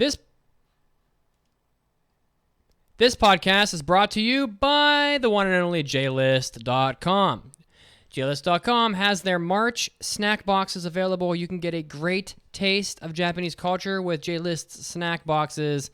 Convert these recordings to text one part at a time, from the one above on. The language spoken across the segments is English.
This podcast is brought to you by the one and only JList.com. JList.com has their March snack boxes available. You can get a great taste of Japanese culture with JList's snack boxes.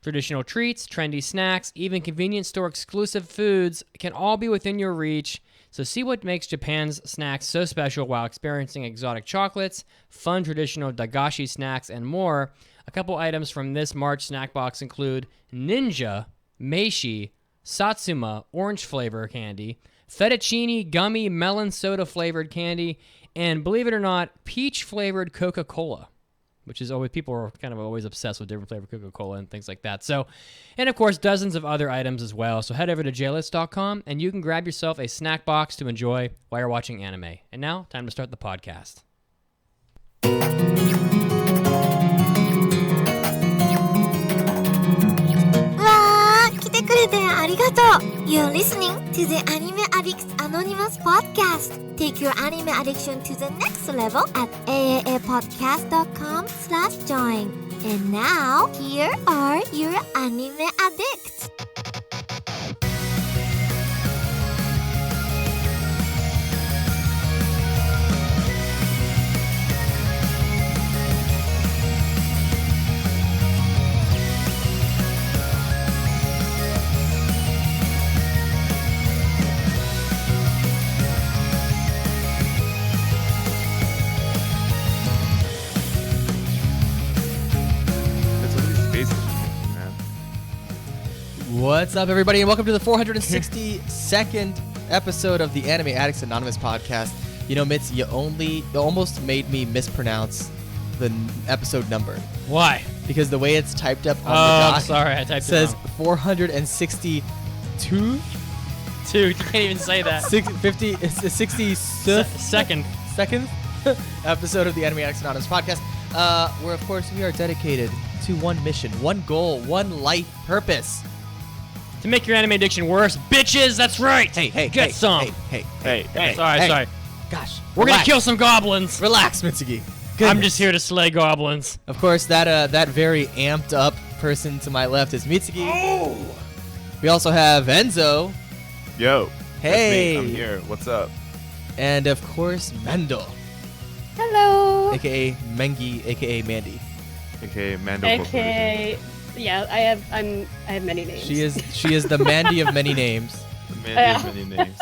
Traditional treats, trendy snacks, even convenience store exclusive foods can all be within your reach. So see what makes Japan's snacks so special while experiencing exotic chocolates, fun traditional dagashi snacks, and more. A couple items from this March snack box include Ninja, Meishi, Satsuma, orange flavor candy, fettuccine gummy melon soda flavored candy, and believe it or not, peach flavored Coca-Cola, which is always, people are kind of always obsessed with different flavored Coca-Cola and things like that. So, and of course, dozens of other items as well. So head over to JList.com and you can grab yourself a snack box to enjoy while you're watching anime. And now, time to start the podcast. You're listening to the Anime Addicts Anonymous Podcast. Take your anime addiction to the next level at AAAPodcast.com/join. And now, here are your anime addicts. What's up, everybody, and welcome to the 462nd episode of the Anime Addicts Anonymous Podcast. You know, Mitz, you almost made me mispronounce the episode number. Why? Because the way it's typed up on the doc, I'm sorry, I typed says it wrong. 462. Dude, you can't even say that. 62nd episode of the Anime Addicts Anonymous Podcast, where, of course, we are dedicated to one mission, one goal, one life purpose. To make your anime addiction worse, bitches, that's right. Hey, get some. Hey. Sorry. Gosh, We're going to kill some goblins. Relax, Mitsuki. I'm just here to slay goblins. Of course, that very amped up person to my left is Mitsuki. Oh! We also have Enzo. Yo. Hey. That's me. I'm here. What's up? And of course, Mando. Hello. AKA Mengi, AKA Mandy. AKA Mando. AKA, yeah, I have many names. She is the Mandy of many names. The Mandy of many names.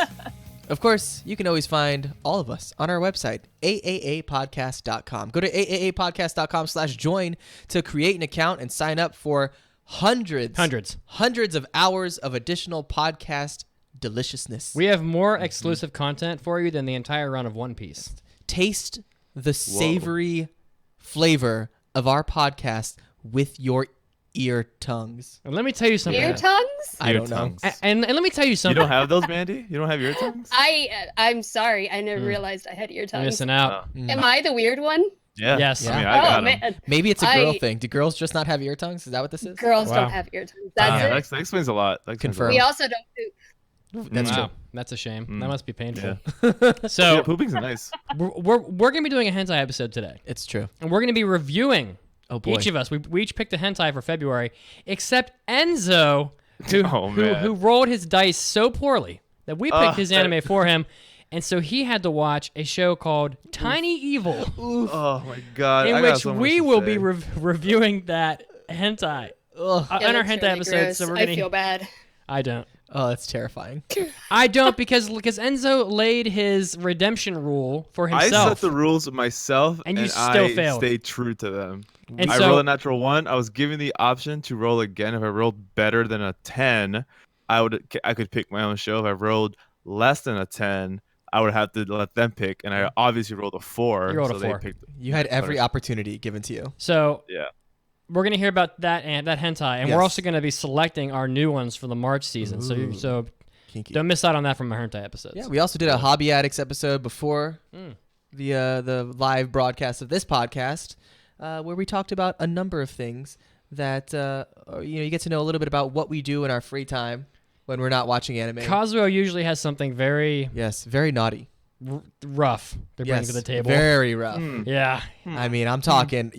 Of course, you can always find all of us on our website, AAAPodcast.com. Go to AAAPodcast.com/join to create an account and sign up for hundreds of hours of additional podcast deliciousness. We have more exclusive content for you than the entire run of One Piece. Taste the savory flavor of our podcast with your ear tongues. And let me tell you something. Ear tongues? I don't know. And let me tell you something. You don't have those, Mandy? You don't have ear tongues? I'm sorry. I never realized I had ear You're tongues. missing out. Am I the weird one? Yeah. Yes. I mean, I got 'em. Man. Maybe it's a girl thing. Do girls just not have ear tongues? Is that what this is? Girls Wow. don't have ear tongues. That's Yeah, it. that explains a lot. That explains a Confirm. We lot. also don't poop. That's Wow. true. That's a shame. Mm. That must be painful. Yeah, So pooping's nice. we're going to be doing a hentai episode today. It's true. And we're going to be reviewing Oh boy. each of us. We each picked a hentai for February, except Enzo, Oh, man. who rolled his dice so poorly that we picked his anime for him. And so he had to watch a show called Tiny Evil, Oh my god. in I got which so much we to will say. be reviewing that hentai. Ugh. Yeah, On our that's hentai really episode, gross. so we're I gonna. feel bad. I don't. Oh, that's terrifying. I don't because Enzo laid his redemption rule for I himself. set the rules myself, And and you still I failed. stayed true to them. And I so- rolled a natural 1. I was given the option to roll again. If I rolled better than a 10, I could pick my own show. If I rolled less than a 10, I would have to let them pick. And I obviously rolled a 4. You rolled a so they 4. picked- You had every opportunity given to you. So Yeah. we're gonna hear about that hentai, and Yes. we're also gonna be selecting our new ones for the March season. Ooh. So Kinky. don't miss out on that from our hentai episodes. Yeah, we also did a Hobby Addicts episode before Mm. the live broadcast of this podcast, where we talked about a number of things that you get to know a little bit about what we do in our free time when we're not watching anime. Kazuo usually has something very Yes, very naughty. rough to bring Yes, to the table. very rough. Mm. Yeah. I mean, I'm talking.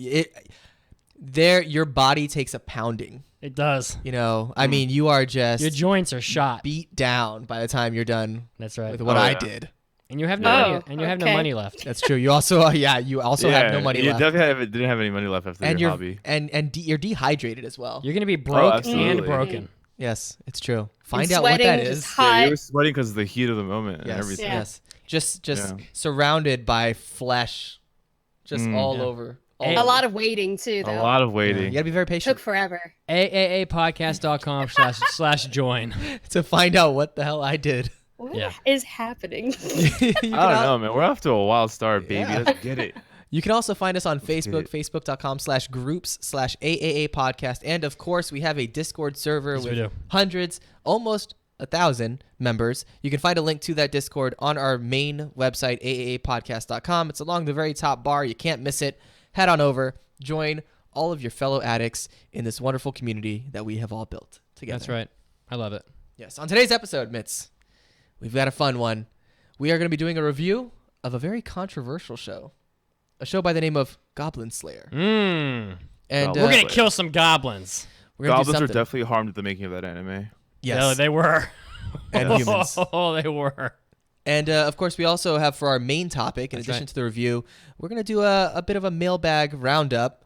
your body takes a pounding. It does. You know, I mean, you are just Your joints are shot. beat down by the time you're done That's right. with what Oh, I yeah. did. And you have no Yeah. money. And you have no Okay. money left. That's true. You also, you also have no money you left, definitely didn't have any money left after and your you're hobby. you're dehydrated as well. You're gonna be broke and absolutely. broken. Yes, it's true. Find And out what sweating, that just is. hot. Yeah, you were sweating because of the heat of the moment and Yes, everything. Yeah. yes. Just Yeah. surrounded by flesh, just all Yeah. over. A A lot of waiting too, A though. lot of You waiting. gotta be very patient Took forever. AAAPodcast.com/join. to find out what the hell I did. What Yeah. is happening? You I can don't al- know, man. We're off to a wild start, baby. Yeah. Let's get it. You can also find us on get Facebook, it. facebook.com/groups/AAA podcast. And of course, we have a Discord server Yes, we with do. hundreds, almost 1,000 members. You can find a link to that Discord on our main website, AAAPodcast.com. It's along the very top bar. You can't miss it. Head on over, join all of your fellow addicts in this wonderful community that we have all built together. That's right. I love it. Yes. On today's episode, Mitz, we've got a fun one. We are going to be doing a review of a very controversial show. A show by the name of Goblin Slayer. Mm. And Goblin We're gonna Slayer. kill some goblins. we're gonna do Goblins are something. definitely harmed at the making of that anime. Yes. Yeah, they were. And humans. Oh, they were. And of course, we also have for our main topic, in That's addition right. to the review, we're going to do a bit of a mailbag roundup.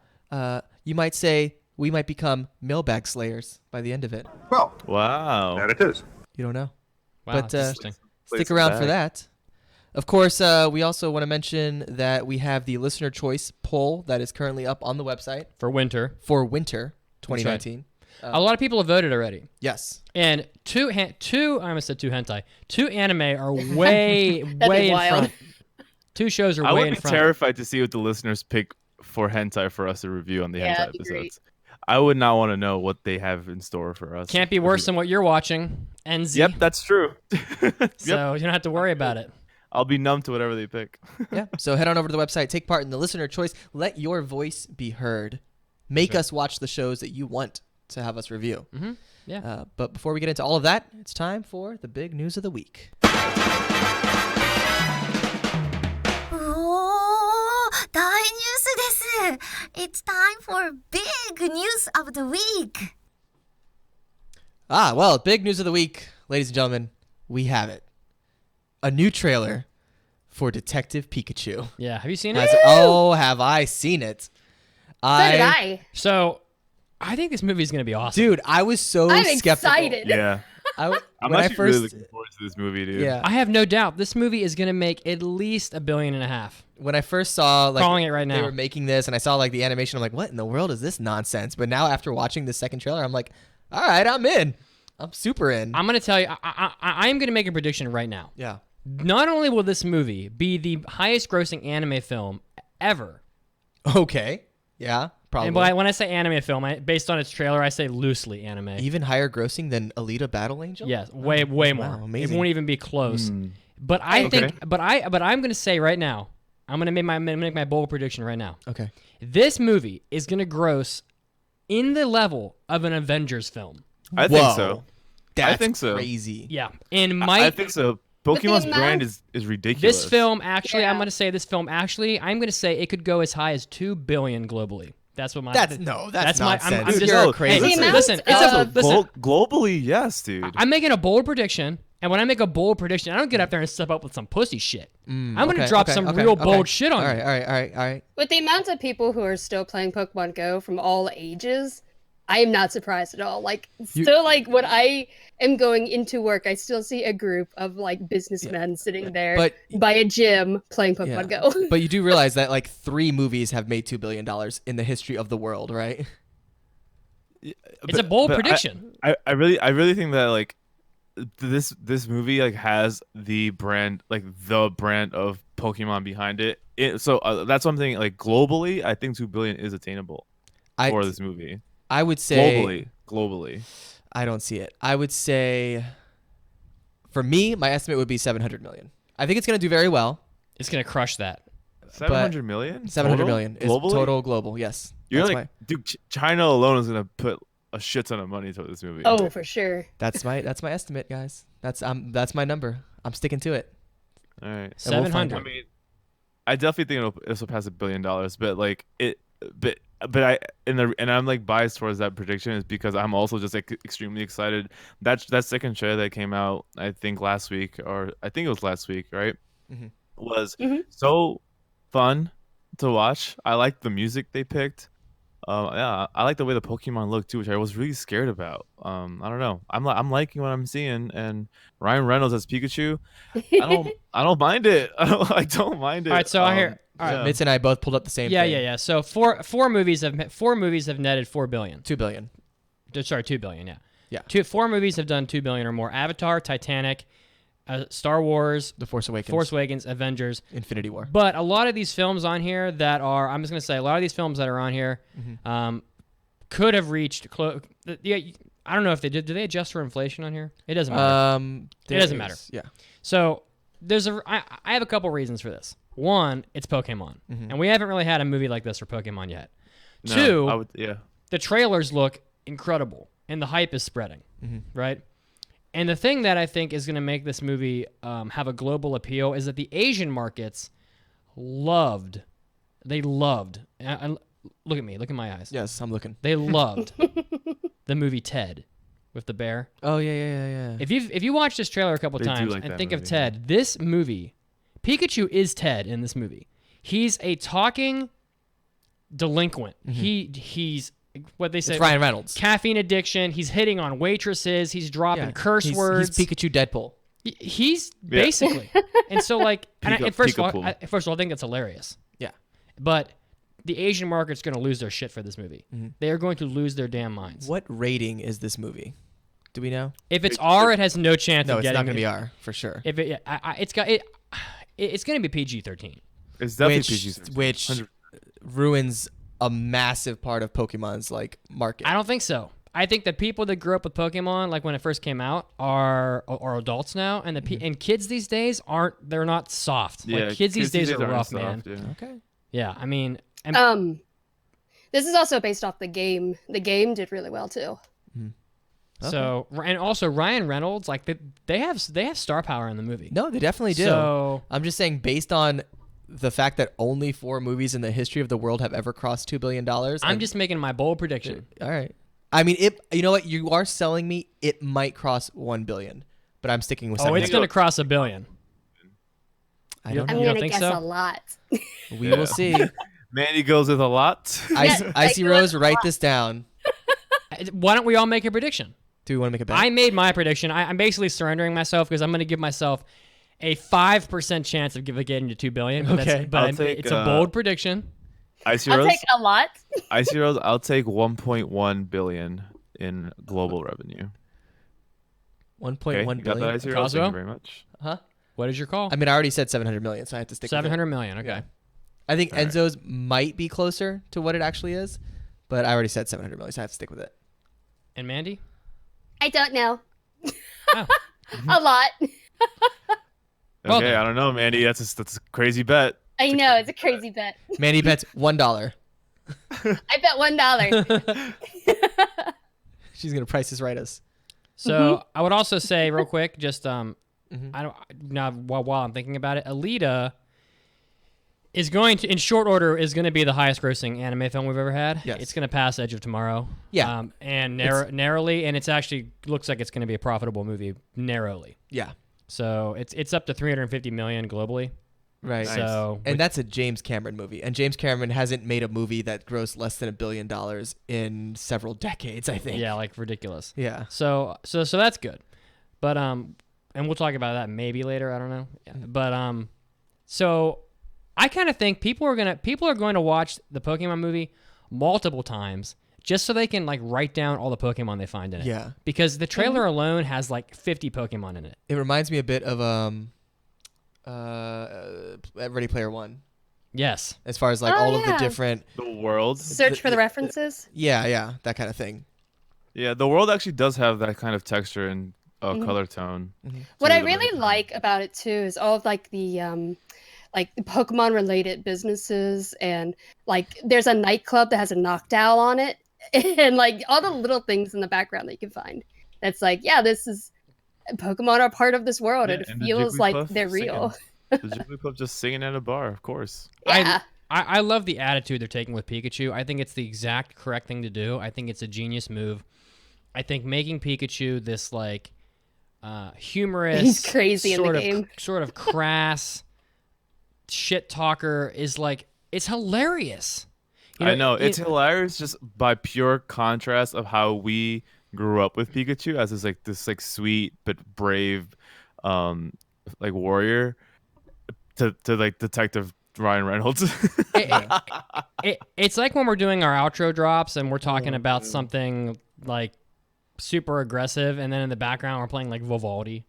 You might say we might become mailbag slayers by the end of it. Well, Wow. that it is. You don't know. Wow, But, that's interesting. Stick Place it around for back. that. Of course, we also want to mention that we have the listener choice poll that is currently up on the website For winter, for winter 2019. a lot of people have voted already. Yes. And two I almost said two hentai. Two anime are way, way in wild. front. Two shows are I way would in be front. terrified to see what the listeners pick for hentai for us to review on the Yeah, hentai that'd be great. episodes. I would not want to know what they have in store for us. Can't be worse than what you're watching, NZ. Yep, that's true. So you don't have to worry about it. I'll be numb to whatever they pick. Yeah. So head on over to the website, take part in the listener choice, let your voice be heard. Make us watch the shows that you want to have us review. Mm-hmm. Yeah. But before we get into all of that, it's time for the big news of the week. おー、大ニュースです。It's time for big news of the week. Well, big news of the week, ladies and gentlemen, we have it. A new trailer for Detective Pikachu. Yeah. Have you seen it? Have I seen it? So did I. So I think this movie is going to be awesome. Dude, I was so I'm skeptical. excited. Yeah. I'm I'm when I actually first, really looking forward to this movie, dude. yeah, I have no doubt this movie is going to make at least $1.5 billion. when I first saw like Calling it right they now. were making this, and I saw like the animation, I'm like, what in the world is this nonsense? But now after watching the second trailer, I'm like, all right, I'm in. I'm super in. I'm going to tell you, I am going to make a prediction right now. Yeah. Not only will this movie be the highest grossing anime film ever, Okay. Yeah. Probably. and when I say anime film, based on its trailer, I say loosely anime. Even higher grossing than Alita Battle Angel. Yes, way more. Wow, It amazing. won't even be close. But I Okay. think, but I'm going to say right now, I'm going to make my bold prediction right now. Okay. This movie is going to gross in the level of an Avengers film. I think Whoa. so. That's think so. crazy. Yeah, and I think so. the Pokemon's amount- brand is ridiculous. this film actually, I'm Yeah. going to say this film actually, I'm going to say it could go as high as $2 billion globally. That's what my That's that's nonsense. I'm just You're no, crazy. Hey, The amount listen, it's a, of- listen. Globally, yes, dude. I'm making a bold prediction, and when I make a bold prediction, I don't get up there and step up with some pussy shit. I'm going to drop some real bold shit on All you. right. All right. With the amount of people who are still playing Pokemon Go from all ages, I am not surprised at all. Like, still, like, when I am going into work, I still see a group of, like, businessmen sitting there But- by a gym playing Pokemon Go. But you do realize that like 3 movies have made $2 billion in the history of the world, right? It's a bold prediction. I really think that like this movie like has the brand of Pokemon behind it. So that's something like globally, I think 2 billion is attainable for this movie. I would say Globally. I don't see it. I would say for me, my estimate would be 700 million. I think it's going to do very well. It's going to crush that. 700 million? 700 million is globally? total global. Yes. You're That's like, dude, China alone is gonna put a shit ton of money toward this movie. Oh, for sure. that's my estimate, guys. That's my number. I'm sticking to it. All right. And we'll find 700. I mean, I definitely think it'll surpass $1 billion, but like but and I'm like biased towards that prediction is because I'm also just like extremely excited. That second trailer that came out, I think it was last week, right? Mhm. Was so fun to watch. I like the music they picked. Yeah, I like the way the Pokemon look too, which I was really scared about. I don't know. I'm liking what I'm seeing, and Ryan Reynolds as Pikachu. I don't mind it. I don't mind it. All right, so I hear. All right, So Mitz and I both pulled up the same thing. yeah. So four movies have netted $4 billion. 2 billion. Sorry, $2 billion. Yeah. Yeah. Four movies have done $2 billion or more: Avatar, Titanic, Star Wars, The Force Awakens. Avengers, Infinity War. But a lot of these films on here that are, I'm just gonna say, a lot of these films that are on here, could have reached close. Yeah, I don't know if they did. Do they adjust for inflation on here? It doesn't matter. It doesn't matter. Yeah. So I have a couple reasons for this. One, it's Pokemon, and we haven't really had a movie like this for Pokemon yet. No, Two, the trailers look incredible, and the hype is spreading, right? And the thing that I think is going to make this movie have a global appeal is that the Asian markets loved. And look at me. Look in my eyes. Yes, I'm looking. They loved the movie Ted with the bear. Oh yeah. If you watch this trailer a couple They do times like and that think of movie, Ted, this movie, Pikachu is Ted in this movie. He's a talking delinquent. He's what they say. It's Ryan Reynolds. Caffeine addiction. He's hitting on waitresses. He's dropping curse words. He's Pikachu Deadpool. He's basically. And so like, first of all, I think that's hilarious. Yeah. But the Asian market's going to lose their shit for this movie. They are going to lose their damn minds. What rating is this movie? Do we know? If it's R, it has no chance No, of it's getting. not going to be R for sure. If it's going to be PG-13. It's definitely PG-13. Which 100%. ruins a massive part of Pokemon's like market. I don't think so. I think the people that grew up with Pokemon, like when it first came out, are adults now, and and kids these days aren't. They're not soft. Yeah, Like kids these days are aren't rough, soft, man. yeah. Okay. Yeah, I mean, This is also based off the game. The game did really well too. so and also Ryan Reynolds, like they have star power in the movie. No, they definitely do. So I'm just saying, based on the fact that only 4 movies in the history of the world have ever crossed $2 billion. I'm just making my bold prediction. All right. I mean, you know what? You are selling me. It might cross $1 billion, but I'm sticking with. Oh, it's going to cross $1 billion. I don't I'm know. You don't gonna think guess so? a lot. We will see. Mandy goes with a lot. Icy Rose, write this down. Why don't we all make a prediction? Do we want to make a bet? I made my prediction. I'm basically surrendering myself because I'm going to give myself a 5% chance of getting to $2 billion. But Okay. it's a bold prediction. Icy I'll Rose. take a lot. Icy Rose. I'll take 1.1 billion in global revenue. 1.1 Okay, you got that, billion. Icy Rose? Thank Cosmo? you very much. Huh? What is your call? I mean, I already said 700 million, so I have to stick with it. 700 million. Okay. Yeah. I think Enzo's might be closer to what it actually is, but I already said 700 million, so I have to stick with it. And Mandy? I don't know. Oh. A lot. Well Okay, then. I don't know, Mandy. That's a crazy bet. I know it's a crazy bet. Mandy bets $1. I bet $1. She's gonna price this right us. So I would also say real quick, just I don't now while I'm thinking about it, Alita is going to, in short order, is going to be the highest grossing anime film we've ever had. Yes. It's going to pass Edge of Tomorrow. Yeah. And narrowly, and it's actually looks like it's going to be a profitable movie narrowly. Yeah. So it's up to 350 million globally. Right. Nice. So And that's a James Cameron movie, and James Cameron hasn't made a movie that grossed less than $1 billion in several decades, I think. yeah, like ridiculous. Yeah. So that's good. But and we'll talk about that maybe later, I don't know. Yeah. But so I kind of think people are going to watch the Pokemon movie multiple times just so they can like write down all the Pokemon they find in it. Yeah. Because the trailer alone has like 50 Pokemon in it. It reminds me a bit of Ready Player One, Yes. as far as like Oh, all of the yeah. different. The world. Search for the references. Yeah, that kind of thing. Yeah, the world actually does have that kind of texture and color tone. What to I the really Pokemon. like about it too is all of like the Pokemon related businesses, and like there's a nightclub that has a knockdown on it, and like all the little things in the background that you can find. That's like, yeah, this is Pokemon are part of this world, Yeah, and it and the feels like Jigglypuff they're real. The Jigglypuff just singing at a bar, of course. Yeah. I love the attitude they're taking with Pikachu. I think it's the exact correct thing to do. I think it's a genius move. I think making Pikachu this like humorous, He's crazy in the game. Sort of crass shit talker is like it's hilarious. I know it's hilarious just by pure contrast of how we grew up with Pikachu as this sweet but brave like warrior to like Detective Ryan Reynolds. It's like when we're doing our outro drops and we're talking about something like super aggressive, and then in the background we're playing like Vivaldi.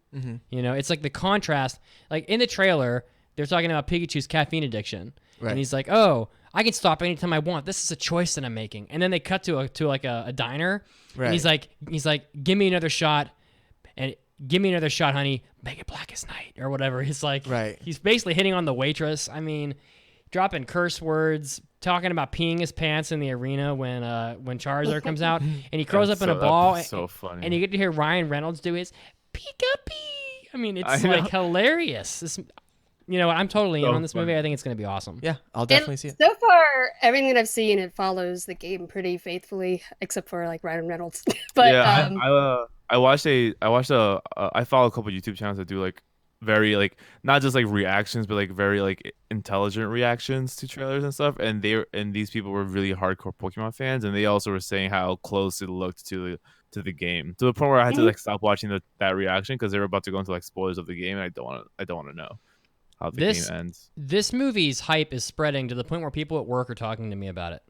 You know, it's like the contrast. Like in the trailer, they're talking about Pikachu's caffeine addiction, and he's like, "Oh, I can stop anytime I want. This is a choice that I'm making." And then they cut to a diner, and he's like, "Give me another shot, and give me another shot, honey. Make it black as night," or whatever. He's like, he's basically hitting on the waitress. I mean, dropping curse words, talking about peeing his pants in the arena when Charizard comes out, and he curls up in a ball. So funny. And you get to hear Ryan Reynolds do his Pika-pee. I mean, it's like hilarious. This, you know, I'm totally in on this movie. I think it's going to be awesome. Yeah, I'll definitely see it. So far, everything that I've seen, it follows the game pretty faithfully, except for like Ryan Reynolds. But I follow a couple YouTube channels that do like very like not just like reactions, but like very like intelligent reactions to trailers and stuff. And these people were really hardcore Pokemon fans, and they also were saying how close it looked to the game, to the point where I had to like stop watching that reaction because they were about to go into like spoilers of the game, and I don't want to know how the game ends. This movie's hype is spreading to the point where people at work are talking to me about it.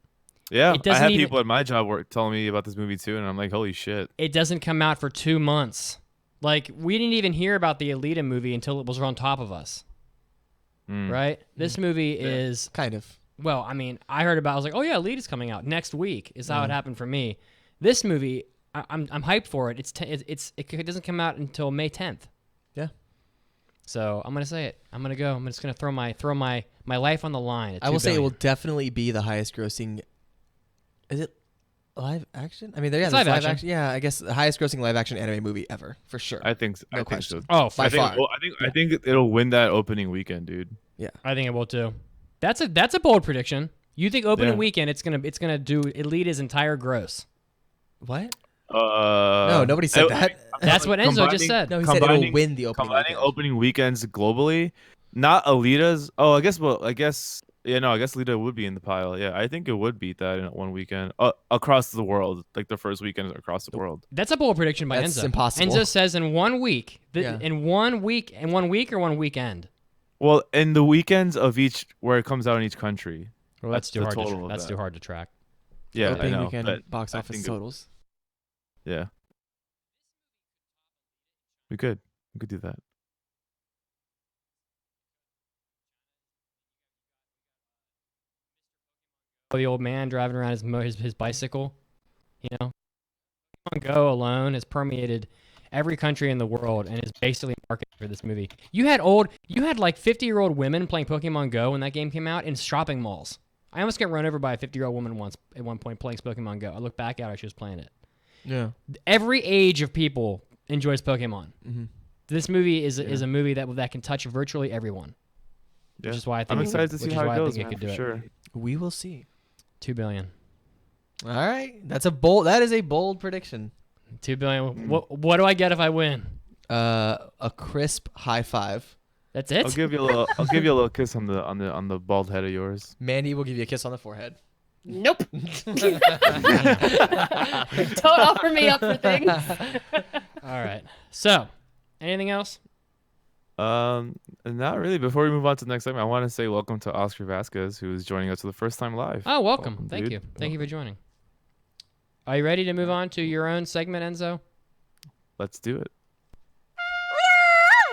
Yeah, I have people at my job telling me about this movie too, and I'm like, holy shit. It doesn't come out for 2 months. Like, we didn't even hear about the Alita movie until it was on top of us. Right? This movie is... Kind of. Well, I mean, I heard about it. I was like, oh yeah, Alita's coming out next week is how it happened for me. This movie, I'm hyped for it. It doesn't come out until May 10th. Yeah. So I'm going to say it. I'm going to go. I'm just going to throw my life on the line. I will say it will definitely be the highest grossing... Is it live action? I mean, it's live action. Yeah, I guess the highest grossing live action anime movie ever, for sure. I think so. No question. Oh, by far. I think it'll win that opening weekend, dude. Yeah. I think it will too. That's a bold prediction. You think opening weekend it's gonna do Elita's entire gross? What? No, nobody said that. That's what Enzo just said. No, he said it'll win the opening weekend. Opening weekends globally, not Alita's. Oh, I guess. Yeah, no, I guess Alita would be in the pile. Yeah, I think it would beat that in one weekend across the world, like the first weekend across the world. That's a bold prediction by Enzo. That's impossible. Enzo says in 1 week, in 1 week or 1 weekend. Well, in the weekends of each where it comes out in each country. Well, that's too hard. That's too hard to track. Yeah, opening I know, weekend box office totals. Yeah, we could do that. The old man driving around his bicycle, you know. Pokemon Go alone has permeated every country in the world and is basically marketed for this movie. You had like 50-year-old women playing Pokemon Go when that game came out in shopping malls. I almost got run over by a 50-year-old woman once at one point playing Pokemon Go. I looked back at her, she was playing it. Yeah. Every age of people enjoys Pokemon. Mm-hmm. This movie is a movie that can touch virtually everyone. Yeah. Which is why I think I'm excited to see how it goes, man, for sure. We will see. $2 billion. All right, that is a bold prediction. $2 billion. What do I get if I win? A crisp high five. That's it. I'll give you a little kiss on the bald head of yours. Mandy will give you a kiss on the forehead. Nope. Don't offer me up for things. All right. So, anything else? Not really. Before we move on to the next segment, I want to say welcome to Oscar Vasquez, who is joining us for the first time live. Oh, welcome. Thank you. Thank you for joining. Are you ready to move on to your own segment, Enzo? Let's do it.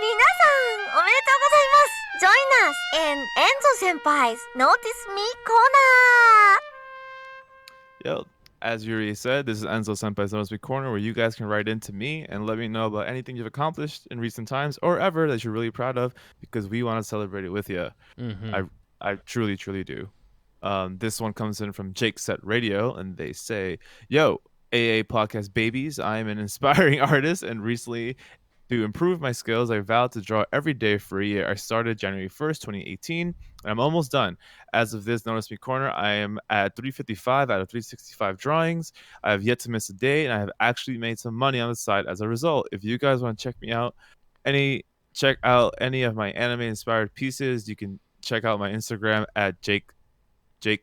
皆さんおめでとうございます Join us in Enzo Senpai's Notice Me Corner. Yo, as Yuri said, this is Enzo Senpai's Notice Me Corner, where you guys can write into me and let me know about anything you've accomplished in recent times or ever that you're really proud of, because we want to celebrate it with you. Mm-hmm. I truly, truly do. This one comes in from Jake Set Radio, and they say, yo, AA podcast babies, I'm an inspiring artist and recently To improve my skills, I vowed to draw every day for a year. I started January 1st, 2018, and I'm almost done. As of this Notice Me Corner, I am at 355 out of 365 drawings. I have yet to miss a day, and I have actually made some money on the side as a result. If you guys want to check me out, check out any of my anime-inspired pieces, you can check out my Instagram at Jake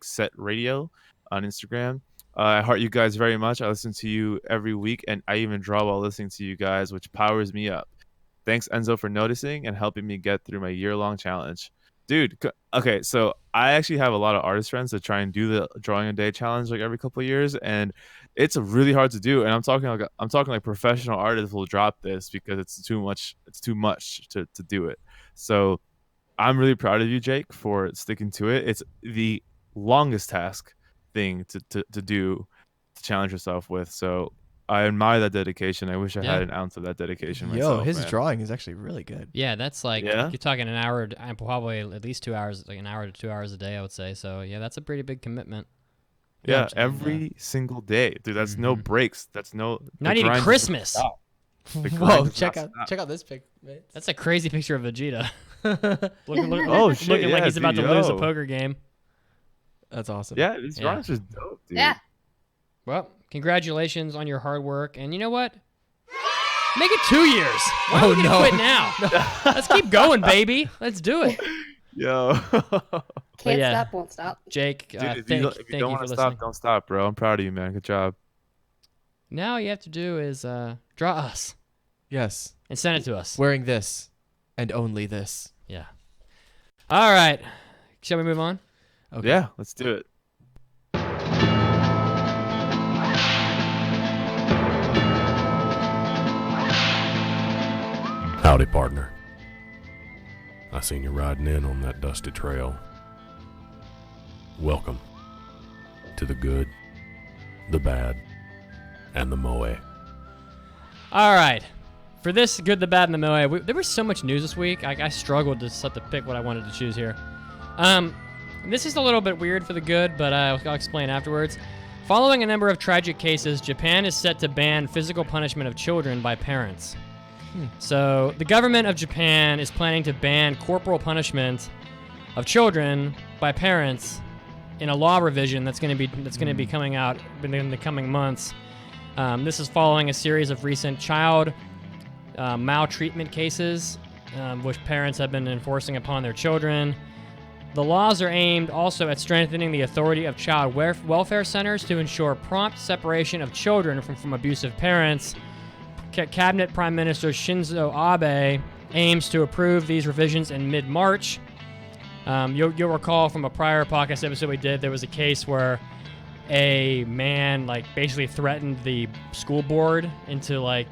Set Radio on Instagram. I heart you guys very much. I listen to you every week, and I even draw while listening to you guys, which powers me up. Thanks, Enzo, for noticing and helping me get through my year-long challenge. Dude, okay, so I actually have a lot of artist friends that try and do the drawing a day challenge like every couple of years, and it's really hard to do. And I'm talking like professional artists will drop this because it's too much. It's too much to do it. So I'm really proud of you, Jake, for sticking to it. It's the longest task thing to do, to challenge yourself with. So I admire that dedication. I wish I had an ounce of that dedication myself. His man. drawing is actually really good. Yeah, that's like you're talking an hour, probably at least 2 hours, like an hour to 2 hours a day, I would say. So yeah, that's a pretty big commitment. Yeah, every single day, dude. That's no breaks. That's not even Christmas. Whoa! Check out this pic. That's a crazy picture of Vegeta. Oh shit! Looking like yeah, he's about to lose a poker game. That's awesome. Yeah, these drawings are dope, dude. Yeah. Well, congratulations on your hard work, and you know what? Make it 2 years. Why are we gonna quit now? Let's keep going, baby. Let's do it. Yo. Can't stop, won't stop. Jake, Dude, thank if you you don't for want to listening. stop, don't stop, bro. I'm proud of you, man. Good job. Now all you have to do is draw us Yes. and send it to us. Wearing this and only this. Yeah. All right. Shall we move on? Okay. Yeah, let's do it. Howdy, partner. I seen you riding in on that dusty trail. Welcome to the good, the bad, and the moe. All right. For this good, the bad, and the moe, there was so much news this week. I struggled to pick what I wanted to choose here. This is a little bit weird for the good, but I'll explain afterwards. Following a number of tragic cases, Japan is set to ban physical punishment of children by parents. So the government of Japan is planning to ban corporal punishment of children by parents in a law revision that's going to be coming out in the coming months. This is following a series of recent child maltreatment cases, which parents have been enforcing upon their children. The laws are aimed also at strengthening the authority of child welfare centers to ensure prompt separation of children from abusive parents. Cabinet Prime Minister Shinzo Abe aims to approve these revisions in mid-March. You'll recall from a prior podcast episode we did, there was a case where a man basically threatened the school board into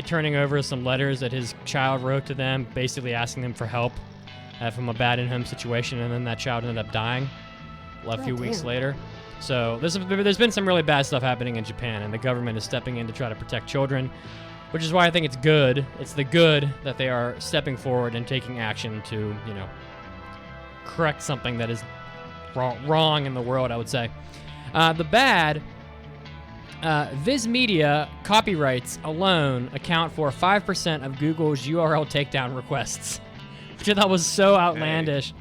turning over some letters that his child wrote to them, basically asking them for help from a bad in-home situation, and then that child ended up dying a few weeks later. So there's been some really bad stuff happening in Japan, and the government is stepping in to try to protect children, which is why I think it's good. It's the good that they are stepping forward and taking action to, correct something that is wrong in the world, I would say. The bad, Viz Media copyrights alone account for 5% of Google's URL takedown requests, which I thought was so outlandish.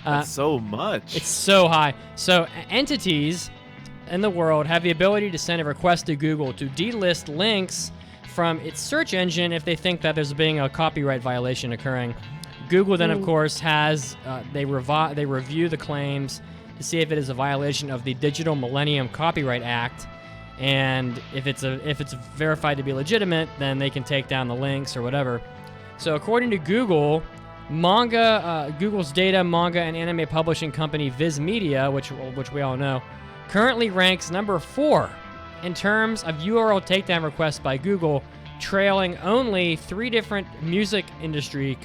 That's so much. It's so high. So entities in the world have the ability to send a request to Google to delist links from its search engine if they think that there's being a copyright violation occurring. Google then, of course, has they review the claims to see if it is a violation of the Digital Millennium Copyright Act, and if it's verified to be legitimate, then they can take down the links or whatever. So according to Google, Google's data, manga, and anime publishing company Viz Media, which we all know, currently ranks number 4 in terms of URL takedown requests by Google, trailing only 3 different music industry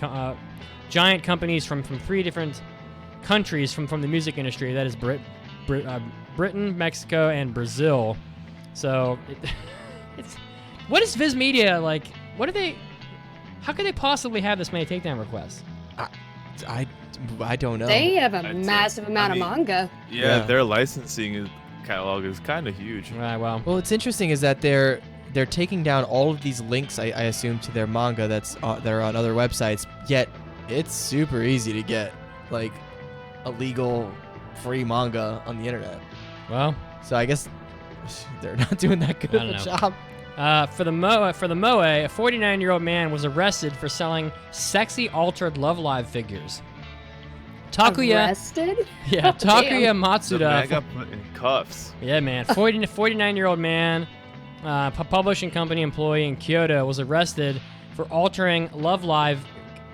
giant companies from 3 different countries from the music industry. That is Britain, Mexico, and Brazil. So, what is Viz Media like? What are they? How could they possibly have this many takedown requests? I don't know. They have a massive amount of manga. Yeah, their licensing catalog is kind of huge. Right. Well, Well, what's interesting is that they're they're taking down all of these links, I assume, to their manga that are on other websites. Yet it's super easy to get like illegal free manga on the internet. Well, So I guess they're not doing that good I of don't a know. job. For the Moe, a 49-year-old man was arrested for selling sexy altered Love Live figures. Takuya, Arrested? yeah, Takuya Damn. The Matsuda. man got put in cuffs. Yeah, man. 49-year-old man, publishing company employee in Kyoto, was arrested for altering Love Live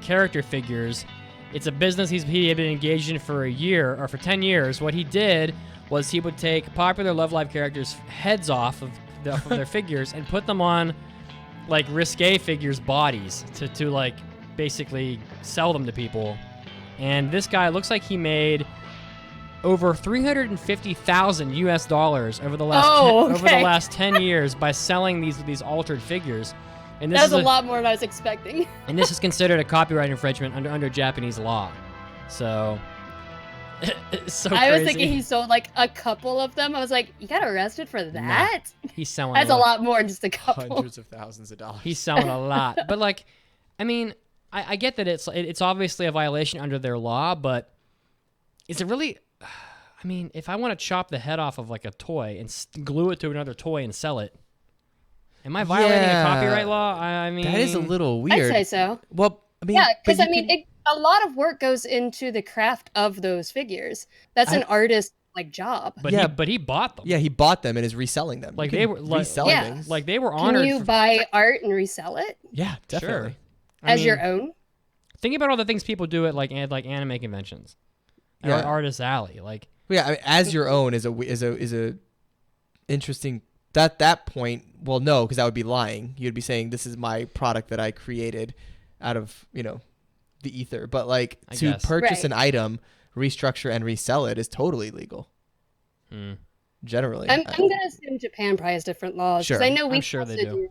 character figures. It's a business he had been engaged in for a year, or for 10 years. What he did was he would take popular Love Live characters' heads off of their figures and put them on, like, risque figures' bodies to like, basically sell them to people. And this guy looks like he made over $350,000 US over the last over the last 10 years by selling these altered figures. And this That's is a lot more than I was expecting. And this is considered a copyright infringement under Japanese law. So it's so I was crazy. thinking he sold like a couple of them. I was like, you got arrested for that? He's selling That's a lot more than just a couple. Hundreds of thousands of dollars. He's selling a lot. But like, I mean, I get that it's obviously a violation under their law, but is it really? I mean, if I want to chop the head off of like a toy and glue it to another toy and sell it, am I violating a copyright law? I mean, that is a little I'd weird. say so. Well, I mean, Yeah, because but I mean, a lot of work goes into the craft of those figures. That's an artist like job. But yeah. he bought them. yeah, he bought them and is reselling them. Like You they can were like, resell Yeah. things. like they were Can honored. you buy art and resell it yeah, definitely. I as mean, your own? Think about all the things people do at like anime conventions, Yeah. or Artist Alley. Like, Well, yeah, I mean, as your own is a interesting. That point, well, no, because that would be lying. You'd be saying this is my product that I created out of the ether. But like I to guess. purchase Right. an item, restructure and resell it is totally legal. Generally, I'm gonna assume Japan probably has different laws. Sure. I know we I'm sure they also do.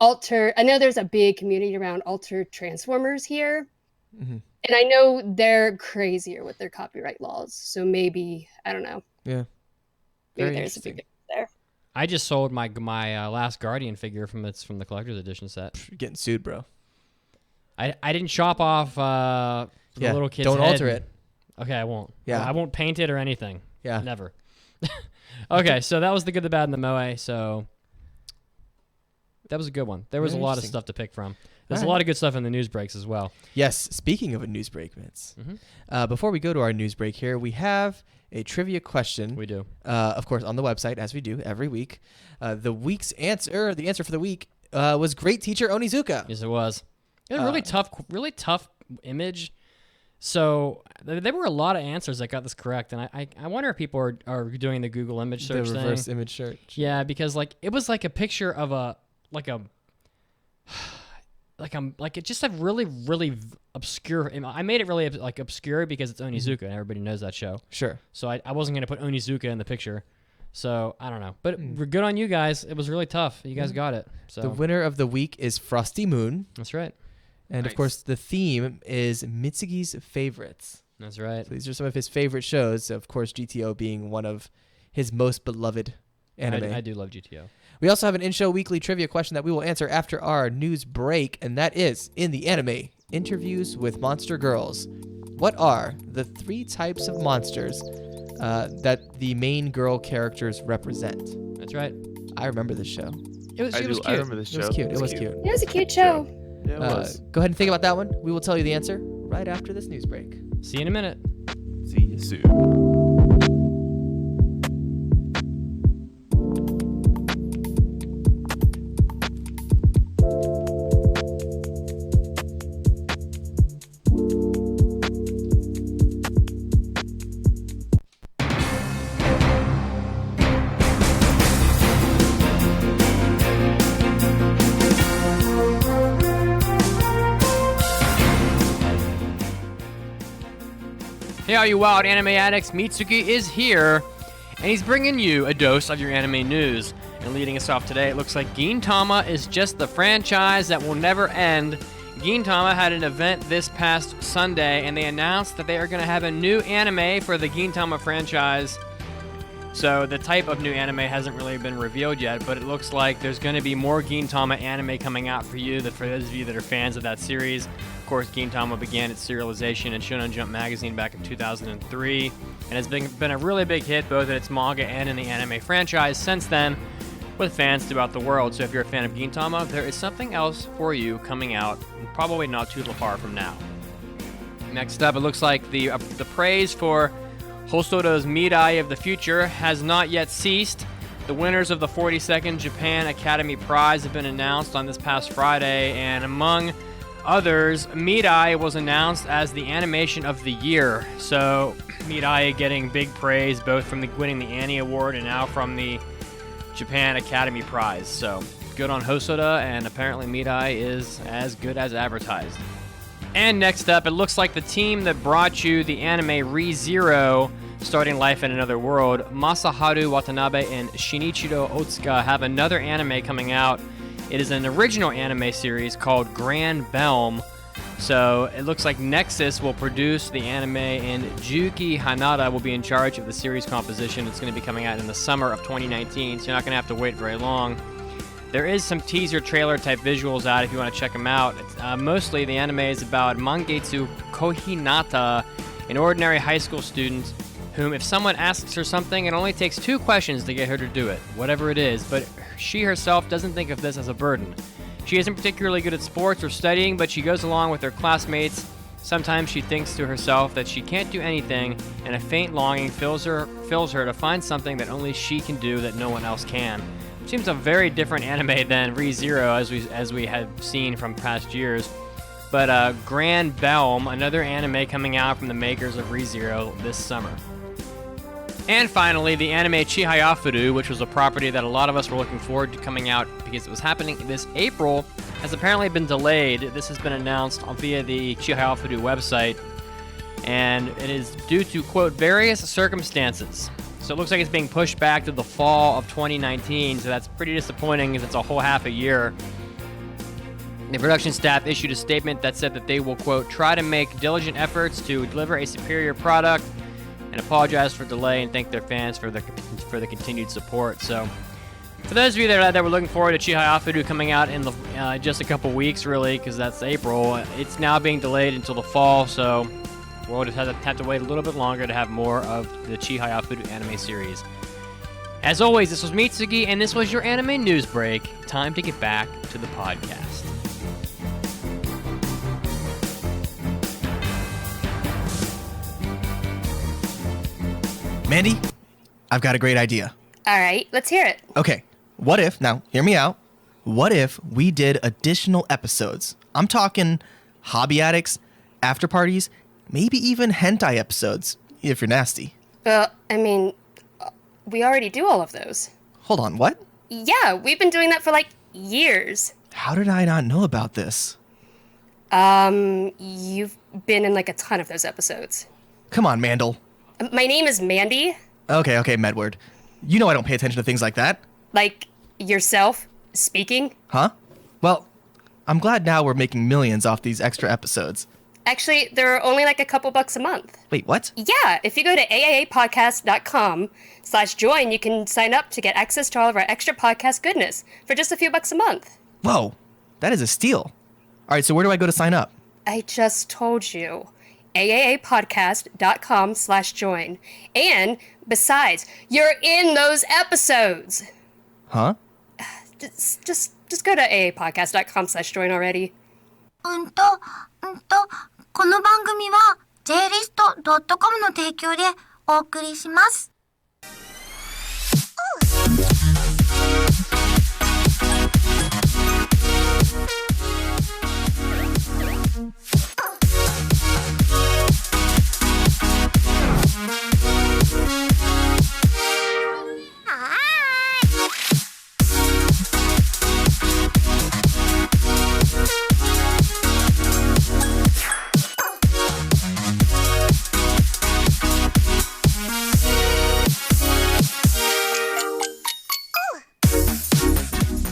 alter. I know there's a big community around altered Transformers here, Mhm. and I know they're crazier with their copyright laws. So maybe I don't know. yeah, Maybe very there's a big interesting. difference there. I just sold my Last Guardian figure from the collector's edition set. You're getting sued, bro. I didn't chop off the Yeah, little kid's don't head. alter it. Okay, I won't. Yeah. I won't paint it or anything. Yeah. Never. Okay, so that was the good, the bad, and the moe. So that was a good one. There was Very a lot of interesting. stuff to pick from. There's a All right. lot of good stuff in the news breaks as well. Yes, speaking of a news break, Mitz, before we go to our news break here, we have a trivia question. We do. Of course, on the website, as we do every week. The answer for the week was Great Teacher Onizuka. Yes, it was. It was a really tough image. So there were a lot of answers that got this correct, and I wonder if people are doing the Google image The search reverse thing. image search. Yeah, because like it was like a picture of it's just a really obscure. I made it really like obscure because it's Onizuka and everybody knows that show. Sure. So I wasn't gonna put Onizuka in the picture. So I don't know, but we're good on you guys. It was really tough. You guys got it. So The winner of the week is Frosty Moon. that's right. And of course, the theme is Mitsugi's favorites. That's right. So these are some of his favorite shows. Of course, GTO being one of his most beloved anime. I do love GTO. We also have an in-show weekly trivia question that we will answer after our news break, and that is in the anime Interviews with Monster Girls. What are the 3 types of monsters that the main girl characters represent? That's right. I remember this show. It was cute. I remember this show. It was cute. It was cute. It was a cute show. Yeah, it was. Go ahead and think about that one. We will tell you the answer right after this news break. See you in a minute. See you soon. Hey, all you wild anime addicts, Mitsuki is here, and he's bringing you a dose of your anime news. And leading us off today, it looks like Gintama is just the franchise that will never end. Gintama had an event this past Sunday, and they announced that they are going to have a new anime for the Gintama franchise. So the type of new anime hasn't really been revealed yet, but it looks like there's going to be more Gintama anime coming out for you, for those of you that are fans of that series. Of course, Gintama began its serialization in Shonen Jump magazine back in 2003, and has been a really big hit both in its manga and in the anime franchise since then, with fans throughout the world. So if you're a fan of Gintama, there is something else for you coming out, probably not too far from now. Next up, it looks like the praise for Hosoda's Mirai of the Future has not yet ceased. The winners of the 42nd Japan Academy Prize have been announced on this past Friday, and among others, Mirai was announced as the animation of the year. So Mirai getting big praise both from winning the Annie Award and now from the Japan Academy Prize. So good on Hosoda, and apparently Mirai is as good as advertised. And next up, it looks like the team that brought you the anime Re:Zero, Starting Life in Another World, Masaharu Watanabe and Shinichiro Otsuka have another anime coming out. It is an original anime series called Grand Belm. So it looks like Nexus will produce the anime, and Juki Hanada will be in charge of the series composition. It's going to be coming out in the summer of 2019, so you're not going to have to wait very long. There is some teaser trailer type visuals out if you want to check them out. Mostly the anime is about Mangetsu Kohinata, an ordinary high school student whom, if someone asks her something, it only takes 2 questions to get her to do it, whatever it is, but she herself doesn't think of this as a burden. She isn't particularly good at sports or studying, but she goes along with her classmates. Sometimes she thinks to herself that she can't do anything, and a faint longing fills her to find something that only she can do that no one else can. Seems a very different anime than Re:Zero as we have seen from past years. But Grand Belm, another anime coming out from the makers of Re:Zero this summer. And finally, the anime Chihayafuru, which was a property that a lot of us were looking forward to coming out because it was happening this April, has apparently been delayed. This has been announced via the Chihayafuru website, and it is due to, quote, various circumstances. So it looks like it's being pushed back to the fall of 2019, so that's pretty disappointing because it's a whole half a year. The production staff issued a statement that said that they will, quote, try to make diligent efforts to deliver a superior product and apologize for delay and thank their fans for the continued support. So for those of you that were looking forward to Chihayafuru coming out in just a couple weeks, really, because that's April, it's now being delayed until the fall, so we'll just have to wait a little bit longer to have more of the Chihayafuru anime series. As always, this was Mitsugi, and this was your anime news break. Time to get back to the podcast. Mandy, I've got a great idea. All right, let's hear it. Okay, what if, now hear me out, what if we did additional episodes? I'm talking hobby addicts, after parties, maybe even hentai episodes, if you're nasty. Well, I mean, we already do all of those. Hold on, what? Yeah, we've been doing that for like years. How did I not know about this? You've been in like a ton of those episodes. Come on, Mandel. My name is Mandy. Okay, Medward. You know I don't pay attention to things like that. Like yourself speaking? Huh? Well, I'm glad now we're making millions off these extra episodes. Actually, they're only like a couple bucks a month. Wait, what? Yeah, if you go to AAAPodcast.com/join, you can sign up to get access to all of our extra podcast goodness for just a few bucks a month. Whoa, that is a steal. All right, so where do I go to sign up? I just told you. AAAPodcast.com/join. And besides, you're in those episodes. Huh? Just go to AAAPodcast.com/join already. この番組は JList.com の提供でお送りします。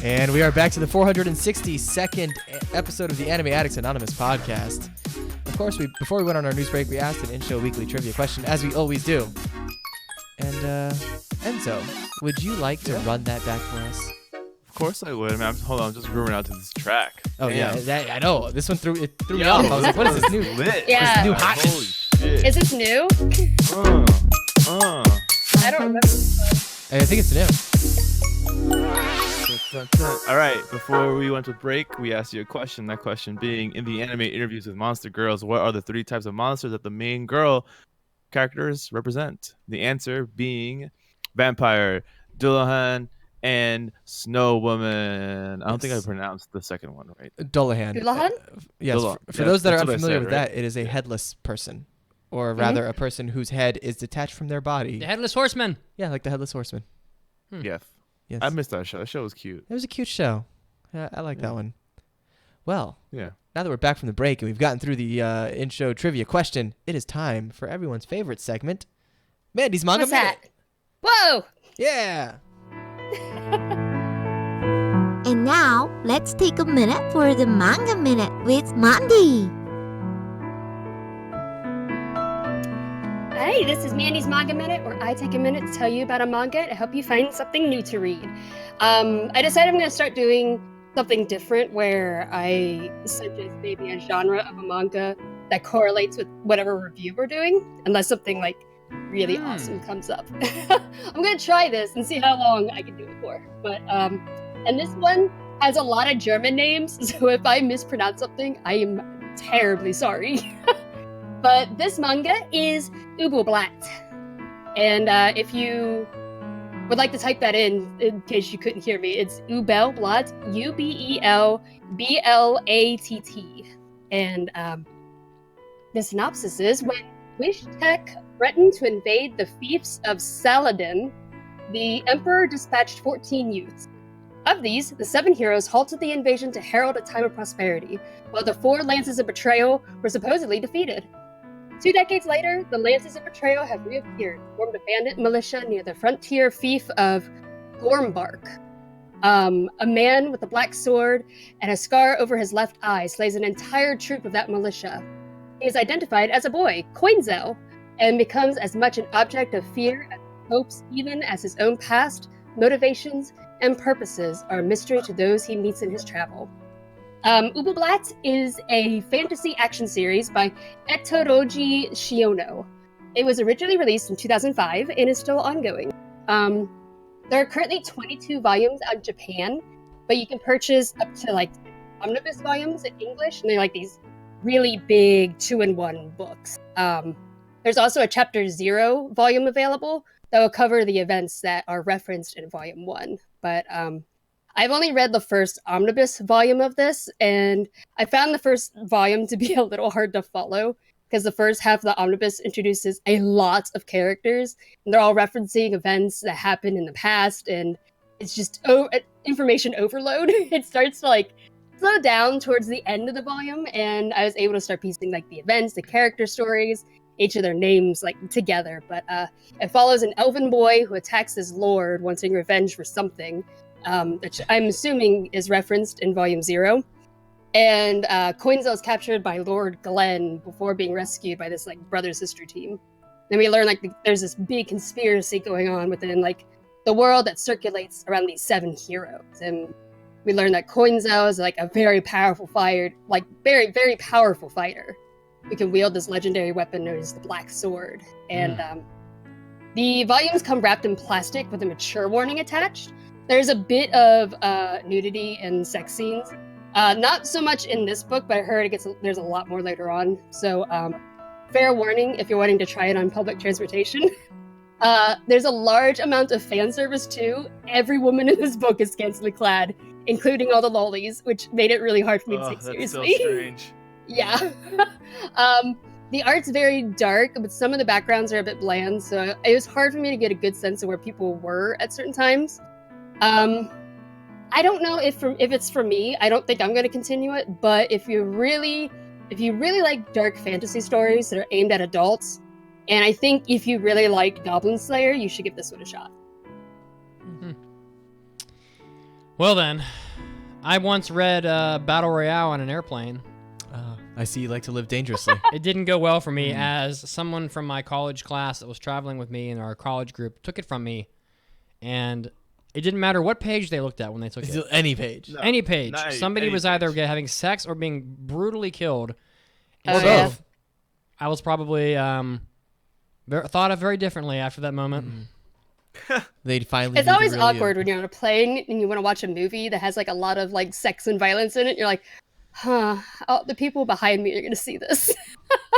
And we are back to the 462nd episode of the Anime Addicts Anonymous podcast. Of course, before we went on our news break, we asked an in-show weekly trivia question, as we always do. And Enzo, would you like to run that back for us? Of course I would. I mean, hold on, I'm just grooving out to this track. Oh Damn. I know. This one threw me off. I was like, what is this new? Lit. Yeah. This new hot. Holy shit. Is this new? I don't remember. I think it's new. All right, before we went to break, we asked you a question. That question being, in the anime interviews with monster girls, what are the 3 types of monsters that the main girl characters represent? The answer being vampire, Dullahan, and Snow Woman. I don't think I pronounced the second one right. Dullahan. Dullahan? Yes. Dullahan. For Yeah, those that are that's what I unfamiliar said, with right? that, it is a headless person, or rather, a person whose head is detached from their body. The Headless Horseman. Yeah, like the headless horseman. Yeah. Yes. I missed that show. That show was cute. It was a cute show. I like that one. Well, Yeah. now that we're back from the break and we've gotten through the in-show trivia question, it is time for everyone's favorite segment, Mandy's Manga What's that? Minute. Whoa! Yeah. And now, let's take a minute for the Manga Minute with Mandy. Hey, this is Mandy's Manga Minute, where I take a minute to tell you about a manga to help you find something new to read. I decided I'm going to start doing something different, where I suggest maybe a genre of a manga that correlates with whatever review we're doing, unless something like really awesome comes up. I'm going to try this and see how long I can do it for. But and this one has a lot of German names, so if I mispronounce something, I am terribly sorry. But this manga is Ubelblatt. And if you would like to type that in case you couldn't hear me, it's Ubelblatt, Ubelblatt. And the synopsis is, when Wishtech threatened to invade the fiefs of Saladin, the Emperor dispatched 14 youths. Of these, the 7 heroes halted the invasion to herald a time of prosperity, while the 4 Lances of Betrayal were supposedly defeated. 2 decades later, the Lances of Betrayal have reappeared, formed a bandit militia near the frontier fief of Gormbark. A man with a black sword and a scar over his left eye slays an entire troop of that militia. He is identified as a boy, Coinzel, and becomes as much an object of fear as hopes, even as his own past, motivations, and purposes are a mystery to those he meets in his travel. Ubelblatt is a fantasy action series by Ettoroji Shiono. It was originally released in 2005 and is still ongoing. There are currently 22 volumes out in Japan, but you can purchase up to like omnibus volumes in English, and they're like these really big 2-in-1 books. There's also a Chapter 0 volume available that will cover the events that are referenced in Volume 1. But I've only read the first omnibus volume of this, and I found the first volume to be a little hard to follow, because the first half of the omnibus introduces a lot of characters, and they're all referencing events that happened in the past, and it's just information overload. It starts to like slow down towards the end of the volume, and I was able to start piecing like the events, the character stories, each of their names like together. But it follows an elven boy who attacks his lord, wanting revenge for something, which I'm assuming is referenced in Volume 0. And Coinzel is captured by Lord Glenn before being rescued by this like brother-sister team. Then we learn like there's this big conspiracy going on within like the world that circulates around these 7 heroes. And we learn that Coinzel is like a very powerful fighter, like very, very powerful fighter who can wield this legendary weapon known as the Black Sword. And the volumes come wrapped in plastic with a mature warning attached. There's a bit of nudity and sex scenes. Not so much in this book, but I heard there's a lot more later on. So fair warning if you're wanting to try it on public transportation. There's a large amount of fan service too. Every woman in this book is scantily clad, including all the lollies, which made it really hard for me to take seriously. That's so strange. Yeah. The art's very dark, but some of the backgrounds are a bit bland, so it was hard for me to get a good sense of where people were at certain times. I don't know if it's for me. I don't think I'm going to continue it, but if you really like dark fantasy stories that are aimed at adults, and I think if you really like Goblin Slayer, you should give this one a shot. Mm-hmm. Well then, I once read Battle Royale on an airplane. I see you like to live dangerously. It didn't go well for me, as someone from my college class that was traveling with me in our college group took it from me and it didn't matter what page they looked at when they took it. Any page. No, Any page. not Somebody any was page. either having sex or being brutally killed. And Oh, so yeah. I was probably thought of very differently after that moment. They'd finally. It's knew the always real awkward you. when you're on a plane and you want to watch a movie that has like a lot of like sex and violence in it. You're like, huh, oh, the people behind me are going to see this.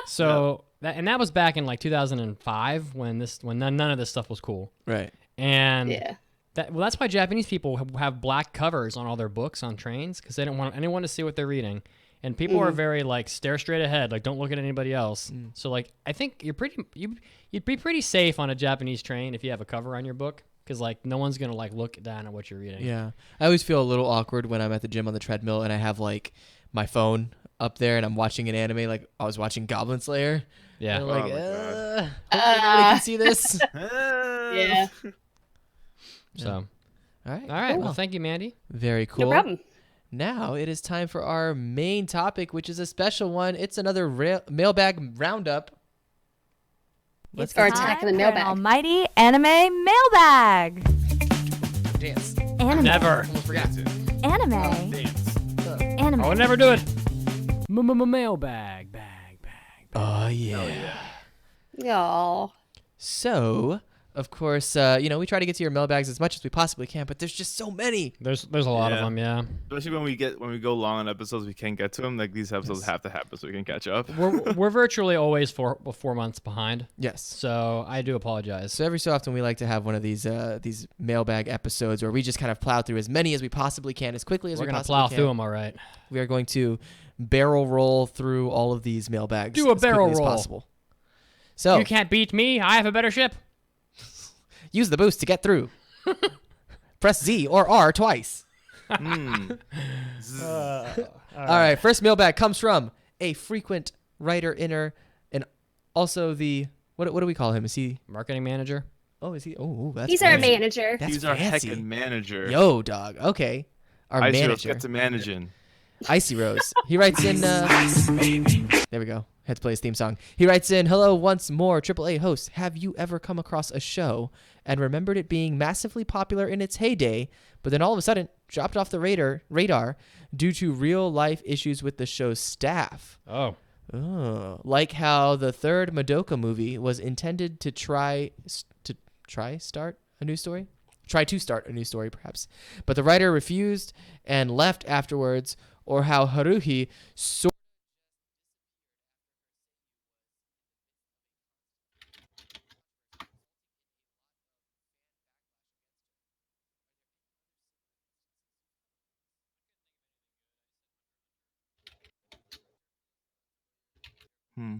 So that was back in like 2005 when none of this stuff was cool. Right. And Yeah. that's why Japanese people have black covers on all their books on trains, because they don't want anyone to see what they're reading. And people are very like stare straight ahead, like don't look at anybody else. So like I think you'd be pretty safe on a Japanese train if you have a cover on your book, because like no one's gonna like look down at what you're reading. Yeah. I always feel a little awkward when I'm at the gym on the treadmill and I have like my phone up there and I'm watching an anime. Like I was watching Goblin Slayer. Yeah. And I'm like, Oh my God. hopefully nobody can see this. Yeah. So All right. all right. Cool. Well, thank you, Mandy. Very cool. No problem. Now it is time for our main topic, which is a special one. It's another mailbag roundup. Let's Or get attack Time in the for an mailbag. almighty anime mailbag. dance. Anime. Never. Almost forgot. Anime. Dance. Anime. I would never do it. Mailbag. Oh yeah. Aw. So, of course, we try to get to your mailbags as much as we possibly can, but there's just so many. There's a lot of Yeah. them. Yeah. Especially when we go long on episodes, we can't get to them. Like these episodes have to happen so we can catch up. We're virtually always 4 months behind, Yes. so I do apologize. So every so often we like to have one of these mailbag episodes where we just kind of plow through as many as we possibly can, as quickly as We're we gonna possibly plow can. through them, all right. We are going to barrel roll through all of these mailbags. Do a as quickly barrel as roll. possible. So You can't beat me. I have a better ship. use the boost to get through. Press Z or R twice. Mm. All right. First mailbag comes from a frequent writer inner, and also the what do we call him? Is he? Marketing manager. Oh, is he? Oh, that's He's our fancy. manager. That's He's our fancy. heckin' manager. Yo, dog. Okay. Our Ice Rose, manager. get to managing. Icy Rose. He writes in. There we go. Had to play his theme song. He writes in, "Hello once more, AAA host. Have you ever come across a show and remembered it being massively popular in its heyday, but then all of a sudden dropped off the radar due to real life issues with the show's staff? Oh. Oh, like how the third Madoka movie was intended to try to start a new story, perhaps, but the writer refused and left afterwards, or how Haruhi Hmm.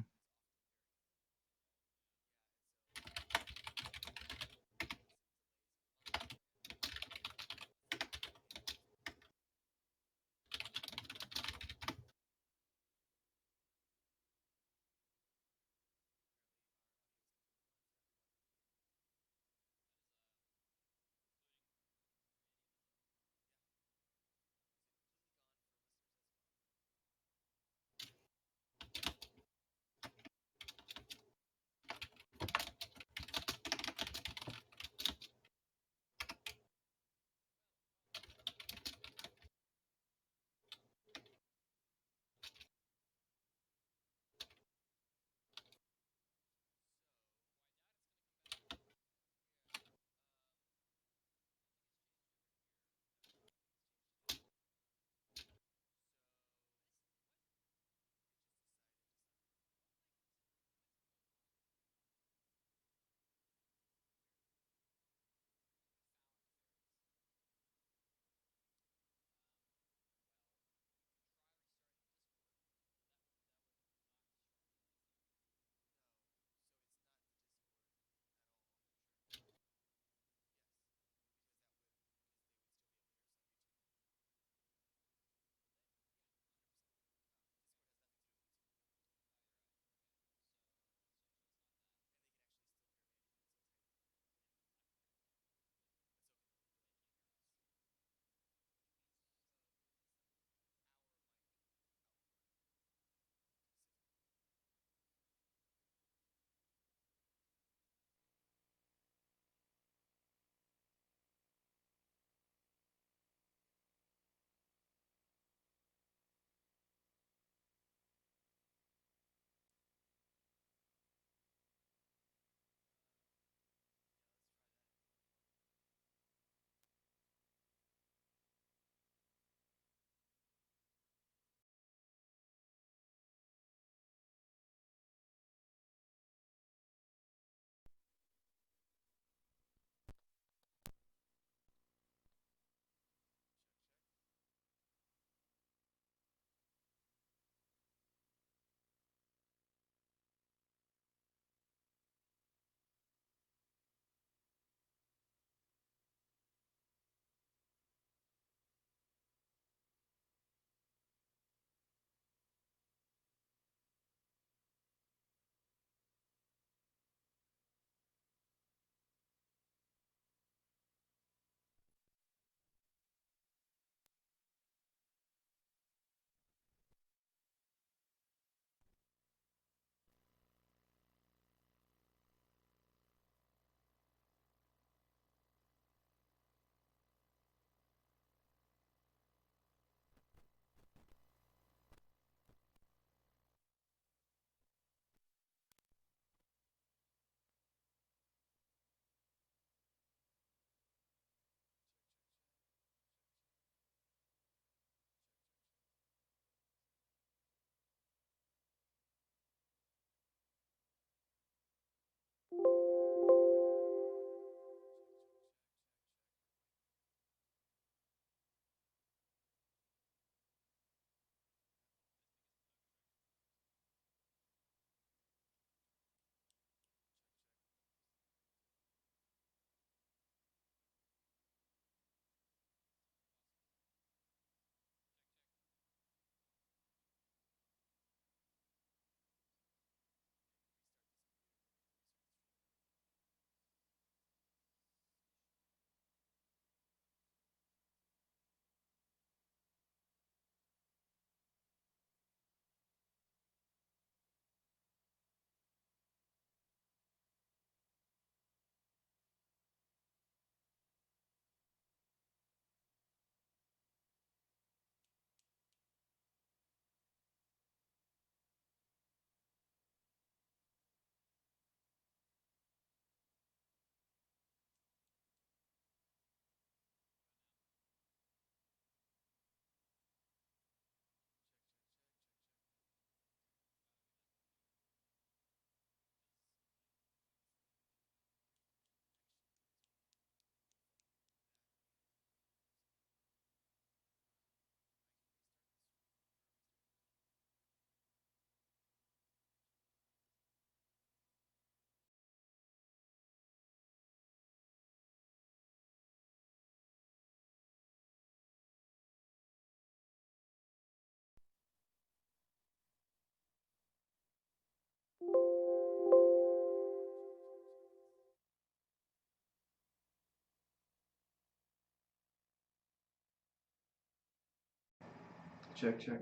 check.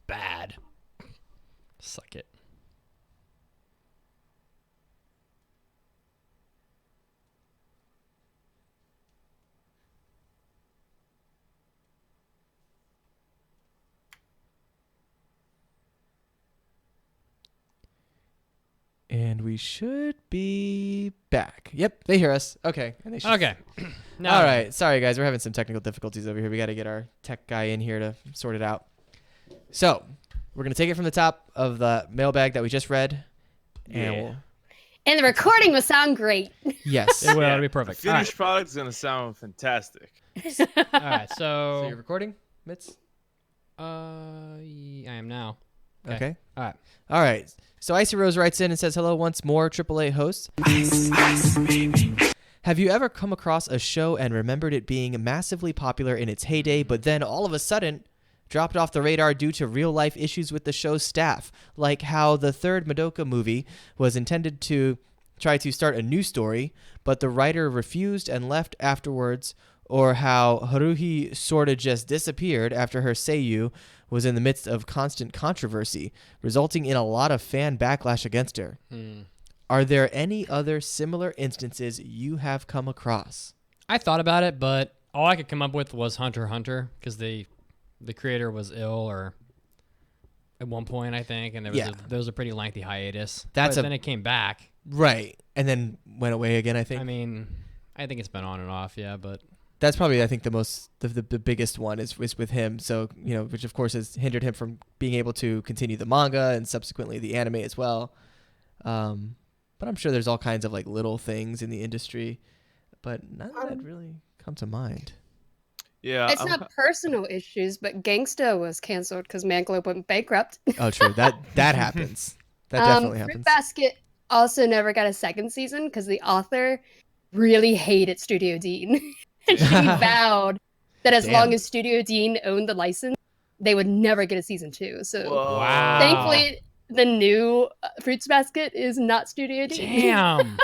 Bad. Suck it. And we should be back. Yep, they hear us. Okay. And they should... Okay. All right. Sorry, guys. We're having some technical difficulties over here. We got to get our tech guy in here to sort it out. So we're going to take it from the top of the mailbag that we just read. And we'll... And the recording will sound great. Yes. It will. It'll be perfect. The finished product is going to sound fantastic. All right. So So, you're recording, Mitz? I am now. Okay. All right. All right. So Icy Rose writes in and says, hello once more, AAA hosts. Have you ever come across a show and remembered it being massively popular in its heyday, but then all of a sudden dropped off the radar due to real-life issues with the show's staff, like how the third Madoka movie was intended to try to start a new story, but the writer refused and left afterwards, or how Haruhi sorta just disappeared after her seiyuu was in the midst of constant controversy, resulting in a lot of fan backlash against her. Are there any other similar instances you have come across? I thought about it, but all I could come up with was Hunter x Hunter, because the creator was ill, or at one point, I think, and there was a pretty lengthy hiatus. But then it came back. Right, and then went away again, I think. I mean, I think it's been on and off, yeah, but... That's probably, I think, the biggest one is with him. So, which of course has hindered him from being able to continue the manga and subsequently the anime as well. But I'm sure there's all kinds of like little things in the industry, but none that really come to mind. Yeah, It's not personal issues, but Gangsta was canceled because Manglobe went bankrupt. Oh, true. That happens. That definitely happens. Fruit Basket also never got a second season because the author really hated Studio Dean. And she vowed that as long as Studio Dean owned the license, they would never get a season 2. So Wow. thankfully, the new Fruits Basket is not Studio Dean. Damn.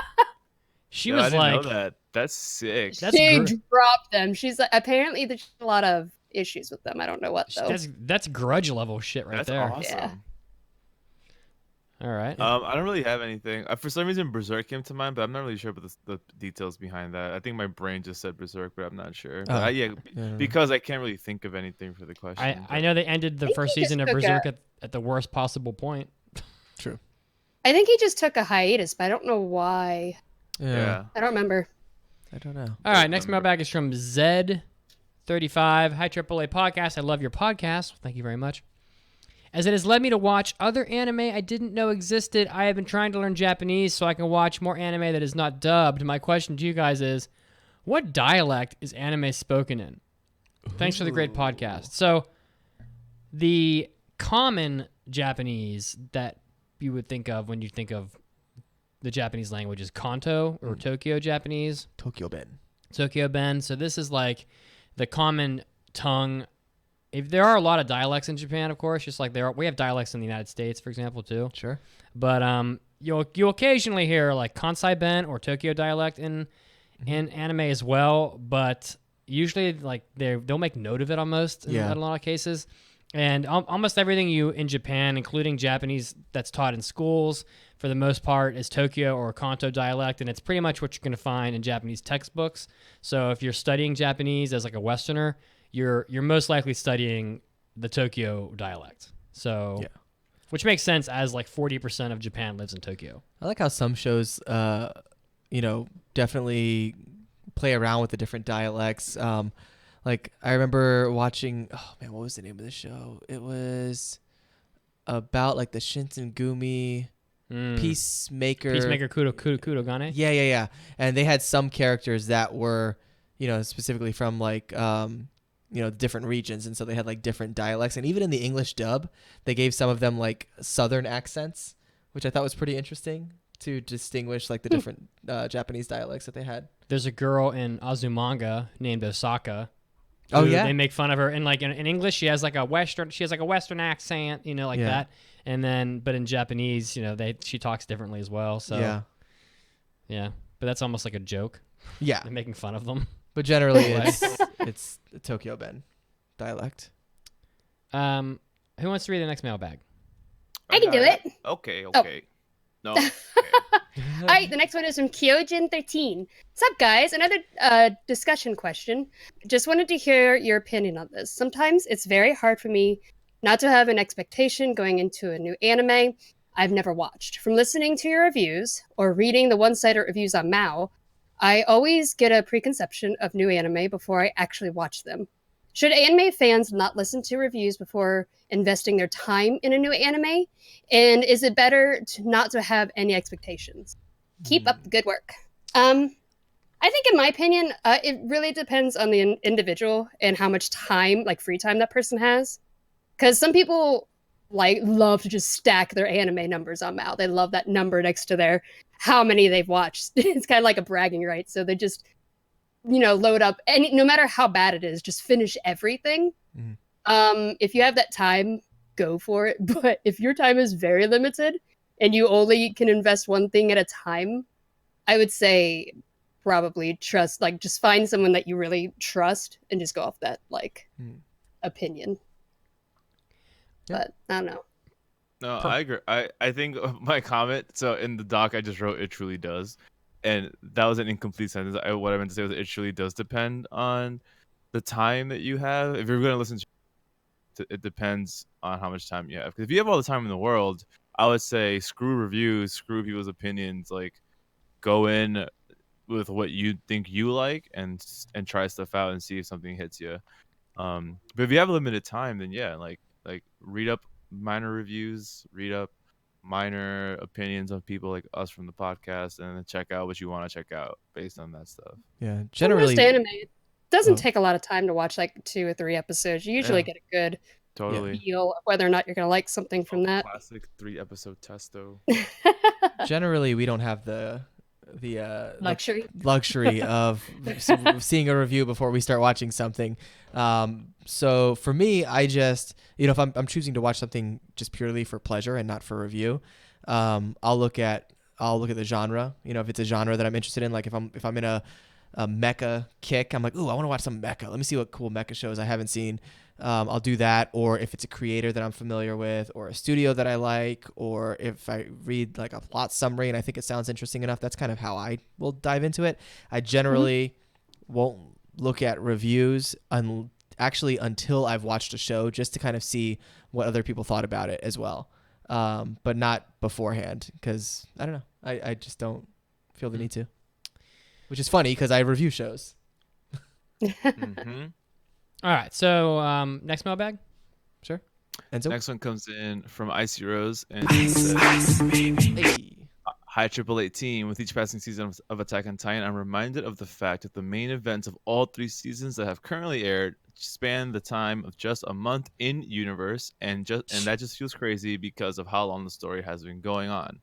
She was I didn't like... know that. That's sick. She dropped them. She's like, apparently there's a lot of issues with them. I don't know what though. That's grudge level shit right That's there. awesome. Yeah. All right. I don't really have anything. For some reason, Berserk came to mind, but I'm not really sure about the details behind that. I think my brain just said Berserk, but I'm not sure. But because I can't really think of anything for the question. I know they ended the first season of Berserk at the worst possible point. True. I think he just took a hiatus, but I don't know why. Yeah. I don't remember. I don't know. All right, next mailbag is from Zed35. Hi, AAA Podcast. I love your podcast. Thank you very much. As it has led me to watch other anime I didn't know existed, I have been trying to learn Japanese so I can watch more anime that is not dubbed. My question to you guys is, what dialect is anime spoken in? Thanks for the great podcast. So, the common Japanese that you would think of when you think of the Japanese language is Kanto or Tokyo Japanese. Tokyo Ben. Tokyo Ben. So this is like the common tongue. If there are a lot of dialects in Japan, of course, just like we have dialects in the United States, for example, too. Sure. But you'll occasionally hear like Kansai Ben or Tokyo dialect in anime as well. But usually, like they'll make note of it almost in a lot of cases. And almost everything in Japan, including Japanese that's taught in schools, for the most part, is Tokyo or Kanto dialect, and it's pretty much what you're going to find in Japanese textbooks. So if you're studying Japanese as like a Westerner, you're most likely studying the Tokyo dialect. So, which makes sense as like 40% of Japan lives in Tokyo. I like how some shows, definitely play around with the different dialects. Like I remember watching. Oh man, what was the name of the show? It was about like the Shinsengumi Peacemaker. Peacemaker Kudogane. Yeah. And they had some characters that were, specifically from like, different regions. And so they had like different dialects. And even in the English dub, they gave some of them like Southern accents, which I thought was pretty interesting to distinguish like the different Japanese dialects that they had. There's a girl in Azumanga named Osaka. Oh yeah. They make fun of her, and like in English, she has like a Western accent, that. And then, but in Japanese, she talks differently as well. So yeah. But that's almost like a joke. Yeah. They're making fun of them. But generally, it's the Tokyo Ben dialect. Who wants to read the next mailbag? I can do it. Okay. No. All right, the next one is from Kyojin13. What's up, guys? Another discussion question. Just wanted to hear your opinion on this. Sometimes it's very hard for me not to have an expectation going into a new anime I've never watched. From listening to your reviews or reading the one-sided reviews on Mao, I always get a preconception of new anime before I actually watch them. Should anime fans not listen to reviews before investing their time in a new anime? And is it better not to have any expectations? Keep up the good work. I think, in my opinion, it really depends on the individual and how much time, like free time, that person has. Because some people love to just stack their anime numbers on Mao. They love that number next to their how many they've watched. It's kind of like a bragging right. So they just load up, and no matter how bad it is, just finish everything. If you have that time, go for it. But if your time is very limited and you only can invest one thing at a time, I would say probably just find someone that you really trust and just go off that opinion. But I don't know. No, I agree. I think my comment, so in the doc I just wrote, it truly does. And that was an incomplete sentence. What I meant to say was it truly does depend on the time that you have. If you're going to listen to it, depends on how much time you have. Because if you have all the time in the world, I would say screw reviews, screw people's opinions. Like, go in with what you think you like and try stuff out and see if something hits you. But if you have limited time, then yeah, like read up minor reviews, read up minor opinions of people like us from the podcast, and then check out what you want to check out based on that stuff. Yeah, generally, most anime, it doesn't take a lot of time to watch 2 or 3 episodes. You usually get a good feel of whether or not you're going to like something from that. Classic 3-episode test, though. Generally, we don't have the luxury of seeing a review before we start watching something. So for me, I just, if I'm choosing to watch something just purely for pleasure and not for review, I'll look at the genre. If it's a genre that I'm interested in, like if I'm in a mecha kick, I'm like, ooh, I want to watch some mecha. Let me see what cool mecha shows I haven't seen. I'll do that. Or if it's a creator that I'm familiar with, or a studio that I like, or if I read like a plot summary and I think it sounds interesting enough, that's kind of how I will dive into it. I generally won't look at reviews until I've watched a show, just to kind of see what other people thought about it as well. But not beforehand, because I don't know. I just don't feel the need to. Which is funny because I review shows. All right, so next mailbag? Sure. Enzo? Next one comes in from Icy Rose, and it says, Hey. Hi, AAA team. With each passing season of Attack on Titan, I'm reminded of the fact that the main events of all 3 seasons that have currently aired span the time of just a month in universe, and that just feels crazy because of how long the story has been going on.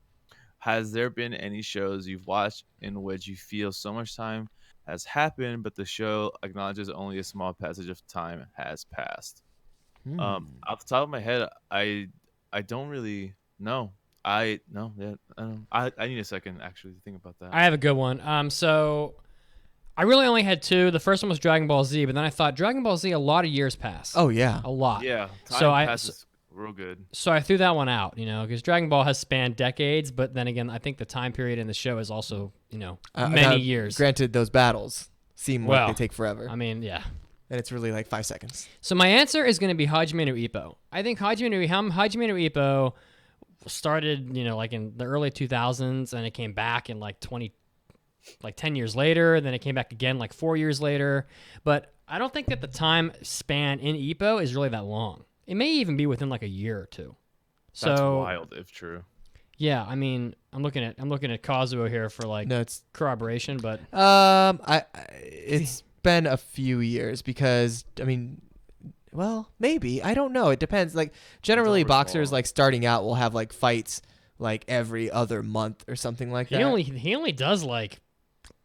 Has there been any shows you've watched in which you feel so much time has happened, but the show acknowledges only a small passage of time has passed? Off the top of my head, I don't really know. I need a second actually to think about that. I have a good one. So I really only had 2. The first one was Dragon Ball Z, but then I thought Dragon Ball Z, a lot of years pass. Oh yeah, a lot. Yeah, time passes real good. So I threw that one out, because Dragon Ball has spanned decades, but then again, I think the time period in the show is also, many years. Granted, those battles seem like they take forever. I mean, yeah. And it's really like 5 seconds. So my answer is going to be Hajime no Ippo. I think Hajime no Ippo started, like in the early 2000s, and it came back in 10 years later, and then it came back again 4 years later. But I don't think that the time span in Ippo is really that long. It may even be within like a year or two. So That's wild if true. yeah, I mean, I'm looking at Kazuo here for like No, it's corroboration, but it's been a few years because I mean, well, maybe I don't know. It depends. Like generally, Don't boxers recall. like starting out will have like fights like every other month or something like that. he only does like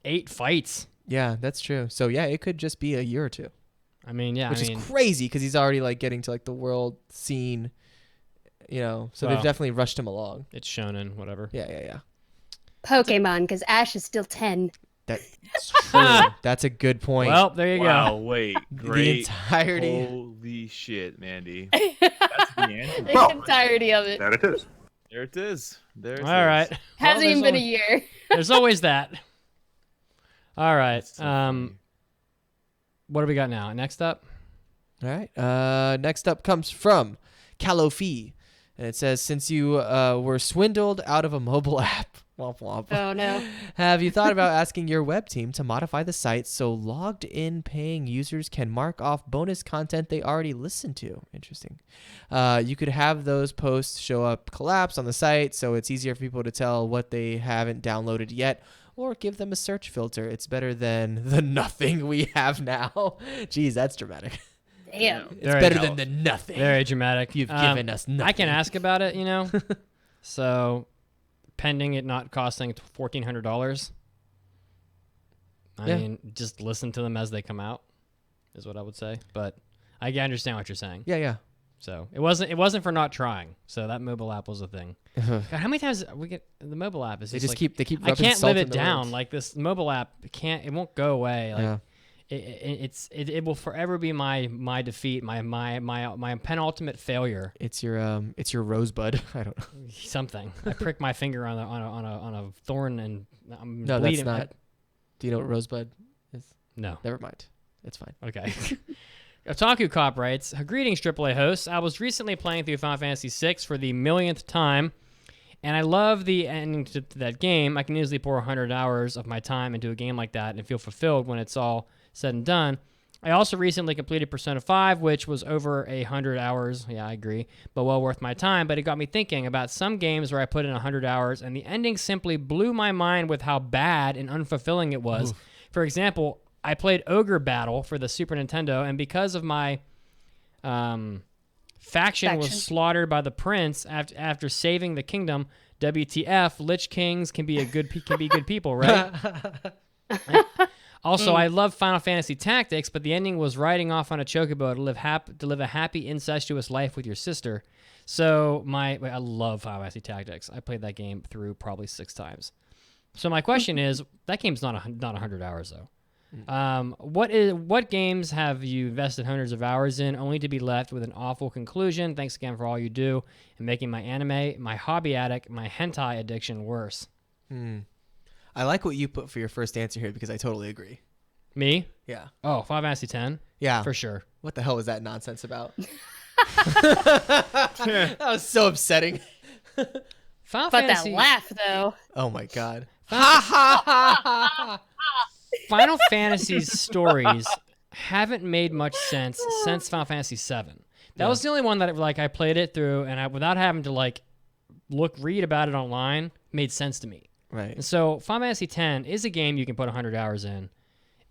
8 fights. Yeah, that's true. So yeah, it could just be a year or two, I mean, yeah, which I mean, is crazy because he's already like getting to like the world scene, So Well. they've definitely rushed him along. it's shonen, whatever. Yeah. Pokemon, because Ash is still 10. That's true. That's a good point. Well, there you Wow, go. wait, the great. entirety. Holy shit, Mandy. That's the answer. The entirety of it. There it is. There it is. There it is. All right. Hasn't even there's been a year. There's always that. All right. That's so funny. What do we got now? Next up? All right. Next up comes from Calofi. And it says, since you were swindled out of a mobile app, womp womp, Oh, no. have you thought about asking your web team to modify the site so logged in paying users can mark off bonus content they already listened to? Interesting. You could have those posts show up collapsed on the site so it's easier for people to tell what they haven't downloaded yet, or give them a search filter. It's better than the nothing we have now. Jeez, that's dramatic. Damn. It's There you better go. than the nothing. Very dramatic. You've given us nothing. I can ask about it, So, pending it not costing $1,400. I Yeah. mean, just listen to them as they come out, is what I would say. But I understand what you're saying. Yeah. So it wasn't for not trying. So that mobile app was a thing. God, how many times we get the mobile app is They just just like, keep I rubbing can't salt live in it the down. wounds. Like this mobile app it won't go away. Like Yeah. it will forever be my defeat, my penultimate failure. It's your rosebud. I don't know. Something. I prick my finger on a thorn and I'm No, bleeding. that's not. Do you know what rosebud is? No. Never mind. It's fine. Okay. Otaku Cop writes, greetings, AAA hosts. I was recently playing through Final Fantasy VI for the millionth time, and I love the ending to that game. I can easily pour 100 hours of my time into a game like that and feel fulfilled when it's all said and done. I also recently completed Persona 5, which was over 100 hours. Yeah, I agree, but well worth my time. But it got me thinking about some games where I put in 100 hours, and the ending simply blew my mind with how bad and unfulfilling it was. Oof. For example, I played Ogre Battle for the Super Nintendo, and because of my faction was slaughtered by the prince after saving the kingdom, WTF, Lich Kings can be good people, right? Also, I love Final Fantasy Tactics, but the ending was riding off on a chocobo to live a happy, incestuous life with your sister. So I love Final Fantasy Tactics. I played that game through probably 6 times. So my question is, that game's not 100 hours though. What games have you invested hundreds of hours in only to be left with an awful conclusion? Thanks again for all you do and making my anime, my hobby addict, my hentai addiction worse. I like what you put for your first answer here because I totally agree. Me? Yeah. Oh, Final Fantasy X? Yeah. For sure. What the hell was that nonsense about? That was so upsetting. Final But Fantasy, that laugh, though. Oh my god. Final Fantasy's stories haven't made much sense since Final Fantasy VII. That was the only one that I played it through and without having to read about it online, made sense to me. Right. And so Final Fantasy X is a game you can put 100 hours in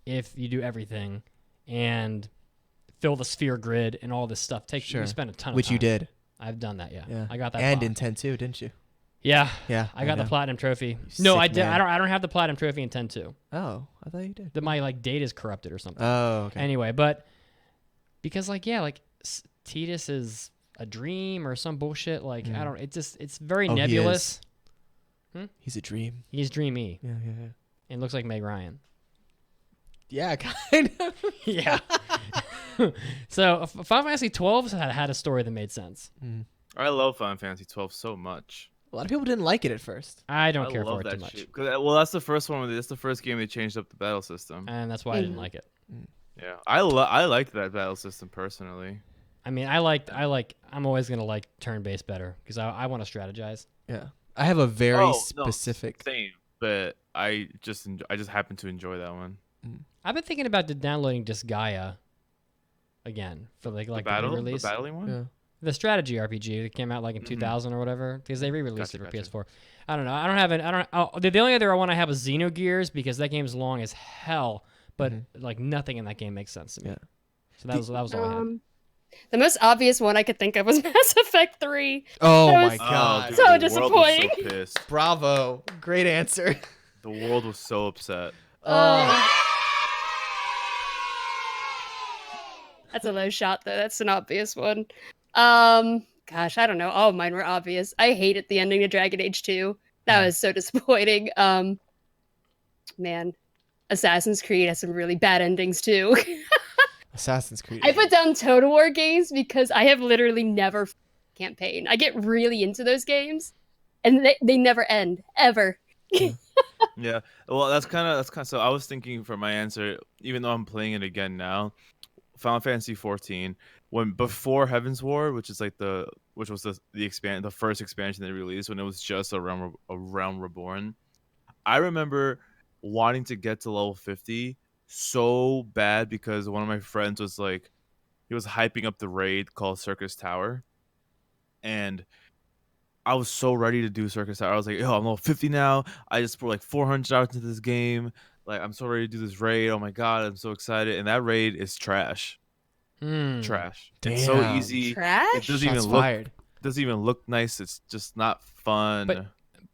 if you do everything and fill the sphere grid and all this stuff. You spend a ton of time. Which you did. I've done that, yeah. Yeah. I got that. And in 10 too, didn't you? Yeah. Yeah. I got the know. platinum trophy. You No, sick I did. man. I don't have the platinum trophy in 10 too. Oh, I thought you did. That my date is corrupted or something. Oh, okay. Anyway, but because Tidus is a dream or some bullshit. I don't. It's very Oh, he nebulous. He's a dream. He's dreamy Yeah. and looks like Meg Ryan. Yeah, kind of. Yeah. So Final Fantasy 12 had a story that made sense. I love Final Fantasy 12 so much. A lot of people didn't like it at first. I don't care love for it that too much, shit. Well, that's the first one. That's the first game they changed up the battle system. and that's why I didn't like it. Yeah, I liked that battle system personally. I mean, I'm always gonna like turn-based better because I want to strategize. Yeah. I have a very No, specific. same, but I just happen to enjoy that one. I've been thinking about downloading Disgaea again for the The re-release. battling one. Yeah. The strategy RPG that came out like in 2000 or whatever, because they re-released Gotcha, it for PS4. I don't know. I don't have it. I don't. Oh, the only other one I have is Xenogears because that game's long as hell, but like nothing in that game makes sense to me. Yeah. So that was all I had. The most obvious one I could think of was Mass Effect 3. Oh That my was- god. dude, So the world was disappointing. so pissed. Bravo. Great answer. The world was so upset. That's a low shot though. That's an obvious one. Gosh, I don't know. All mine were obvious. I hated the ending to Dragon Age 2. That was so disappointing. Man, Assassin's Creed has some really bad endings too. Assassin's Creed. I put down Total War games because I have literally never campaign. I get really into those games, and they never end ever. Yeah. Well, that's kind of. So I was thinking for my answer, even though I'm playing it again now, Final Fantasy 14, when before Heaven's War, which was the first expansion they released when it was just a realm reborn. I remember wanting to get to level 50 so bad because one of my friends was like, he was hyping up the raid called Circus Tower, and I was so ready to do Circus Tower. I was like, yo, I'm level 50 now. I just put like 400 hours into this game. Like, I'm so ready to do this raid. Oh my god, I'm so excited. And that raid is trash. Trash. It's so Damn. easy. It Trash. doesn't Shots even look fired. doesn't even look nice. It's just not fun.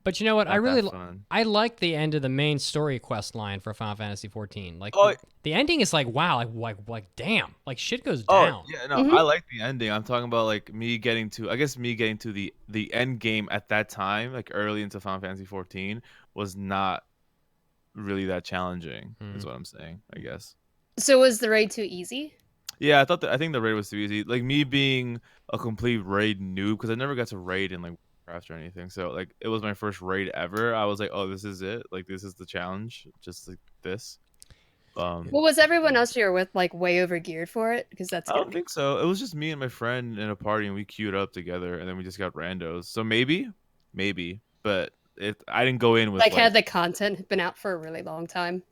But you know what? Not I really that fun. I like the end of the main story quest line for Final Fantasy 14. Like Oh, the ending is like wow, like damn, like shit goes Oh down. yeah, no, I like the ending. I'm talking about like me getting to the end game at that time, like early into Final Fantasy 14, was not really that challenging. Is what I'm saying, I guess. So was the raid too easy? Yeah, I think the raid was too easy. Like me being a complete raid noob, because I never got to raid in like Warcraft or anything. So like it was my first raid ever. I was like, oh, this is it. Like this is the challenge, just like this. Well, was everyone else you were with like way over geared for it? Because that's I good. don't think so. It was just me and my friend in a party, and we queued up together, and then we just got randos. So maybe, but I didn't go in with Like had the content been out for a really long time.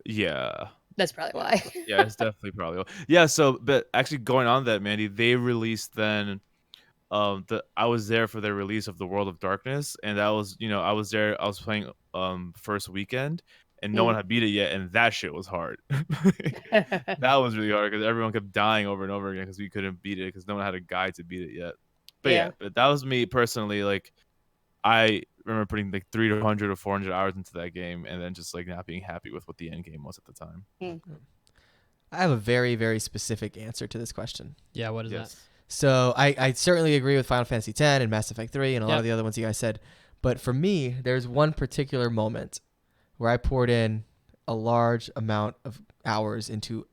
yeah. That's probably why. Yeah, it's definitely probably. Yeah, so but actually going on that, Mandy, they released then I was there for their release of the World of Darkness, and that was, I was there, I was playing first weekend, and no one had beat it yet, and that shit was hard. That was really hard because everyone kept dying over and over again because we couldn't beat it because no one had a guide to beat it yet. But yeah, but that was me personally. Like I remember putting like 300 or 400 hours into that game, and then just like not being happy with what the end game was at the time. I have a very, very specific answer to this question. Yeah, what is that? So I certainly agree with Final Fantasy X and Mass Effect 3 and a lot of the other ones you guys said. But for me, there's one particular moment where I poured in a large amount of hours into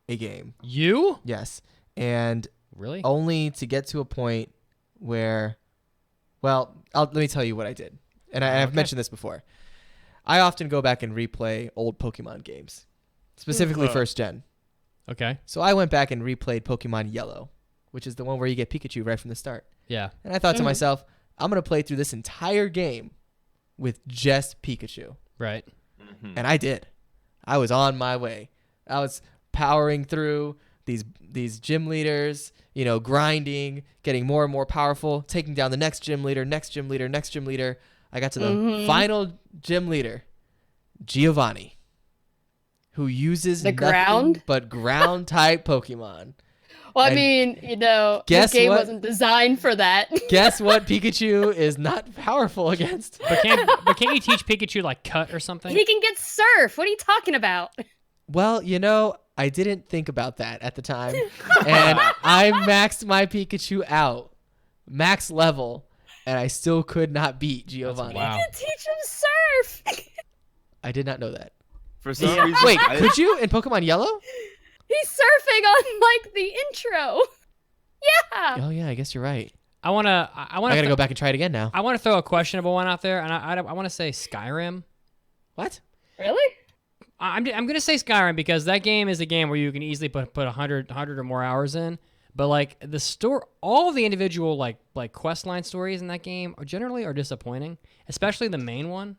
a game. You? Yes. And Really? only to get to a point where, well, let me tell you what I did. And I've mentioned this before. I often go back and replay old Pokemon games, specifically first gen. Okay. So I went back and replayed Pokemon Yellow, which is the one where you get Pikachu right from the start. Yeah. And I thought to myself, I'm going to play through this entire game with just Pikachu. Right. And I did. I was on my way. I was powering through these gym leaders, grinding, getting more and more powerful, taking down the next gym leader. I got to the final gym leader, Giovanni, who uses The nothing ground? but ground type Pokemon. Well, I And mean, guess this game what? wasn't designed for that. Guess what Pikachu is not powerful against? But can't you teach Pikachu like cut or something? He can get surf. What are you talking about? Well, I didn't think about that at the time. And I maxed my Pikachu out, max level, and I still could not beat Giovanni. Wow. Teach him surf. I did not know that. For some reason, Wait, could you in Pokemon Yellow? He's surfing on like the intro. Yeah. Oh yeah, I guess you're right. I wanna I gotta go back and try it again now. I want to throw a questionable one out there, and I want to say Skyrim. What? Really? I'm gonna say Skyrim because that game is a game where you can easily put 100 or more hours in. But like all of the individual like quest line stories in that game are disappointing, especially the main one.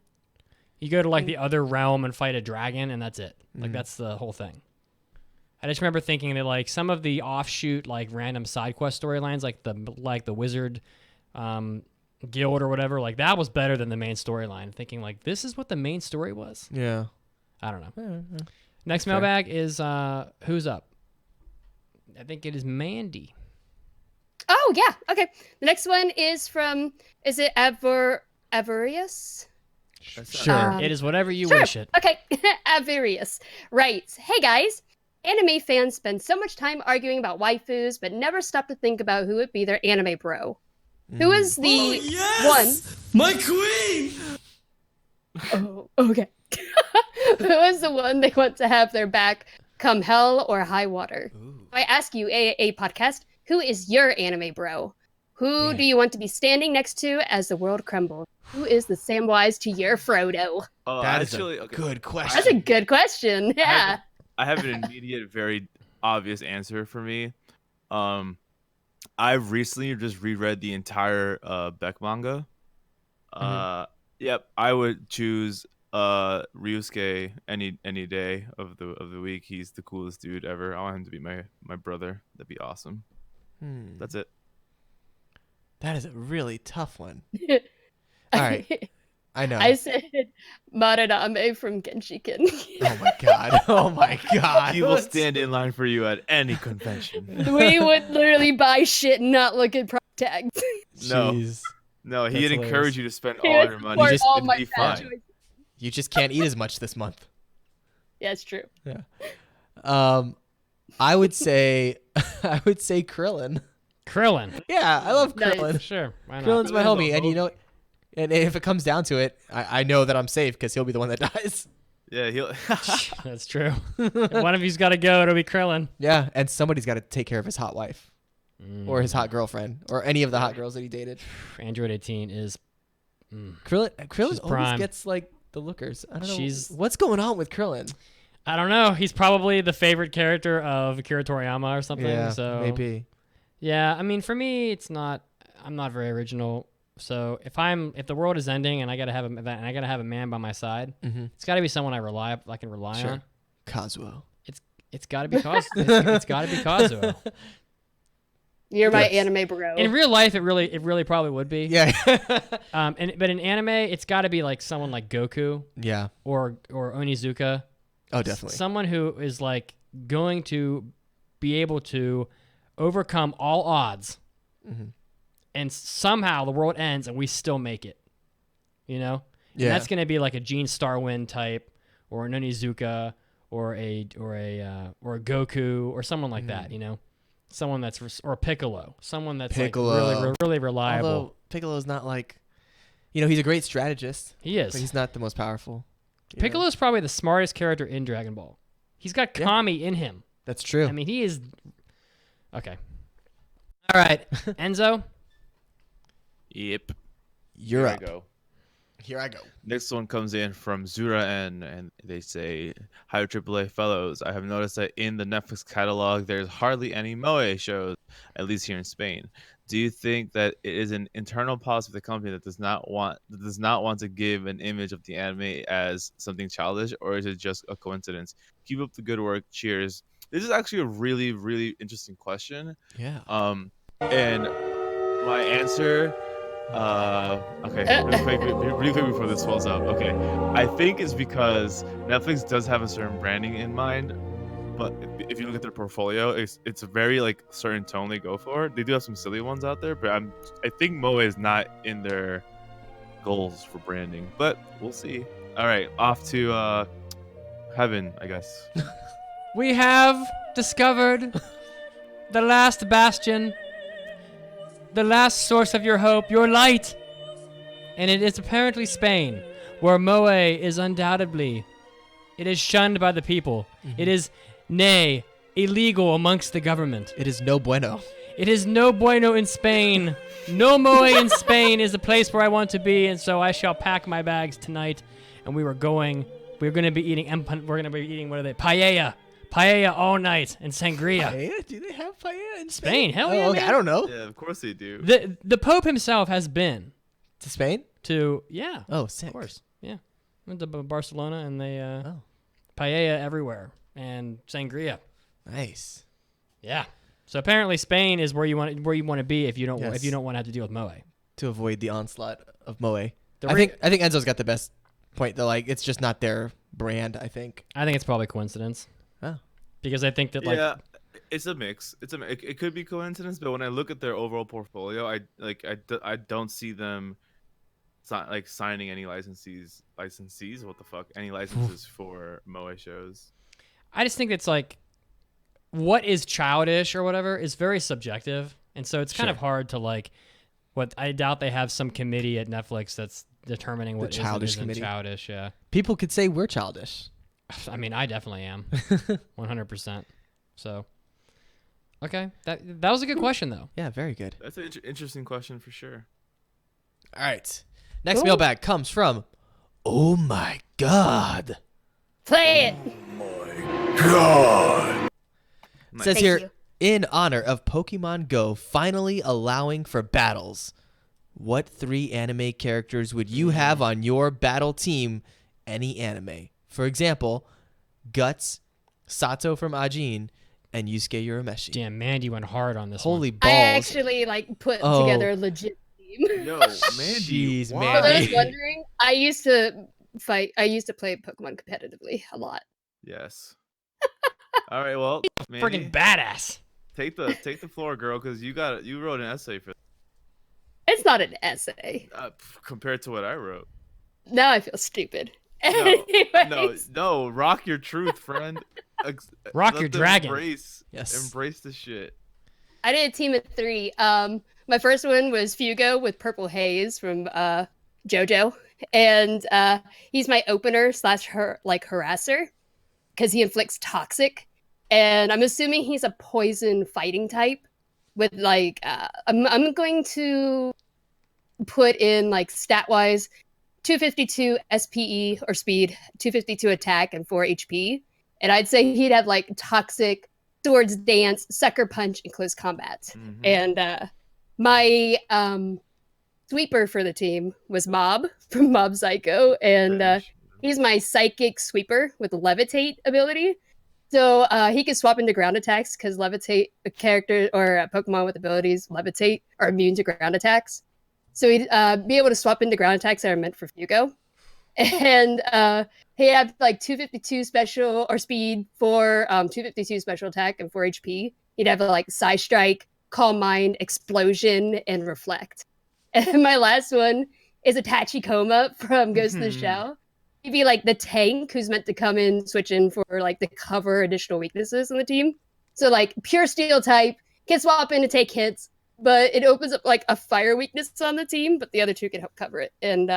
You go to like the other realm and fight a dragon, and that's it. Like that's the whole thing. I just remember thinking that like some of the offshoot like random side quest storylines, like the wizard guild or whatever, like that was better than the main storyline. Thinking like this is what the main story was. Yeah. I don't know. Yeah. Next mailbag is who's up? I think it is Mandy. Oh yeah. Okay. The next one is from. Is it Avarius? Sure. It is whatever you Sure. wish it. Okay. Avarius. Right. Hey guys. Anime fans spend so much time arguing about waifus, but never stop to think about who would be their anime bro. Who is the one? My queen! Oh, okay. Who is the one they want to have their back come hell or high water? I ask you, AAA Podcast, who is your anime bro? Who do you want to be standing next to as the world crumbles? Who is the Samwise to your Frodo? Oh, That is actually, a good question. That's a good question. Yeah. I have an immediate, very obvious answer for me. I've recently just reread the entire Beck manga. Yep, I would choose Ryusuke any day of the week. He's the coolest dude ever. I want him to be my brother. That'd be awesome. That's it. That is a really tough one. All right. I know. I said Mariname from Genshiken. Oh my god. Oh my god. He will stand in line for you at any convention. We would literally buy shit and not look at price tags. No. Jeez. No, That's he'd hilarious. encourage you to spend He all would your money. support all It'd my be bad fine. choices. You just can't eat as much this month. Yeah, it's true. I would say Krillin. Krillin. Yeah, I love Nice. Krillin. Sure. Why not? Krillin's my Krillin's homie, a and you know, and if it comes down to it, I know that I'm safe because he'll be the one that dies. Yeah, he'll. That's true. If one of you's got to go, it'll be Krillin. Yeah, and somebody's got to take care of his hot wife, or his hot girlfriend, or any of the hot girls that he dated. Android 18 is. Krillin She's always prime. gets like the lookers. I don't know. She's- What's going on with Krillin? I don't know. He's probably the favorite character of Akira Toriyama or something. Yeah, so maybe. Yeah, I mean, for me, it's not. I'm not very original. So if the world is ending and I gotta have a man by my side, it's got to be someone I can rely Sure. on. Kazuo. It's got to be it's got to be Kazuo. You're my Yes. anime bro. In real life, it really probably would be. Yeah. But in anime, it's got to be like someone like Goku Yeah. or Onizuka. Oh, definitely. Someone who is like going to be able to overcome all odds, and somehow the world ends and we still make it. You know, Yeah. And that's going to be like a Gene Starwind type, or an Onizuka, or a Goku, or someone like that. You know, someone that's or Piccolo, someone that's Piccolo. like really reliable. Although Piccolo's not like, he's a great strategist, He is. but he's not the most powerful. you know? Piccolo's probably the smartest character in Dragon Ball. He's got Yeah. Kami in him. That's true. I mean, he is. Okay. All right, Enzo. Yep. You're Here up. I go. Here I go. Next one comes in from Zura and they say, "Hi AAA fellows. I have noticed that in the Netflix catalog there's hardly any moe shows, at least here in Spain. Do you think that it is an internal policy of the company that does not want to give an image of the anime as something childish, or is it just a coincidence? Keep up the good work. Cheers." This is actually a really, really interesting question. Yeah. And my answer, okay, really quick before this falls up. Okay, I think it's because Netflix does have a certain branding in mind, but if you look at their portfolio, it's a very like certain tone they go for. They do have some silly ones out there, but I think moe is not in their goals for branding, but we'll see. All right, off to heaven, I guess. We have discovered the last bastion, the last source of your hope, your light. And it is apparently Spain, where moe is undoubtedly, it is shunned by the people. It is, nay, illegal amongst the government. It is no bueno. It is no bueno in Spain. No moe in Spain is the place where I want to be, and so I shall pack my bags tonight. And we're going to be eating, what are they? Paella all night and sangria. Paella? Do they have paella in Spain, hell yeah, okay. man. I don't know. Yeah, of course they do. The Pope himself has been To Spain? yeah, Oh, sick. of course, yeah. Went to Barcelona and they Oh. paella everywhere and sangria. Nice. Yeah. So apparently Spain is where you want to be if you don't Yes. want to have to deal with Moe. To avoid the onslaught of Moe. The I re- think Enzo's got the best point though. Like it's just not their brand. I think. I think it's probably coincidence. Oh. Because I think that like Yeah, it's a mix. It could be coincidence, but when I look at their overall portfolio, I don't see them signing any licensees. What the fuck? Any licenses for Moe shows? I just think it's like what is childish or whatever is very subjective, and so it's kind of Sure. hard to like. What I doubt they have some committee at Netflix that's determining what is and childish isn't committee. childish. Yeah, People could say we're childish. I mean I definitely am, 100%. So, okay, that was a good question though. Yeah, very good. That's an interesting question for sure. All right. Next Cool. mailbag comes from. Oh my God. Play it. Says Thank here, you. in honor of Pokemon Go finally allowing for battles, what 3 anime characters would you have on your battle team? Any anime. For example, Guts, Sato from Ajin, and Yusuke Urameshi. Damn, Mandy went hard on this. Holy one. balls. I actually like put Oh. together a legit team. Yo, Mandy, Jeez, why? For those Mandy. wondering, I used to play Pokemon competitively a lot. Yes. All right, well, Freaking Mandy, badass. take the floor, girl, because you wrote an essay for It's not an essay. compared to what I wrote. Now I feel stupid. No, Anyways, no, rock your truth, friend. Rock Let your them dragon. Yes. Embrace the shit. I did a team of 3. My first one was Fugo with Purple Haze from JoJo, and he's my opener / harasser because he inflicts toxic, and I'm assuming he's a poison fighting type. With like, I'm going to put in like stat wise, 252 SPE or speed, 252 attack, and 4 HP, and I'd say he'd have like toxic, swords dance, sucker punch, and close combat. Mhm. And my sweeper for the team was Mob from Mob Psycho, and British. he's my psychic sweeper with levitate ability. So he can swap into ground attacks because levitate a character or a Pokemon with abilities levitate are immune to ground attacks. So he'd be able to swap into ground attacks that are meant for Fugo. And he had like 252 special or speed for 252 special attack and 4 HP. He'd have like Psy Strike, Calm Mind, Explosion, and Reflect. And my last one is a Tachikoma from Ghost in the Shell. He'd be like the tank who's meant to come in, switch in for like the cover additional weaknesses in the team. So like pure steel type, can swap in to take hits, but it opens up like a fire weakness on the team, but the other 2 can help cover it. And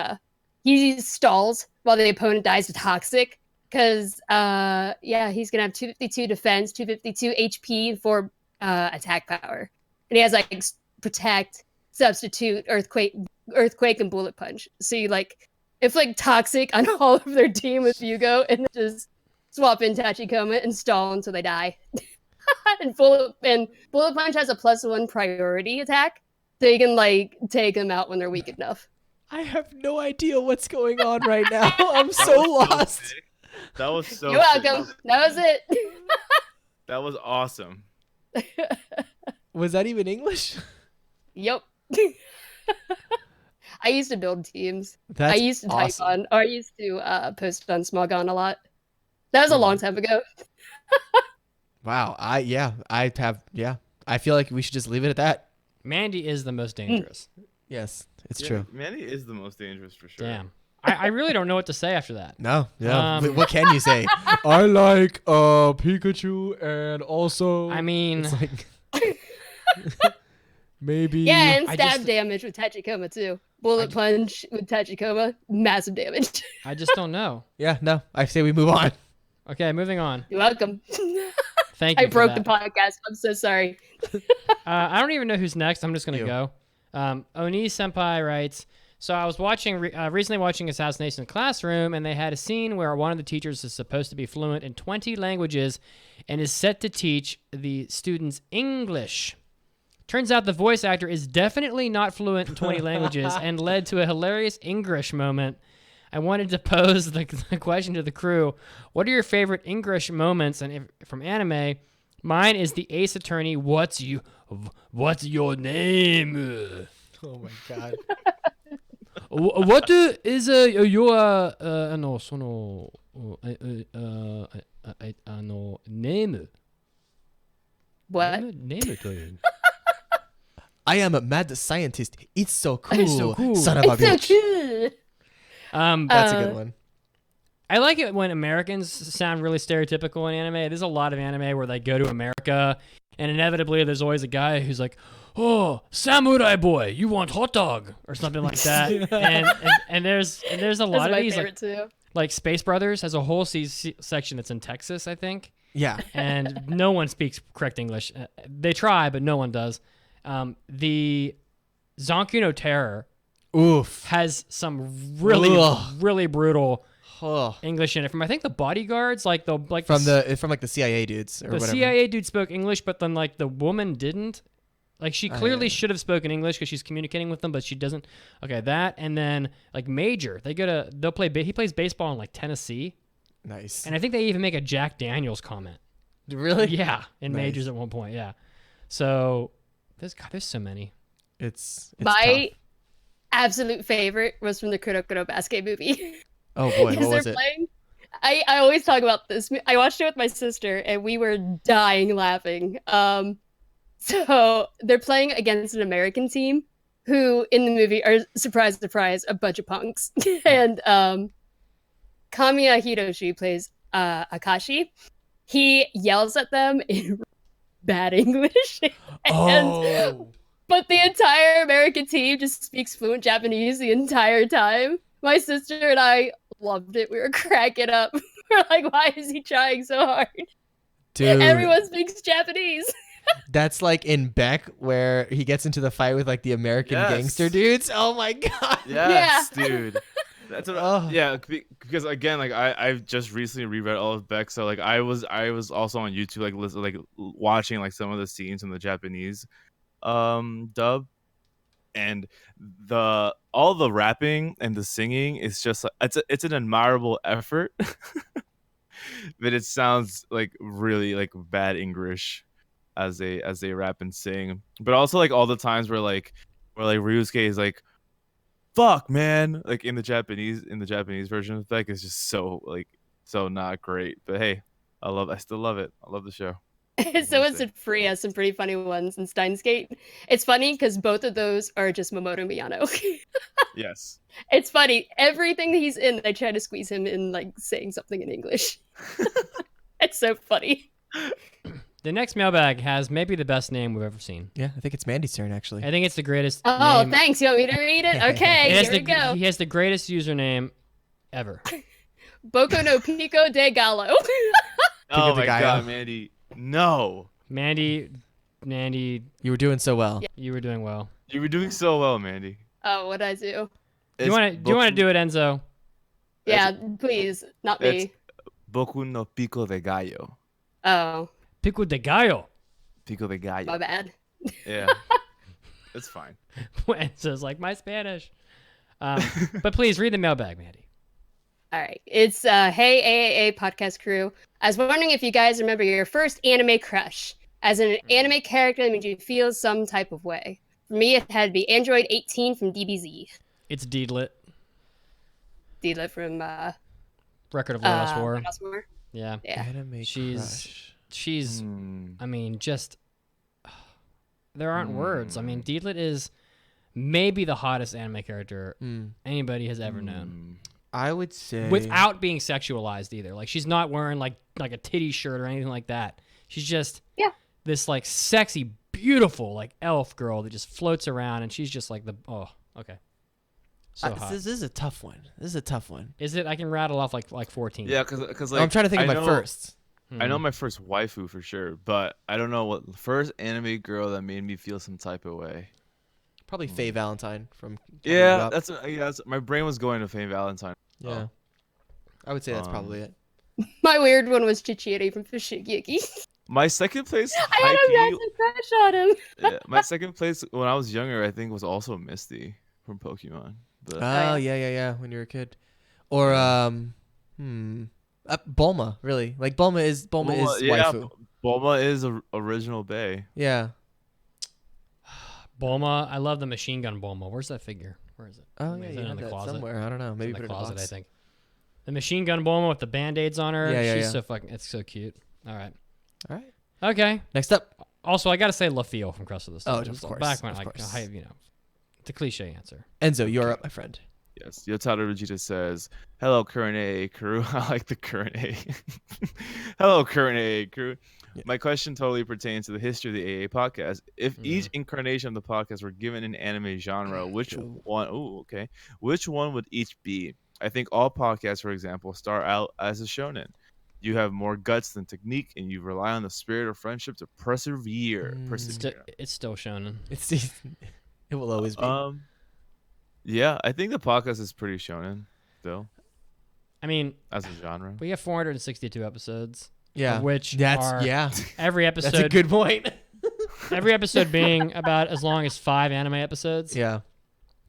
he stalls while the opponent dies to toxic because he's gonna have 252 defense, 252 HP, and 4 attack power. And he has like protect, substitute, earthquake, and bullet punch. So you like inflict toxic on all of their team with Fugo, and then just swap in Tachikoma and stall until they die. and bullet punch has a +1 priority attack, so you can like take them out when they're weak enough. I have no idea what's going on right now. I'm so lost. sick. That was so. You're sick. welcome. That was it. That was awesome. Was that even English? Yep. I used to build teams. That's I used to awesome. type on, or I used to post on Smogon a lot. That was a long time ago. Wow. I feel like we should just leave it at that. Mandy is the most dangerous. Yes, it's Yeah, true. Manny is the most dangerous for sure. Damn. I really don't know what to say after that. No, yeah. Um, What can you say? I like Pikachu, and also I mean, it's like maybe. Yeah, and I stab just- damage with Tachikoma too. Bullet punch with Tachikoma, massive damage. I just don't know. Yeah, no. I say we move on. Okay, moving on. You're welcome. Thank you. I broke for the that. podcast. I'm so sorry. I don't even know who's next. I'm just gonna You. go. Oni Senpai writes. So I was recently watching Assassination Classroom, and they had a scene where one of the teachers is supposed to be fluent in 20 languages, and is set to teach the students English. Turns out the voice actor is definitely not fluent in 20 languages, and led to a hilarious English moment. I wanted to pose the question to the crew: what are your favorite English moments from anime? Mine is the Ace Attorney. What's your name? Oh my god. What is your no sono no name? What? Name to you. I am a mad scientist. It's so cool. It's so cool. Son of a It's so bitch. cool. That's a good one. I like it when Americans sound really stereotypical in anime. There's a lot of anime where they go to America, and inevitably there's always a guy who's like, "Oh, samurai boy, you want hot dog?" or something like that. and there's a That's lot of my these favorite too. like Space Brothers has a whole section that's in Texas, I think, Yeah. and no one speaks correct English. They try, but no one does. The Zanku no Terror Oof. has some really Ugh. really brutal Oh. English in it. From I think the bodyguards, like From like the CIA dudes or the whatever. CIA dude spoke English, but then like the woman didn't. Like she clearly yeah. should have spoken English because she's communicating with them, but she doesn't. Okay, that and then like Major, they'll play. He plays baseball in like Tennessee, Nice. and I think they even make a Jack Daniels comment. Really? Yeah, in Nice. Majors at one point. Yeah, so there's so many. It's My tough. absolute favorite was from the Kuroko Basket movie. Oh boy, Because what was they're it? playing. I always talk about this. I watched it with my sister, and we were dying laughing. So they're playing against an American team who, in the movie, are surprise, surprise, a bunch of punks. And Kamiya Hiroshi plays Akashi. He yells at them in bad English. Oh. But the entire American team just speaks fluent Japanese the entire time. My sister and I loved it. We were cracking up. We're like, why is he trying so hard? Dude. Everyone speaks Japanese. That's like in Beck where he gets into the fight with like the American Yes. gangster dudes. Oh my god. Yes, dude. That's what. Oh. Yeah, because again, like I've just recently reread all of Beck, so like I was also on YouTube, like watching like some of the scenes in the Japanese dub, and all the rapping and the singing is just it's an admirable effort, but it sounds like really like bad English as they rap and sing. But also like all the times where Ryusuke is like, "Fuck, man!" Like in the Japanese version of Beck is just so not great. But hey, I still love it. I love the show. So it's Free has some pretty funny ones in Steins Gate. It's funny because both of those are just Momoto Miyano. Yes. It's funny. Everything that he's in, they try to squeeze him in like saying something in English. It's so funny. The next mailbag has maybe the best name we've ever seen. Yeah, I think it's Mandy's turn actually. I think it's the greatest. Oh, name. thanks. You want me to read it? Okay, here we go. He has the greatest username ever. Boko no Pico de Gallo. Oh of the my guy, god, huh? Mandy. No. Mandy, You were doing so well. you were doing well. You were doing so well, Mandy. Oh, what'd I do? Do you want to do it, Enzo? Yeah, please, not me. Boku no Pico de Gallo. Oh, Pico de Gallo. Pico de Gallo. my bad. Yeah. It's fine. Enzo's like my Spanish. But please read the mailbag, Mandy. All right. It's hey AAA podcast crew. I was wondering if you guys remember your first anime crush. As an anime character that made you feel some type of way. For me, it had to be Android 18 from DBZ. It's Deedlit, Deedlit from Record of Lost War. Lost War. Yeah. Yeah. Anime She's Hmm. I mean, just there aren't words. I mean, Deedlit is maybe the hottest anime character anybody has ever known. I would say Without being sexualized either. Like she's not wearing like a titty shirt or anything like that. She's just this like sexy, beautiful like elf girl that just floats around, and she's just like okay. So hot. this is a tough one. This is a tough one. Is it? I can rattle off like 14. Yeah, because I'm trying to think of my first. I know my first waifu for sure, but I don't know what first anime girl that made me feel some type of way. Probably Faye Valentine from. Yeah, that's my brain was going to Faye Valentine. Yeah. I would say that's probably it. My weird one was Chichiri from Fushigeki. My second place. I had a high-key- massive crush on him. yeah, my second place when I was younger, I think, was also Misty from Pokemon. But Oh yeah. When you were a kid, or Bulma. Really, like Bulma is yeah, waifu. Bulma is original Bay. Yeah. Bulma. I love the machine gun Bulma. Where's that figure? Where is it? Oh Is yeah, it you in had the that closet? somewhere. I don't know. Maybe It's put in it the in a closet, I box. think. The machine gun Bulma with the band-aids on her. Yeah, She's yeah. so fucking. It's so cute. All right. All right. Okay. Next up. Also, I gotta say LaFille from Crust of the Oh, Stone. of course, Back when, of like, course. it's a cliche answer. Enzo, you're up, my friend. Yes. Yotaro Vegeta says, "Hello, current AA crew." I like the current A. Hello, current AA crew. Yeah. My question totally pertains to the history of the AA podcast. If each incarnation of the podcast were given an anime genre, which one? Oh, okay. Which one would each be? I think all podcasts, for example, start out as a shonen. You have more guts than technique, and you rely on the spirit of friendship to persevere. It's still shonen. It will always be. Yeah, I think the podcast is pretty shonen, still, I mean, as a genre. we have 462 episodes. Yeah. Of which That's are every episode. That's a good point. Every episode being about as long as 5 anime episodes. Yeah.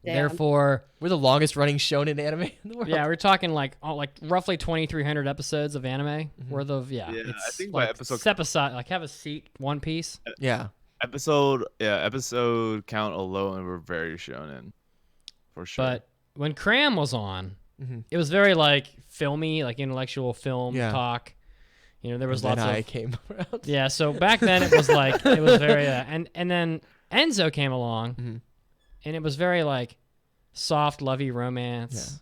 Damn. Therefore, We're the longest running shonen anime in the world. yeah, we're talking like roughly 2,300 episodes of anime worth of Yeah, I It's think by like episode- step aside, like have a seat, One Piece. Yeah. Episode count alone, we're very shonen, for sure. But when Cram was on, Mhm. it was very like filmy, like intellectual film Yeah. talk. You know, there was And then lots I of came around. yeah. So back then it was like it was very and then Enzo came along, Mhm. and it was very like soft, lovey romance.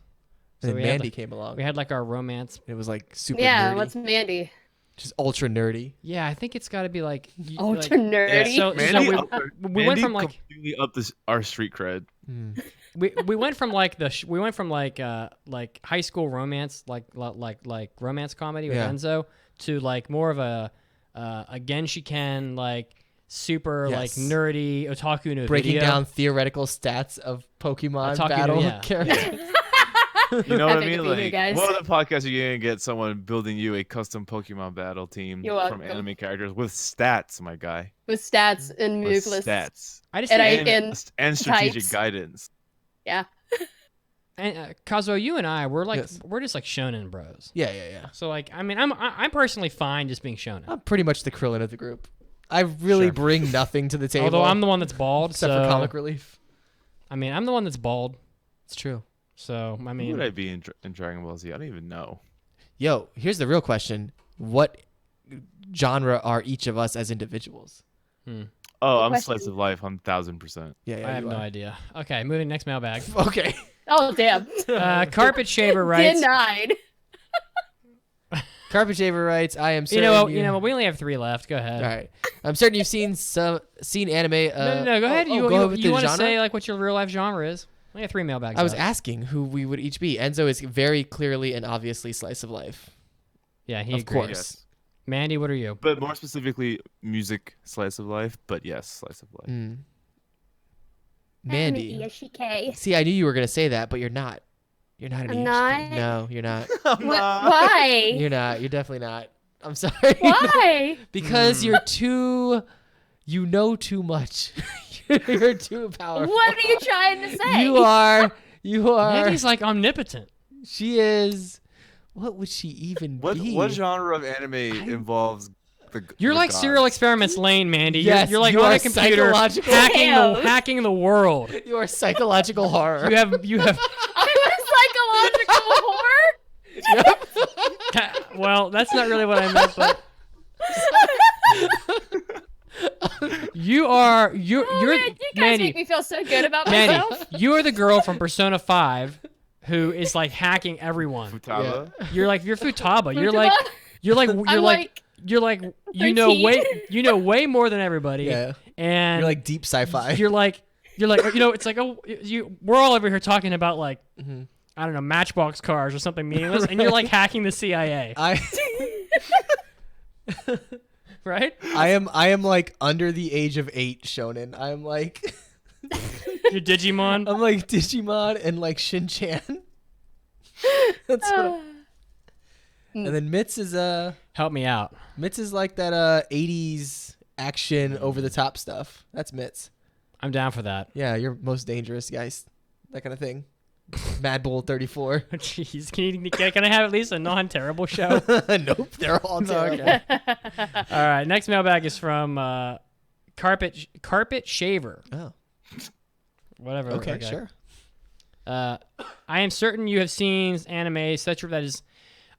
And then we had, Mandy like- came along. We had like our romance. It was like super Yeah, nerdy. what's Mandy? Just ultra nerdy. Yeah, I think it's got to be like Ultra nerdy. So Mandy, we went from like completely up our street cred. Mm. we went from like high school romance like romance comedy with Yeah. Enzo to like more of a Genshiken like super like Yes. nerdy otaku no Breaking video. down theoretical stats of Pokemon Otaku, battle yeah. characters. You know what I Epic mean? of you Like, guys. what other podcast are you gonna get someone building you a custom Pokemon battle team You're from welcome. anime characters with stats, my guy? With stats and With move lists. stats I just And think, and strategic types. guidance. Yeah. and Kazuo, you and I we're like Yes. we're just like shonen bros. Yeah, yeah, yeah. So like I mean I'm personally fine just being shonen. I'm pretty much the Krillin of the group. I really Sure. bring nothing to the table. Although I'm the one that's bald, except so for comic relief. I mean I'm the one that's bald. It's true. So I Who mean would I be in Dragon Ball Z? I don't even know. Yo, here's the real question: what genre are each of us as individuals? Oh, Good I'm question. slice of life. I'm 1000%. Yeah, I have no idea. Okay, moving next mailbag. Okay. Oh damn. Carpet Shaver writes. Denied. Carpet Shaver writes, "I am You certain know what? We only have 3 left. Go ahead. All right. I'm certain you've seen anime. No. Go ahead. Go You ahead with the want to genre? say like what your real life genre is? We have 3 mailbags. I was left. asking who we would each be. Enzo is very clearly and obviously slice of life. Yeah, he of agrees. course. Yes. Mandy, what are you? But more specifically, music slice of life. But yes, slice of life. Mm. Mandy. Yoshike. See, I knew you were gonna say that, but you're not. You're not an I'm EHT. not? No, you're not. Why? You're not. You're definitely not. I'm sorry. Why? Because you're too. You know too much. You're too powerful. What are you trying to say? You are. You are. Mandy's like omnipotent. She is. What would she even be? What genre of anime involves the? You're the like gods? Serial Experiments Lane, Mandy. Yes, you're like you on are a computer psychological hacking the world. You are psychological horror. You have. I'm a psychological horror. Well, that's not really what I meant, but. You're Oh, man, you guys Mandy. make me feel so good about Mandy, myself. you are the girl from Persona 5 who is like hacking everyone. Futaba. You're Futaba. You're like you know 13. way more than everybody. Yeah. And You're like deep sci-fi. you're like it's like we're all over here talking about like Mm-hmm. I don't know, Matchbox cars or something meaningless, and you're like hacking the CIA, right? I am like under the age of 8 shonen. I'm like You're Digimon. I'm like Digimon and like Shin-chan. That's what and then Mitz is Help me out. Mitz is like that 80s action over the top stuff. That's Mitz. I'm down for that. Yeah, you're most dangerous, guys. That kind of thing. Mad Bull 34. Jeez, can I have at least a non-terrible show? Nope, they're all terrible. Okay. All right, next mailbag is from Carpet Shaver. Oh, Whatever. okay, sure. I am certain you have seen anime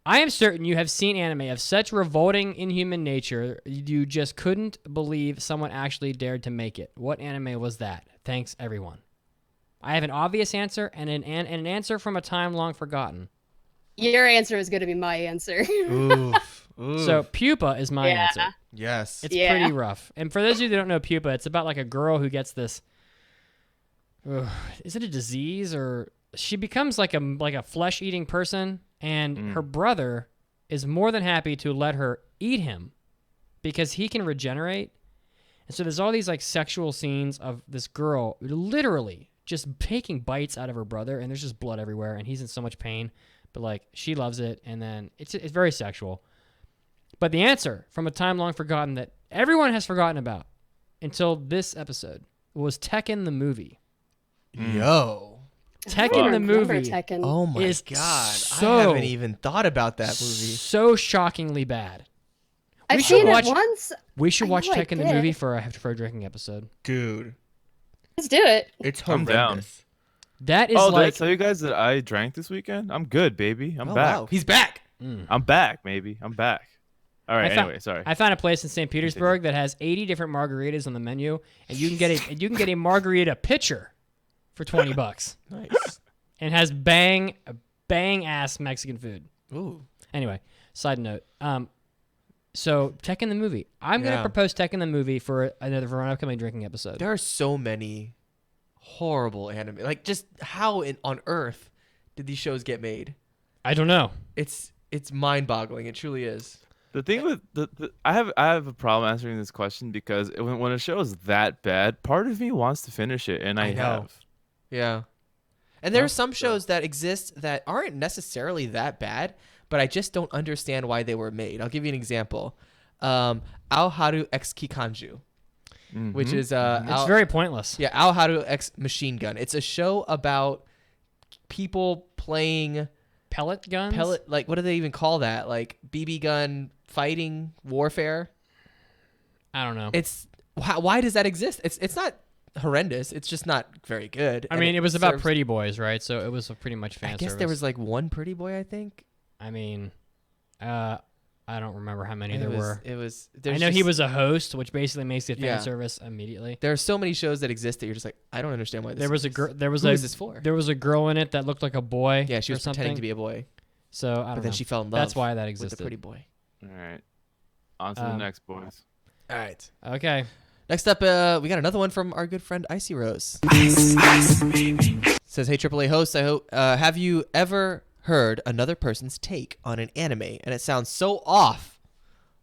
I am certain you have seen anime of such revolting, inhuman nature you just couldn't believe someone actually dared to make it. What anime was that? Thanks, everyone. I have an obvious answer and an answer from a time long forgotten. Your answer is going to be my answer. Oof. So Pupa is my answer. Yes. It's pretty rough. And for those of you that don't know Pupa, it's about like a girl who gets this. Is it a disease or she becomes like a flesh-eating person, and her brother is more than happy to let her eat him because he can regenerate. And so there's all these like sexual scenes of this girl literally just taking bites out of her brother, and there's just blood everywhere, and he's in so much pain, but like she loves it, and then it's very sexual. But the answer from a time long forgotten that everyone has forgotten about until this episode was Tekken the movie. Yo. Tekken the movie. Tekken. Oh my is god. so- I haven't even thought about that movie. So shockingly bad. I've should seen watch- it once. We should I watch know I Tekken the did. movie for a drinking episode. Dude. Let's do it. It's I'm down. horrendous. That is Did I like tell you guys that I drank this weekend? I'm good, baby. I'm Oh, back. wow. He's back. I'm back, maybe. I'm back. All right. I found- Anyway, sorry. I found a place in St. Petersburg that has 80 different margaritas on the menu, and you can get a margarita pitcher for $20, Nice. and has bang ass Mexican food. Ooh. Anyway, side note. So Tekken the movie. I'm gonna propose Tekken the movie for an upcoming drinking episode. There are so many horrible anime. Like, just how on earth did these shows get made? I don't know. It's mind-boggling. It truly is. The thing with I have a problem answering this question because when a show is that bad, part of me wants to finish it, and I know. have. Yeah. And there are some shows that exist that aren't necessarily that bad, but I just don't understand why they were made. I'll give you an example. Aoharu X Kikanju, which is It's very pointless. yeah, Aoharu X Machine Gun. It's a show about people playing Pellet guns. like what do they even call that? Like BB gun fighting warfare. I don't know. It's why does that exist? It's not horrendous. It's just not very good. I And mean, it was about serves- pretty boys, right? So it was a pretty much fan I guess service. there was like one pretty boy, I think. I mean, I don't remember how many there were. It was. I know he was a host, which basically makes it fan Yeah. service immediately. There are so many shows that exist that you're just like, I don't understand why this. There was a girl. There was Who a. is this for? There was a girl in it that looked like a boy. Yeah, she or was something. pretending to be a boy, So I don't but know. then she fell in love. That's why that with existed. the pretty boy. All right. On to the next, boys. All right. Okay. Next up, we got another one from our good friend Icy Rose. Says, "Hey AAA hosts, I hope have you ever heard another person's take on an anime and it sounds so off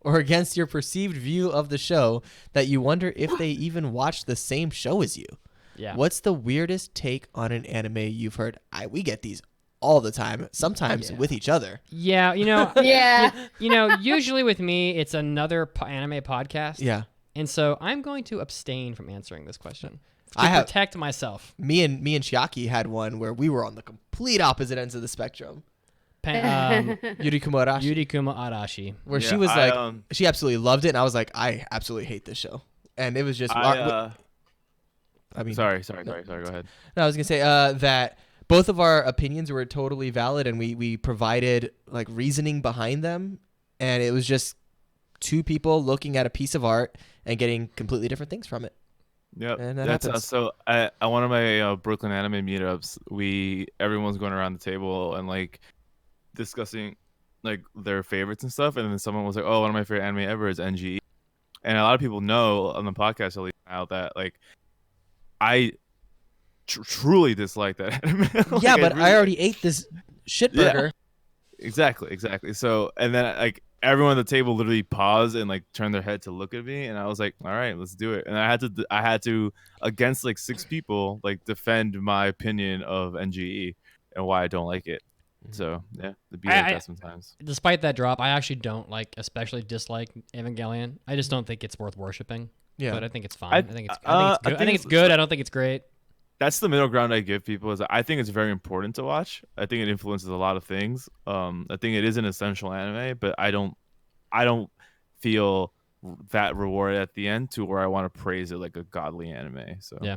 or against your perceived view of the show that you wonder if they even watch the same show as you? Yeah. What's the weirdest take on an anime you've heard?" We get these all the time, sometimes with each other. Yeah. You know. Yeah. Usually with me, it's another anime podcast. Yeah. And so I'm going to abstain from answering this question to I have- protect myself. Me and Chiaki had one where we were on the complete opposite ends of the spectrum. Yurikuma Arashi. Yurikuma Arashi. Where Yeah, she was I, like, she absolutely loved it, and I was like, I absolutely hate this show. And it was just, I mean, Sorry. Go ahead. No, I was gonna say that both of our opinions were totally valid, and we provided like reasoning behind them, and it was just two people looking at a piece of art and getting completely different things from it. Yep. And that That's happens. so. At one of my Brooklyn anime meetups, everyone's going around the table and like discussing like their favorites and stuff, and then someone was like, "Oh, one of my favorite anime ever is NGE," and a lot of people know on the podcast at least now that like I truly dislike that anime. Like, Yeah, but really- I already ate this shit Yeah. burger. Exactly. So, and then like everyone at the table literally paused and like turned their head to look at me, and I was like, "All right, let's do it." And I had to against like 6 people like defend my opinion of NGE and why I don't like it. So yeah, it'd be like that sometimes. Despite that drop, I actually don't especially dislike Evangelion. I just don't think it's worth worshiping. Yeah. But I think it's fine. I- I think it's good. I think it's good. I don't think it's great. that's the middle ground I give people. Is I think it's very important to watch. I think it influences a lot of things. I think it is an essential anime, but I don't feel that rewarded at the end to where I want to praise it like a godly anime. So Yeah.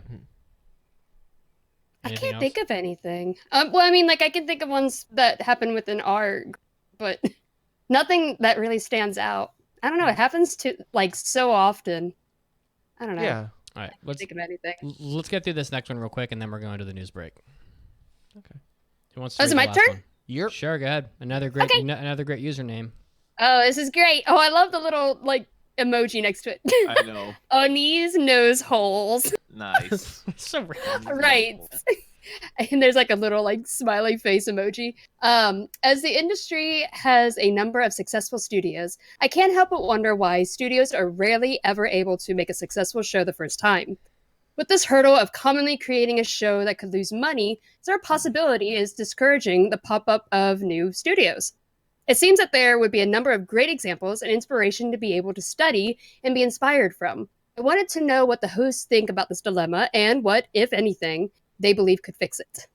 I Anything can't else? think of anything. Well, I mean, like I can think of ones that happen within our, but nothing that really stands out. I don't know. It happens to like so often. I don't know. Yeah. All right, Can't think of anything. let's get through this next one real quick, and then we're going to the news break. Okay. Who wants to Oh, is read it the my last turn? one? You're Sure, go ahead. Another great username. Oh, this is great. Oh, I love the little like emoji next to it. I know. Oni's nose holes. Nice. So random. Right. And there's like a little like smiley face emoji. As the industry has a number of successful studios, I can't help but wonder why studios are rarely ever able to make a successful show the first time. With this hurdle of commonly creating a show that could lose money, is there a possibility is discouraging the pop-up of new studios? It seems that there would be a number of great examples and inspiration to be able to study and be inspired from. I wanted to know what the hosts think about this dilemma and what, if anything, they believe could fix it.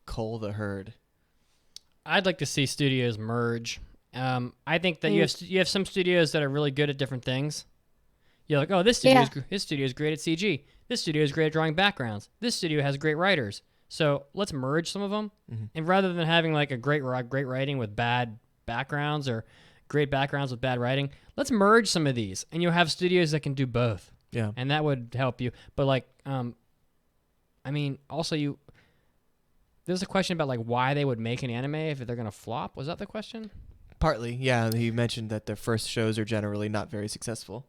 Cole the Herd. I'd like to see studios merge. I think that you have some studios that are really good at different things. You're like, oh, this studio is great at CG. This studio is great at drawing backgrounds. This studio has great writers. So let's merge some of them, and rather than having like a great writing with bad backgrounds or great backgrounds with bad writing, let's merge some of these, and you'll have studios that can do both. Yeah. And that would help you. But like, I mean, also there's a question about like why they would make an anime if they're gonna flop. Was that the question? Partly, yeah. He mentioned that their first shows are generally not very successful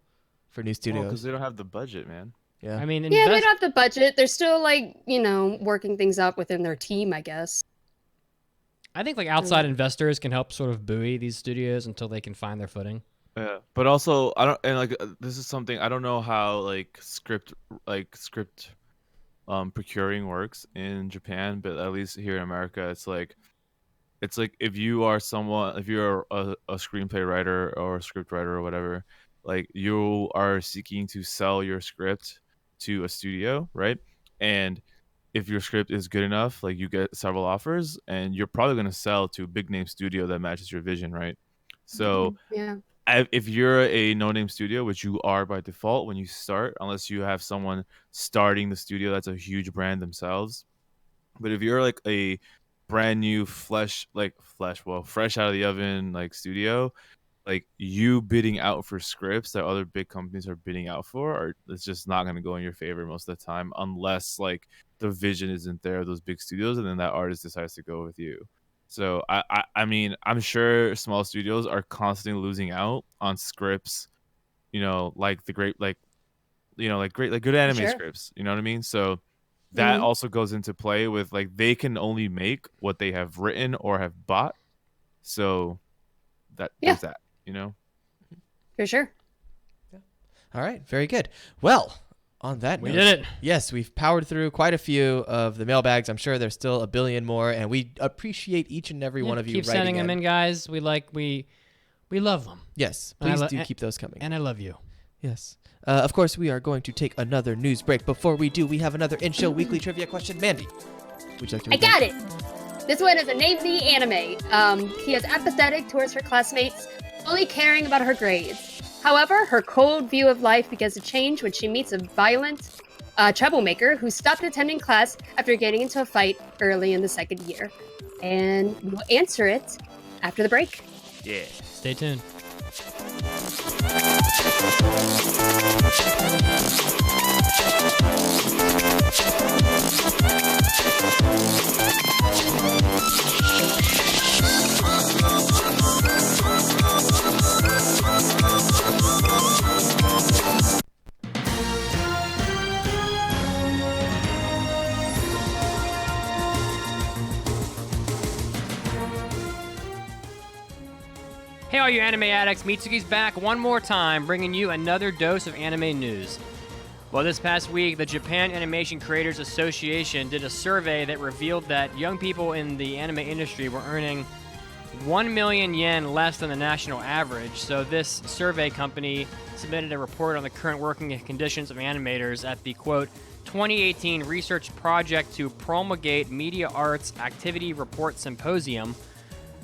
for new studios. Because they don't have the budget, man. Yeah. I mean, Yeah, they don't have the budget. They're still like, working things out within their team, I guess. I think like outside investors can help sort of buoy these studios until they can find their footing. Yeah, but also this is something I don't know how script procuring works in Japan, but at least here in America, it's like if you're a screenplay writer or a script writer or whatever, like you are seeking to sell your script to a studio, right? And if your script is good enough, like you get several offers, and you're probably going to sell to a big name studio that matches your vision, right? So Yeah. if you're a no-name studio, which you are by default when you start, unless you have someone starting the studio that's a huge brand themselves, but if you're like a brand new fresh out of the oven like studio, like you bidding out for scripts that other big companies are bidding out for, it's just not going to go in your favor most of the time, unless like the vision isn't there of those big studios, and then that artist decides to go with you. So I mean, I'm sure small studios are constantly losing out on scripts, like the great good anime scripts. You know what I mean? So that also goes into play with like they can only make what they have written or have bought. So there's that, For sure. All right. Very good. Well, on that We note, did it. yes, we've powered through quite a few of the mailbags. I'm sure there's still a billion more, and we appreciate each and every one of you Keep writing sending them in, guys. We love them. Yes, And I please lo- do keep those coming. And I love you. Yes. Of course, we are going to take another news break. Before we do, we have another in-show weekly trivia question. Mandy, would you like to I read that? got it. This one is a name the anime. He is apathetic towards her classmates, only caring about her grades. However, her cold view of life begins to change when she meets a violent troublemaker who stopped attending class after getting into a fight early in the second year. And we'll answer it after the break. Yeah. Stay tuned. Hey, all you anime addicts, Mitsuki's back one more time, bringing you another dose of anime news. Well, this past week, the Japan Animation Creators Association did a survey that revealed that young people in the anime industry were earning 1 million yen less than the national average. So this survey company submitted a report on the current working conditions of animators at the, quote, 2018 research project to promulgate media arts activity report symposium,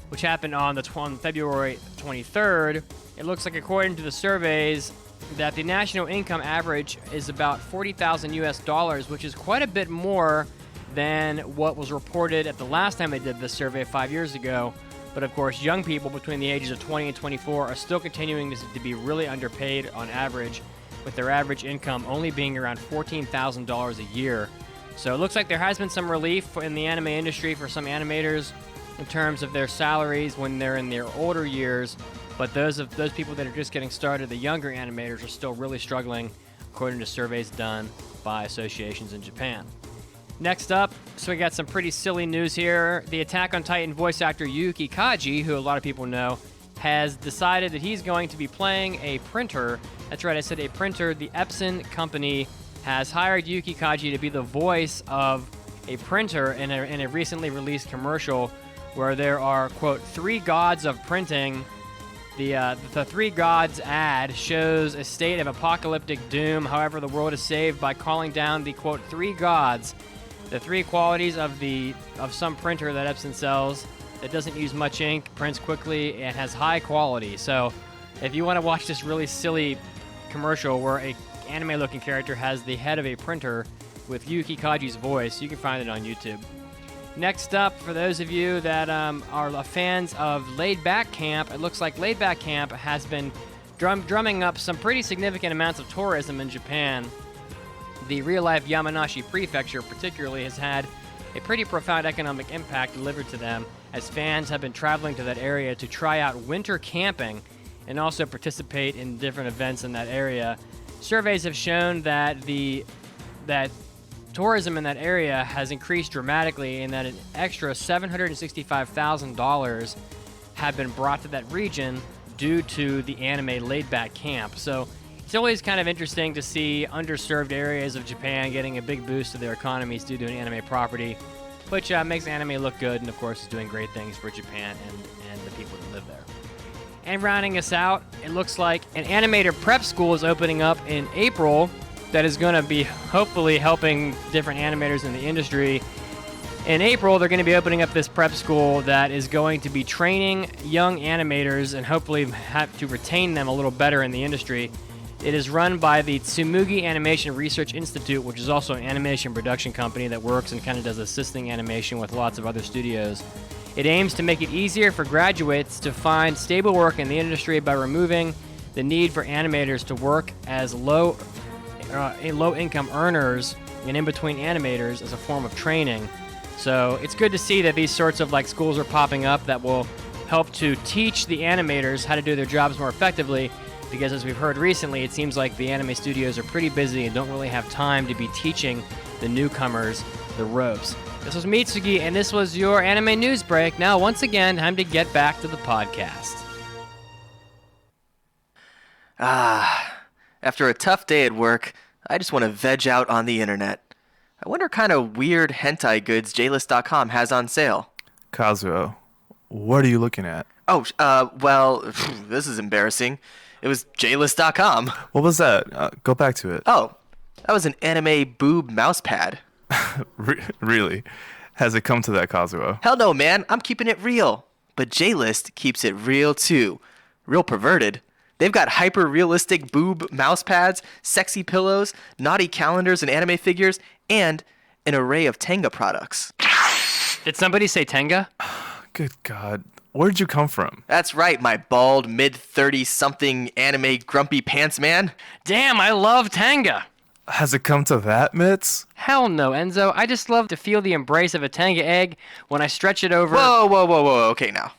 which happened on February 23rd. It looks like, according to the surveys, that the national income average is about $40,000 US, which is quite a bit more than what was reported at the last time they did this survey 5 years ago. But of course, young people between the ages of 20 and 24 are still continuing to be really underpaid on average, with their average income only being around $14,000 a year. So it looks like there has been some relief in the anime industry for some animators in terms of their salaries when they're in their older years, but those people that are just getting started, the younger animators, are still really struggling, according to surveys done by associations in Japan. Next up, so we got some pretty silly news here. The Attack on Titan voice actor Yuki Kaji, who a lot of people know, has decided that he's going to be playing a printer. That's right, I said a printer. The Epson company has hired Yuki Kaji to be the voice of a printer in a recently released commercial where there are, quote, 3 gods of printing. The 3 gods ad shows a state of apocalyptic doom. However, the world is saved by calling down the, quote, 3 gods. The 3 qualities of some printer that Epson sells that doesn't use much ink, prints quickly, and has high quality. So if you want to watch this really silly commercial where a anime-looking character has the head of a printer with Yuki Kaji's voice, you can find it on YouTube. Next up, for those of you that are fans of Laid Back Camp, it looks like Laid Back Camp has been drumming up some pretty significant amounts of tourism in Japan. The real-life Yamanashi Prefecture particularly has had a pretty profound economic impact delivered to them, as fans have been traveling to that area to try out winter camping and also participate in different events in that area. Surveys have shown that that tourism in that area has increased dramatically, and that an extra $765,000 have been brought to that region due to the anime Laid Back Camp. So it's always kind of interesting to see underserved areas of Japan getting a big boost to their economies due to an anime property, which makes anime look good, and of course is doing great things for Japan and the people that live there. And rounding us out, it looks like an animator prep school is opening up in April that is going to be hopefully helping different animators in the industry. In April, they're going to be opening up this prep school that is going to be training young animators and hopefully have to retain them a little better in the industry. It is run by the Tsumugi Animation Research Institute, which is also an animation production company that works and kind of does assisting animation with lots of other studios. It aims to make it easier for graduates to find stable work in the industry by removing the need for animators to work as low-income earners and in-between animators as a form of training. So it's good to see that these sorts of schools are popping up that will help to teach the animators how to do their jobs more effectively, because as we've heard recently, it seems like the anime studios are pretty busy and don't really have time to be teaching the newcomers the ropes. This was Mitsugi, and this was your anime news break. Now, once again, time to get back to the podcast. After a tough day at work, I just want to veg out on the internet. I wonder what kind of weird hentai goods JList.com has on sale. Kazuo, what are you looking at? Well, this is embarrassing. It was JList.com. What was that? Go back to it. Oh, that was an anime boob mouse pad. Really? Has it come to that, Kazuo? Hell no, man. I'm keeping it real. But JList keeps it real, too. Real perverted. They've got hyper-realistic boob mouse pads, sexy pillows, naughty calendars and anime figures, and an array of Tenga products. Did somebody say Tenga? Good God. Where'd you come from? That's right, my bald, mid-30-something anime grumpy pants man. Damn, I love Tenga. Has it come to that, Mitz? Hell no, Enzo. I just love to feel the embrace of a Tenga egg when I stretch it over... Whoa. Okay, now.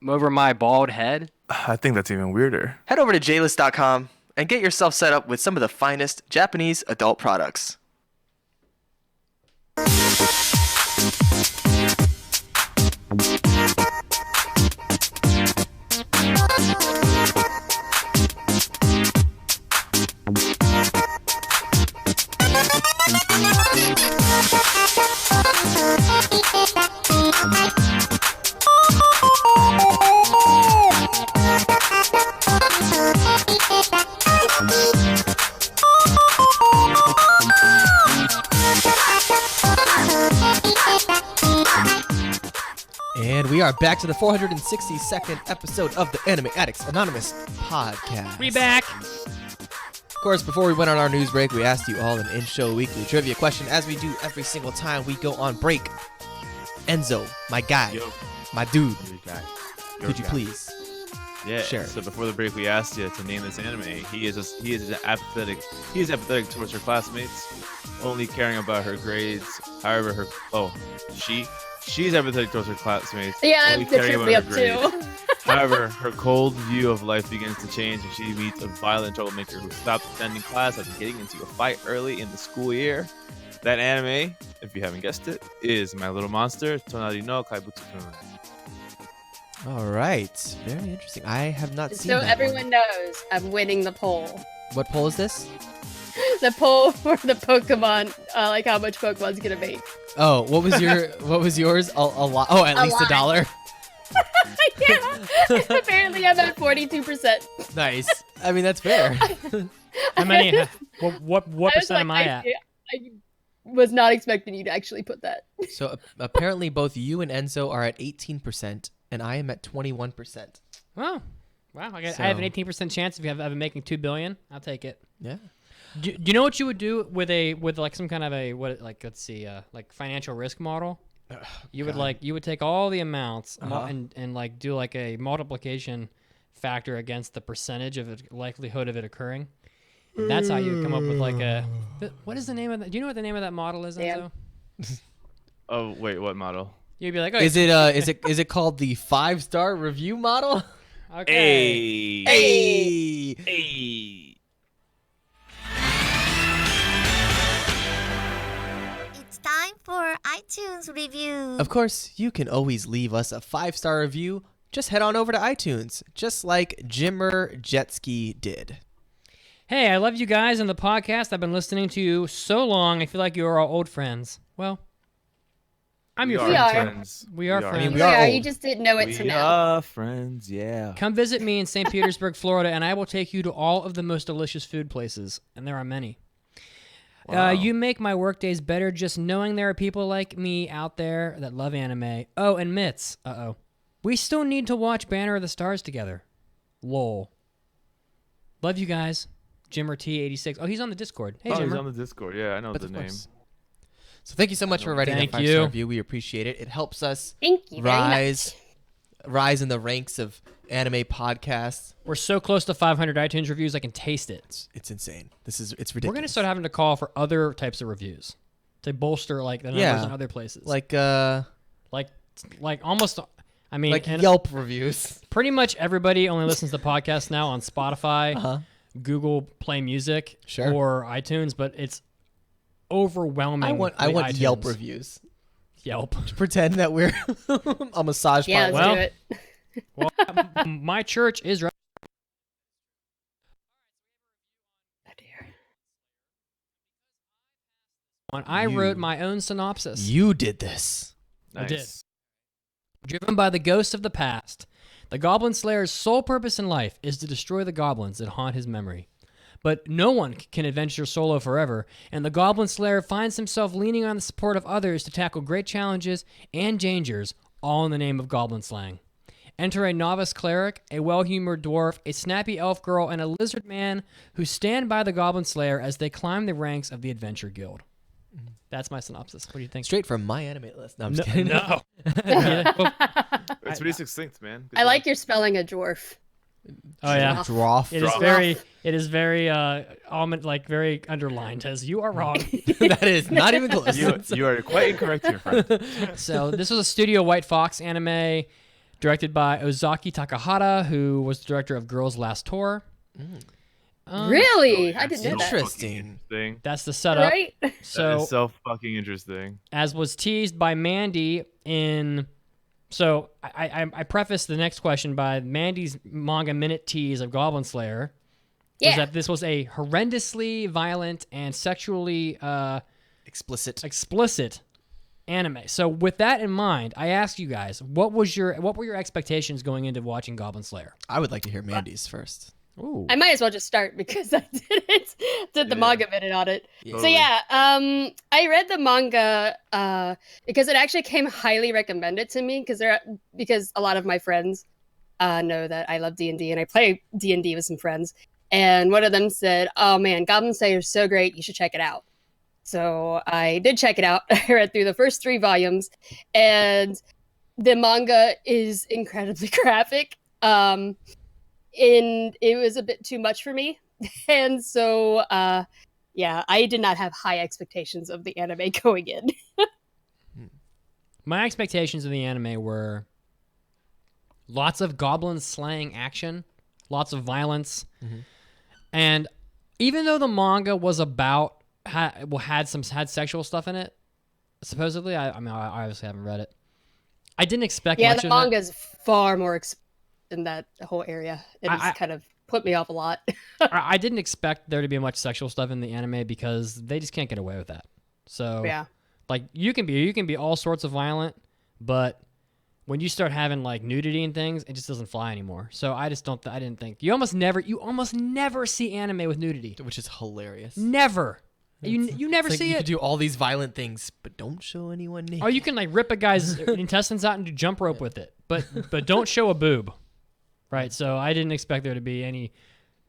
Over my bald head? I think that's even weirder. Head over to JList.com and get yourself set up with some of the finest Japanese adult products. And we are back to the 462nd episode of the Anime Addicts Anonymous podcast. We back. Of course, before we went on our news break, we asked you all an in-show weekly trivia question, as we do every single time we go on break. Enzo, my guy, Yo. my dude, Your guy. could you please? Yeah. Share. So before the break, we asked you to name this anime. He is apathetic. He is apathetic towards her classmates, only caring about her grades. However, she's apathetic towards her classmates. Yeah, only that caring tripped about me her up grades. too. However, her cold view of life begins to change, and she meets a violent troublemaker who stopped attending class after getting into a fight early in the school year. That anime, if you haven't guessed it, is My Little Monster, Tonari no Kaibutsu-kun. All right, very interesting. I have not seen So that everyone knows I'm winning the poll. What poll is this? The poll for the Pokemon, like how much Pokemon's gonna make. Oh, what was yours? A lot. Oh, at least lot. $1. Yeah. Apparently I'm at 42%. Nice. I mean, that's fair. How many? What I was percent like, am I at? I was not expecting you to actually put that. So apparently both you and Enzo are at 18%, and I am at 21%. Oh, wow! I have So- an 18% chance if you have ever making $2 billion. I'll take it. Yeah. Do you know what you would do with like some kind of let's see, like financial risk model? You would take all the amounts and like do like a multiplication factor against the percentage of the likelihood of it occurring. And that's how you come up with like a. What is the name of that? Do you know what the name of that model is, Enzo? Oh wait, what model? You'd be like, oh, Is it called the 5-star review model? okay. Hey. It's time for iTunes review. Of course, you can always leave us a 5-star review. Just head on over to iTunes, just like Jimmer Jetski did. Hey, I love you guys and the podcast. I've been listening to you so long. I feel like you are all old friends. Well, I'm your We friend. are. friends. We are friends. we are You old. just didn't know it We to know. are friends, yeah. Come visit me in St. Petersburg, Florida, and I will take you to all of the most delicious food places, and there are many. Wow. You make my work days better just knowing there are people like me out there that love anime. Oh, and Mitts. Uh-oh. We still need to watch Banner of the Stars together. Lol. Love you guys. Jimmer T86. Oh, he's on the Discord. Hey, Oh, he's Jimmer. on the Discord. Yeah, I know But the of name. course. So thank you so much for writing Thank that 5-star you. review. We appreciate it. It helps us Thank you very much. rise in the ranks of anime podcasts. We're so close to 500 iTunes reviews, I can taste it. It's insane. It's ridiculous. We're going to start having to call for other types of reviews to bolster like the numbers in other places. like almost, I mean, like and Yelp reviews. pretty much everybody only listens to podcasts now on Spotify, Google Play Music, Sure. or iTunes, but it's overwhelming. I want iTunes. Yelp reviews. Yelp. To pretend that we're a massage Yeah, parlor. let's Well- do it. Well, my church is right. Oh, dear. I wrote my own synopsis. You did this. I did. Nice. Driven by the ghosts of the past, the Goblin Slayer's sole purpose in life is to destroy the goblins that haunt his memory. But no one can adventure solo forever, and the Goblin Slayer finds himself leaning on the support of others to tackle great challenges and dangers, all in the name of goblin slaying. Enter a novice cleric, a well-humored dwarf, a snappy elf girl, and a lizard man who stand by the Goblin Slayer as they climb the ranks of the Adventure Guild. That's my synopsis. What do you think? Straight from my anime list. No, I'm just kidding. No. Yeah, well, It's pretty succinct, man. Good I job. like your spelling of dwarf. oh yeah. Droff. It is very almond, like very underlined as you are wrong. That is not even close. You are quite incorrect here, friend. So this was a Studio White Fox anime directed by Ozaki Takahata, who was the director of Girls Last Tour. Really? I didn't know that. Interesting. Thing. That's the setup. Right? That So is so fucking interesting. as was teased by Mandy in. So I preface the next question by Mandy's manga minute tease of Goblin Slayer. Was Yeah. that this was a horrendously violent and sexually Explicit. anime. So with that in mind, I asked you guys, what were your expectations going into watching Goblin Slayer? I would like to hear Mandy's first. Ooh. I might as well just start because I did the Yeah. manga minute on it. Yeah. So Totally. yeah, I read the manga because it actually came highly recommended to me because a lot of my friends know that I love D&D and I play D&D with some friends. And one of them said, "Oh man, Goblin Slayer is so great, you should check it out." So I did check it out. I read through the first 3 volumes, and the manga is incredibly graphic. And it was a bit too much for me. And so yeah, I did not have high expectations of the anime going in. My expectations of the anime were lots of goblin slaying action, lots of violence, and even though the manga was about had sexual stuff in it, supposedly. I mean, I obviously haven't read it. I didn't expect Yeah, much the of that. manga is far more in that whole area. It I- has kind of put me off a lot. I didn't expect there to be much sexual stuff in the anime because they just can't get away with that. So Yeah. like you can be all sorts of violent, but when you start having like nudity and things, it just doesn't fly anymore. So I just don't. I didn't think you almost never see anime with nudity. Which is hilarious. Never. You never It's like see you it. could do all these violent things, but don't show anyone naked. Oh, you can like rip a guy's intestines out and do jump rope with it, but don't show a boob, right? So I didn't expect there to be any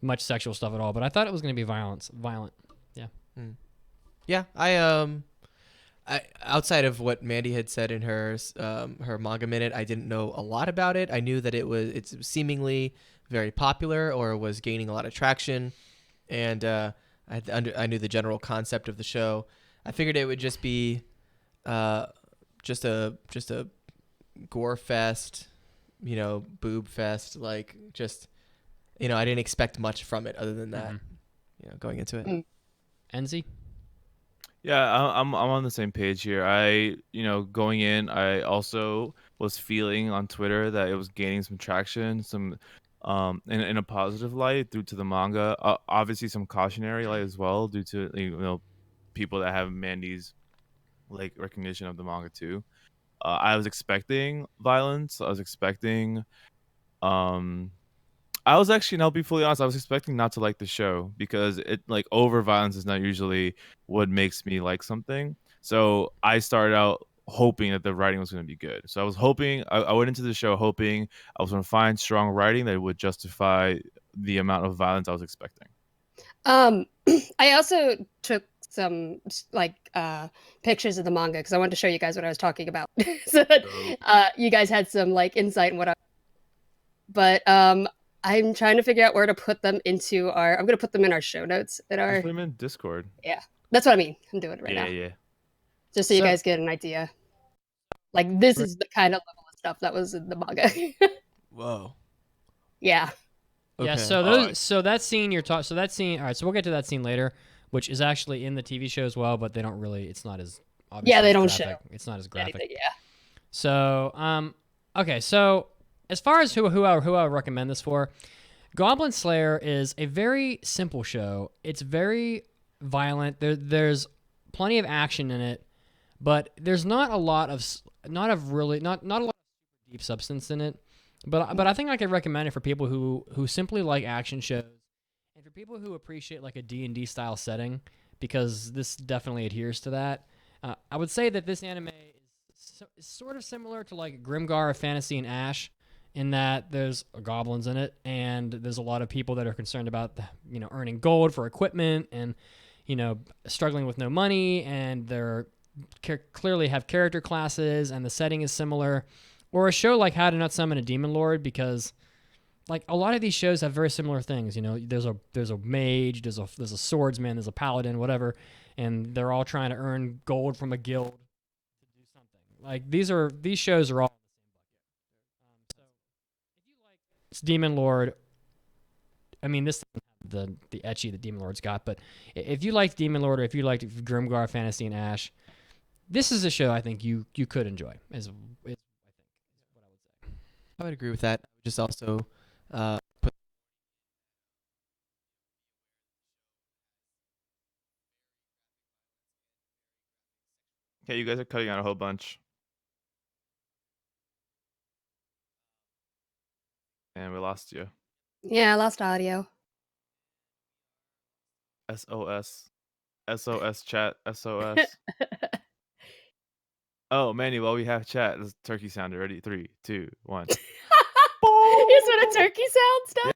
much sexual stuff at all, but I thought it was going to be violent. Yeah. Yeah, I outside of what Mandy had said in her manga minute, I didn't know a lot about it. I knew that it's seemingly very popular or was gaining a lot of traction, and I knew the general concept of the show. I figured it would just be just a gore fest, boob fest, like just I didn't expect much from it other than that. Going into it. Enzy? Yeah, I'm on the same page here. Going in, I also was feeling on Twitter that it was gaining some traction, some in a positive light due to the manga. Obviously some cautionary light as well due to people that have Mandy's like recognition of the manga too. I was expecting violence. I was expecting I was actually, and I'll be fully honest, I was expecting not to like the show because it like over violence is not usually what makes me like something. So I started out hoping that the writing was going to be good. So I was hoping, I went into the show hoping I was going to find strong writing that would justify the amount of violence I was expecting. I also took some pictures of the manga because I wanted to show you guys what I was talking about, so that you guys had some like insight in what I. But I'm trying to figure out where to put them into our. I'm going to put them in our show notes in our. Just put them in Discord. Yeah, that's what I mean. I'm doing it right now, Yeah. just so you So- guys get an idea. Like this is the kind of level of stuff that was in the manga. Whoa. Yeah. Yeah, Okay. so Alright. so that scene you're talking, so that scene, all right, so we'll get to that scene later, which is actually in the TV show as well, but they don't really, it's not as obviously Yeah, they as don't graphic. show It's not as graphic. Anything, yeah. So, okay, so as far as who I would recommend this for, Goblin Slayer is a very simple show. It's very violent. There's plenty of action in it, but there's not a lot of not a lot of deep substance in it. But I think I could recommend it for people who simply like action shows, and for people who appreciate like a D&D style setting, because this definitely adheres to that. I would say that this anime is sort of similar to like Grimgar of Fantasy and Ash, in that there's goblins in it, and there's a lot of people that are concerned about earning gold for equipment, and struggling with no money, and they're clearly have character classes, and the setting is similar. Or a show like How to Not Summon a Demon Lord, because like a lot of these shows have very similar things. There's a mage, there's a swordsman, there's a paladin, whatever, and they're all trying to earn gold from a guild to do something. Like these shows are all in the same bucket. So if you like Demon Lord, I mean this doesn't have the ecchi that Demon Lord's got, but if you like Demon Lord, or if you like Grimgar, Fantasy, and Ash, this is a show I think you could enjoy. Is what I would say. I would agree with that. I would just also put. Okay, you guys are cutting out a whole bunch. And we lost you. Yeah, I lost audio. SOS. SOS chat. SOS. Oh, Manny, while we have chat, this turkey sound ready. 3, 2, 1. Is what a turkey sounds does?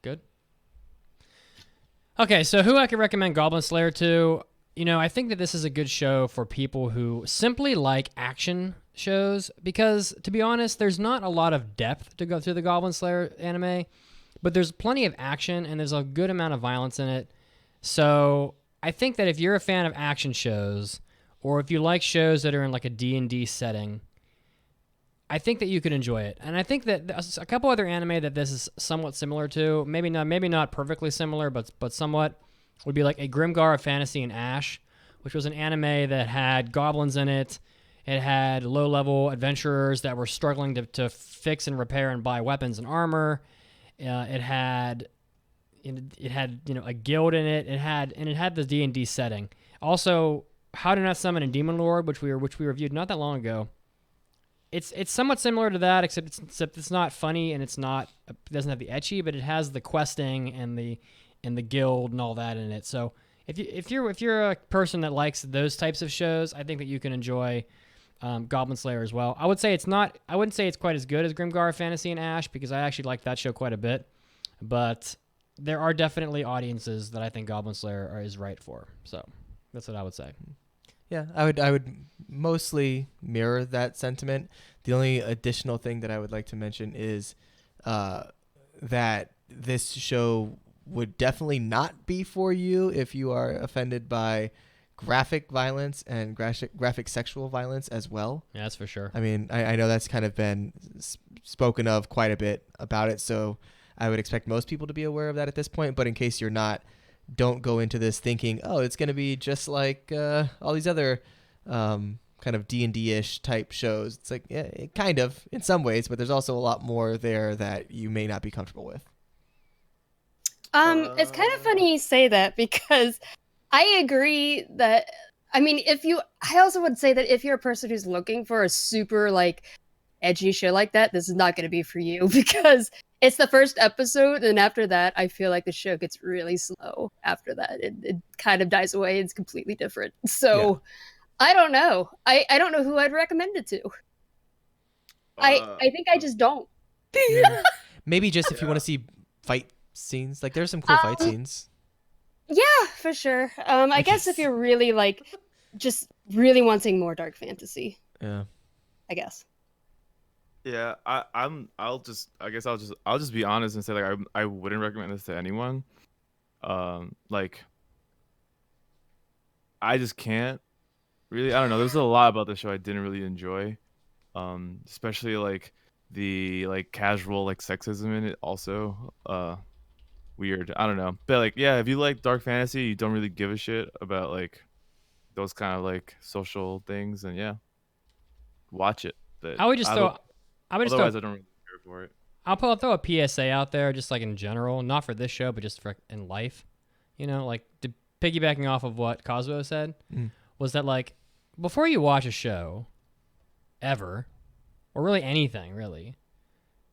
Good. Okay, so who I could recommend Goblin Slayer to? You know, I think that this is a good show for people who simply like action shows because, to be honest, there's not a lot of depth to go through the Goblin Slayer anime, but there's plenty of action and there's a good amount of violence in it. So I think that if you're a fan of action shows or if you like shows that are in like a D&D setting, I think that you could enjoy it. And I think that a couple other anime that this is somewhat similar to, maybe not perfectly similar, but somewhat, would be like a Grimgar of Fantasy and Ash, which was an anime that had goblins in it. It had low-level adventurers that were struggling to fix and repair and buy weapons and armor. It had a guild in it. It had the D&D setting. Also, How to Not Summon a Demon Lord, which we reviewed not that long ago. It's somewhat similar to that, except it's not funny and it doesn't have the ecchi, but it has the questing and the guild and all that in it. So if you're a person that likes those types of shows, I think that you can enjoy Goblin Slayer as well. I wouldn't say it's quite as good as Grimgar Fantasy and Ash because I actually like that show quite a bit, but there are definitely audiences that I think Goblin Slayer is right for. So that's what I would say. Yeah, I would mostly mirror that sentiment. The only additional thing that I would like to mention is that this show would definitely not be for you if you are offended by graphic violence and graphic sexual violence as well. Yeah, that's for sure. I mean, I know that's kind of been spoken of quite a bit about it, so I would expect most people to be aware of that at this point. But in case you're not, don't go into this thinking, oh, it's going to be just like all these other kind of D&D-ish type shows. It's like, yeah, it kind of in some ways, but there's also a lot more there that you may not be comfortable with. It's kind of funny you say that because I agree that, I mean, I also would say that if you're a person who's looking for a super like edgy show like that, this is not going to be for you because it's the first episode, and after that, I feel like the show gets really slow. After that, it kind of dies away. It's completely different. So, yeah. I don't know. I don't know who I'd recommend it to. I think I just don't. Yeah. Maybe just if you want to see fight scenes. Like, there's some cool fight scenes. Yeah, for sure. I guess if you're really like, just really wanting more dark fantasy. Yeah. I guess. Yeah, I'll just be honest and say like I wouldn't recommend this to anyone. Like I just can't really. I don't know. There's a lot about the show I didn't really enjoy. Especially like the like casual like sexism in it also. Weird. I don't know. But like yeah, if you like dark fantasy, you don't really give a shit about like those kind of like social things, and yeah, watch it. But I would just throw. Otherwise, I don't really care for it. I'll throw a PSA out there, just like in general, not for this show, but just for in life. You know, like piggybacking off of what Cosmo said, was that like before you watch a show, ever, or really anything, really,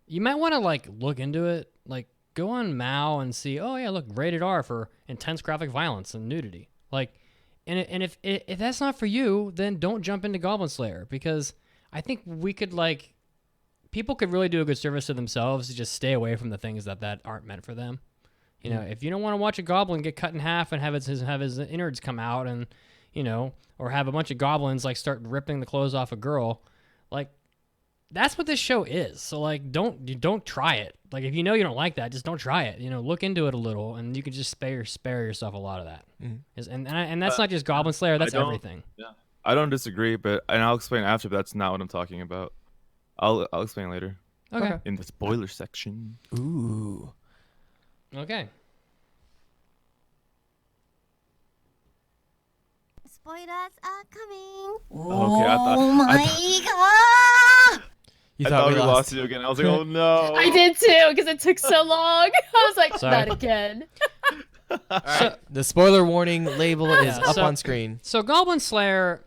you might want to like look into it, like go on Mao and see, oh yeah, look, rated R for intense graphic violence and nudity, like, and if that's not for you, then don't jump into Goblin Slayer because I think we could like. People could really do a good service to themselves to just stay away from the things that aren't meant for them. You know, if you don't want to watch a goblin get cut in half and have his innards come out and, you know, or have a bunch of goblins like start ripping the clothes off a girl, like that's what this show is. So like, don't try it. Like if you know you don't like that, just don't try it. You know, look into it a little and you can just spare yourself a lot of that. And that's not just Goblin Slayer. That's everything. Yeah, I don't disagree, and I'll explain after. But that's not what I'm talking about. I'll explain later. Okay. In the spoiler section. Ooh. Okay. Spoilers are coming. Okay, Oh my god! You I thought we lost lost you again. I was like, oh no. I did too because it took so long. I was like, Sorry. not again. All right. The spoiler warning label is Yeah, up so- on screen. So Goblin Slayer,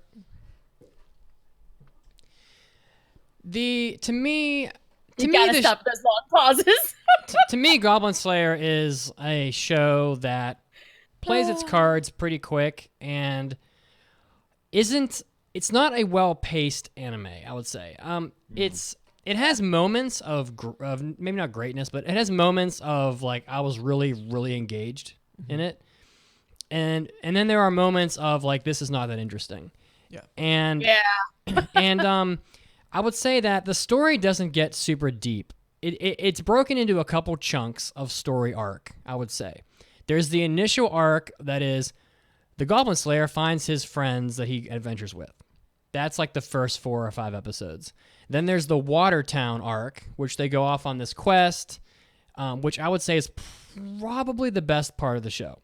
to me, You gotta the stop those long pauses. to me, Goblin Slayer is a show that plays its cards pretty quick and it's not a well-paced anime, I would say. It has moments of maybe not greatness, but it has moments of like I was really really engaged in it. And then there are moments of like this is not that interesting. Yeah. And Yeah. and I would say that the story doesn't get super deep. It's broken into a couple chunks of story arc, I would say. There's the initial arc that is the Goblin Slayer finds his friends that he adventures with. That's like the first 4 or 5 episodes. Then there's the Watertown arc, which they go off on this quest, which I would say is probably the best part of the show.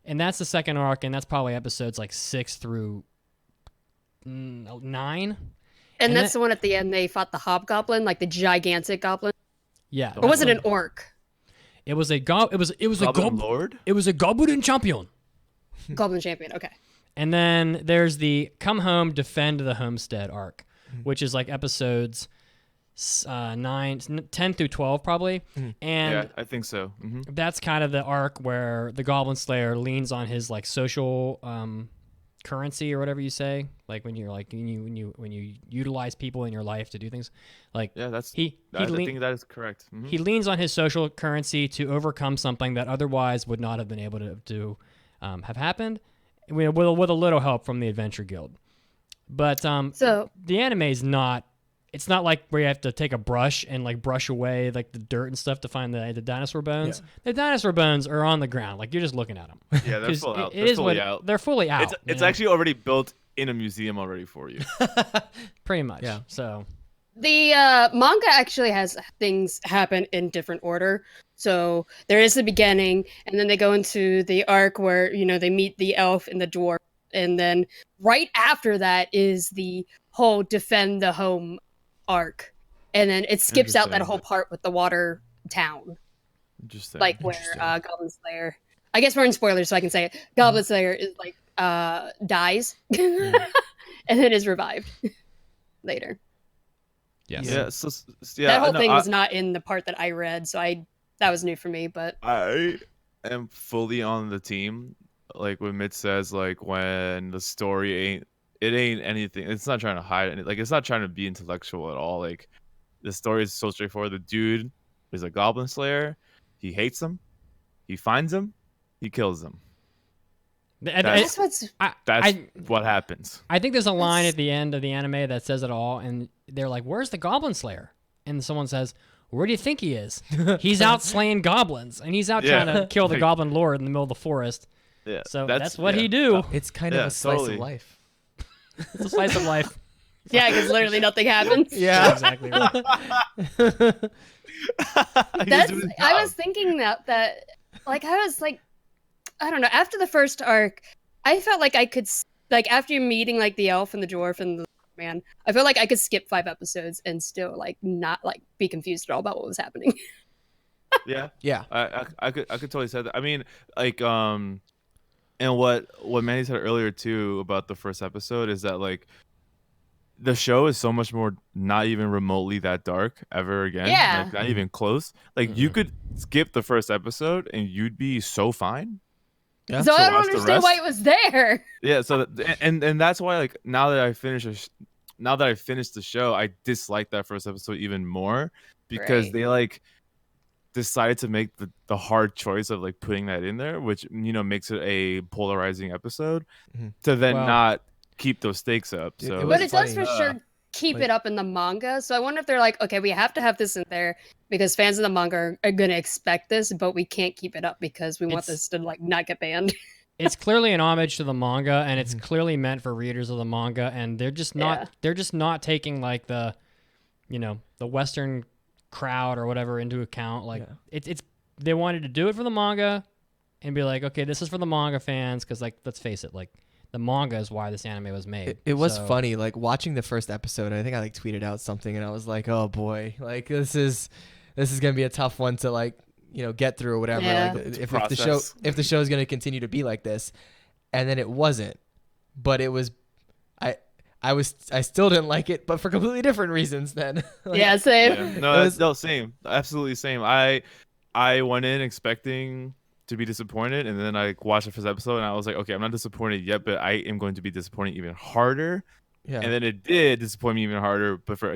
And that's the second arc, and that's probably episodes like 6 through 9. And And that's the one at the end they fought the hobgoblin, like the gigantic goblin. Yeah. Or was it an orc? It was a Goblin Lord? It was a goblin champion. Goblin champion, okay. And then there's the Come Home, Defend the Homestead arc, which is like episodes 10 through 12 probably. And Yeah, I think so. that's kind of the arc where the Goblin Slayer leans on his like social currency or whatever you say, like when you utilize people in your life to do things, like Yeah, I think that is correct. he leans on his social currency to overcome something that otherwise would not have been able to have happened, with a little help from the Adventure Guild. But So the anime is not. It's not like where you have to take a brush and like brush away like the dirt and stuff to find the dinosaur bones. Yeah. The dinosaur bones are on the ground, like you're just looking at them. Yeah, they're 'Cause full out. it They're is fully what out. they're fully out. It's you know? actually already built in a museum already for you. pretty much. Yeah. So the manga actually has things happen in different order. So there is the beginning, and then they go into the arc where, they meet the elf and the dwarf. And then right after that is the whole defend the home arc. And then it skips out that Interesting. whole part with the water town. Interesting. Like where Goblin Slayer, I guess we're in spoilers so I can say it. Goblin Slayer is like dies and then is revived later. yes. Yeah, That whole no, thing was not in the part that I read, so that was new for me. But I am fully on the team. Like when Mitch says, like when the story ain't anything. It's not trying to hide anything. Like it's not trying to be intellectual at all. Like the story is so straightforward. The dude is a Goblin Slayer. He hates him. He finds him. He kills him. that's what's That's what happens. I think there's a line at the end of the anime that says it all, and they're like, "Where's the Goblin Slayer?" And someone says, "Where do you think he is? He's out slaying goblins, and he's out Yeah. trying to kill the Like- Goblin Lord in the middle of the forest." Yeah. So that's what he do. It's kind of Yeah, a slice totally. of life. It's a slice of life. yeah, because literally nothing happens. Yeah. Exactly right. I was thinking that like I was like, I don't know. After the first arc, I felt like I could like after meeting like the elf and the dwarf and the man, I felt like I could skip 5 episodes and still like not like be confused at all about what was happening. Yeah. Yeah. I could totally say that. I mean, like and what Mandy said earlier too about the first episode is that like the show is so much more not even remotely that dark ever again. Yeah. Like not even close. Like you could skip the first episode and you'd be so fine. Yeah. So I don't watch the understand why rest? it was there. Yeah, so and that's why like now that I finished the show, I dislike that first episode even more because Right. they like decided to make the hard choice of like putting that in there, which makes it a polarizing episode to then Well- not keep those stakes up. It- So it But was it does funny. for sure keep like- it up in the manga. So I wonder if they're like, okay, we have to have this in there because fans of the manga are going to expect this, but we can't keep it up because we want It's- this to like not get banned. It's clearly an homage to the manga, and it's clearly meant for readers of the manga, and they're just not Yeah. they're just not taking like the Western crowd or whatever into account. Like it's they wanted to do it for the manga and be like, okay, this is for the manga fans, because like let's face it, like the manga is why this anime was made. It was So- funny, like watching the first episode. I think I like tweeted out something, and I was like, "Oh boy, like this is gonna be a tough one to like get through or whatever." Yeah. Like if Process. the show is gonna continue to be like this, and then it wasn't, but it was. I still didn't like it, but for completely different reasons. Then Like, Yeah, same. Yeah. No, same. Absolutely same. I went in expecting to be disappointed, and then I watched the first episode, and I was like, okay, I'm not disappointed yet, but I am going to be disappointed even harder. yeah. And then it did disappoint me even harder, but for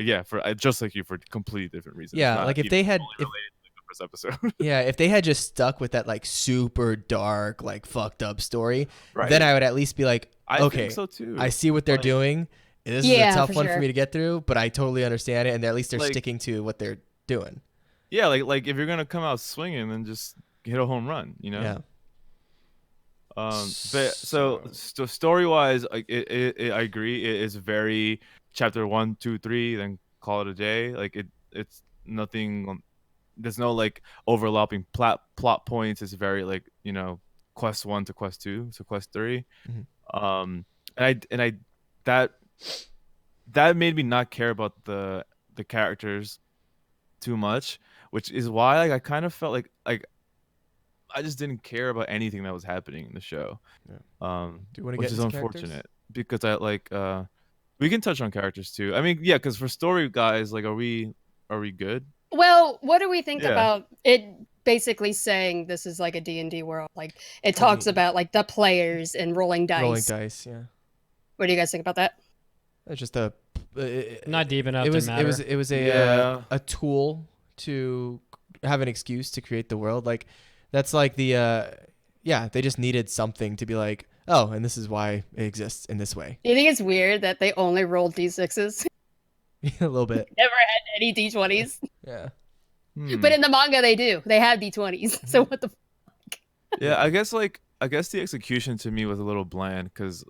just like you, for completely different reasons. Yeah, not like if even they had only if, related to the first episode. if they had just stuck with that like super dark, like fucked up story, Right. then I would at least be like, I okay, think so too. I see what they're Like, doing. This Yeah, is a tough for one for sure. me to get through, but I totally understand it, and at least they're Like- sticking to what they're doing. Yeah, like if you're gonna come out swinging, then just hit a home run. Yeah. But so story wise, like I agree. It is very chapter 1, 2, 3, then call it a day. Like it's nothing. There's no like overlapping plot points. It's very like quest 1 to quest 2 to quest 3. Mhm. And I that made me not care about the characters too much, which is why like I kind of felt like I just didn't care about anything that was happening in the show. Yeah. Do you wanna which get is into characters? unfortunate because I like we can touch on characters too. I mean, yeah, because for story guys, like, are we good? Well, what do we think Yeah. about it basically saying this is like a D&D world? Like it talks about like the players and rolling dice. Rolling dice, yeah. What do you guys think about that? It's just a Not deep enough it was to it matter. was it was a Yeah. a tool to have an excuse to create the world. Like that's like the they just needed something to be like, oh, and this is why it exists in this way. Do you think it's weird that they only rolled D6s? A little bit. Never had any D20s. Yeah. But in the manga they do. They have D20s. So what the Yeah, I guess the execution to me was a little bland because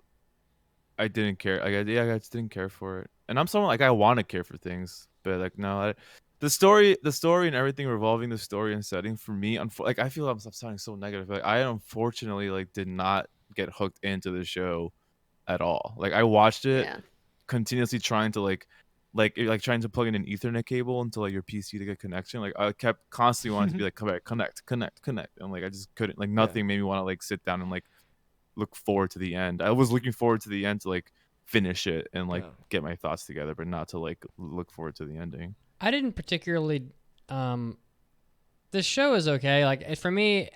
I didn't care. I just didn't care for it. And I'm someone like I want to care for things, but like no, the story and everything revolving the story and setting for me, like I feel I'm sounding so negative. Like I unfortunately like did not get hooked into the show at all. Like I watched it Yeah. continuously trying to like trying to plug in an Ethernet cable into like your PC to get connection. Like I kept constantly wanting to be like, come back, connect, and like I just couldn't. Like nothing made me want to like sit down and like look forward to the end. I was looking forward to the end to like finish it and like get my thoughts together, but not to like look forward to the ending. I didn't particularly. The show is okay. Like for me,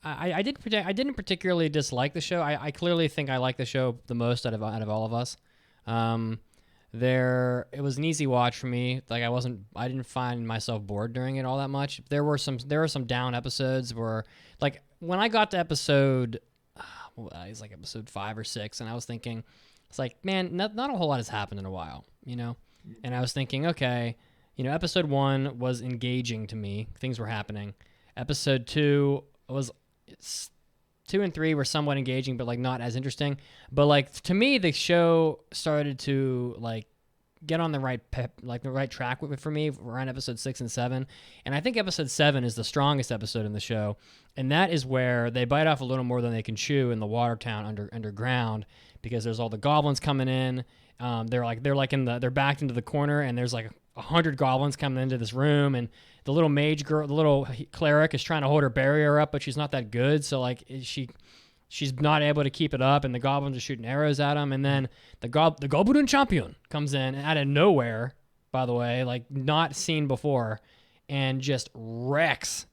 I didn't particularly dislike the show. I clearly think I like the show the most out of all of us. It was an easy watch for me. Like I didn't find myself bored during it all that much. There were some down episodes where, like when I got to episode, it was like episode 5 or 6, and I was thinking, it's like, man, not a whole lot has happened in a while, And I was thinking, okay, episode 1 was engaging to me. Things were happening. Episode 2 was 2 and 3 were somewhat engaging, but like not as interesting. But like to me, the show started to like get on the right track for me around episode 6 and 7. And I think episode 7 is the strongest episode in the show, and that is where they bite off a little more than they can chew in the water town underground, because there's all the goblins coming in. They're backed into the corner, and there's like 100 goblins coming into this room, and the little mage girl, the little cleric, is trying to hold her barrier up, but she's not that good, so like she's not able to keep it up, and the goblins are shooting arrows at him, and then the Goblin champion comes in out of nowhere, by the way, like not seen before, and just wrecks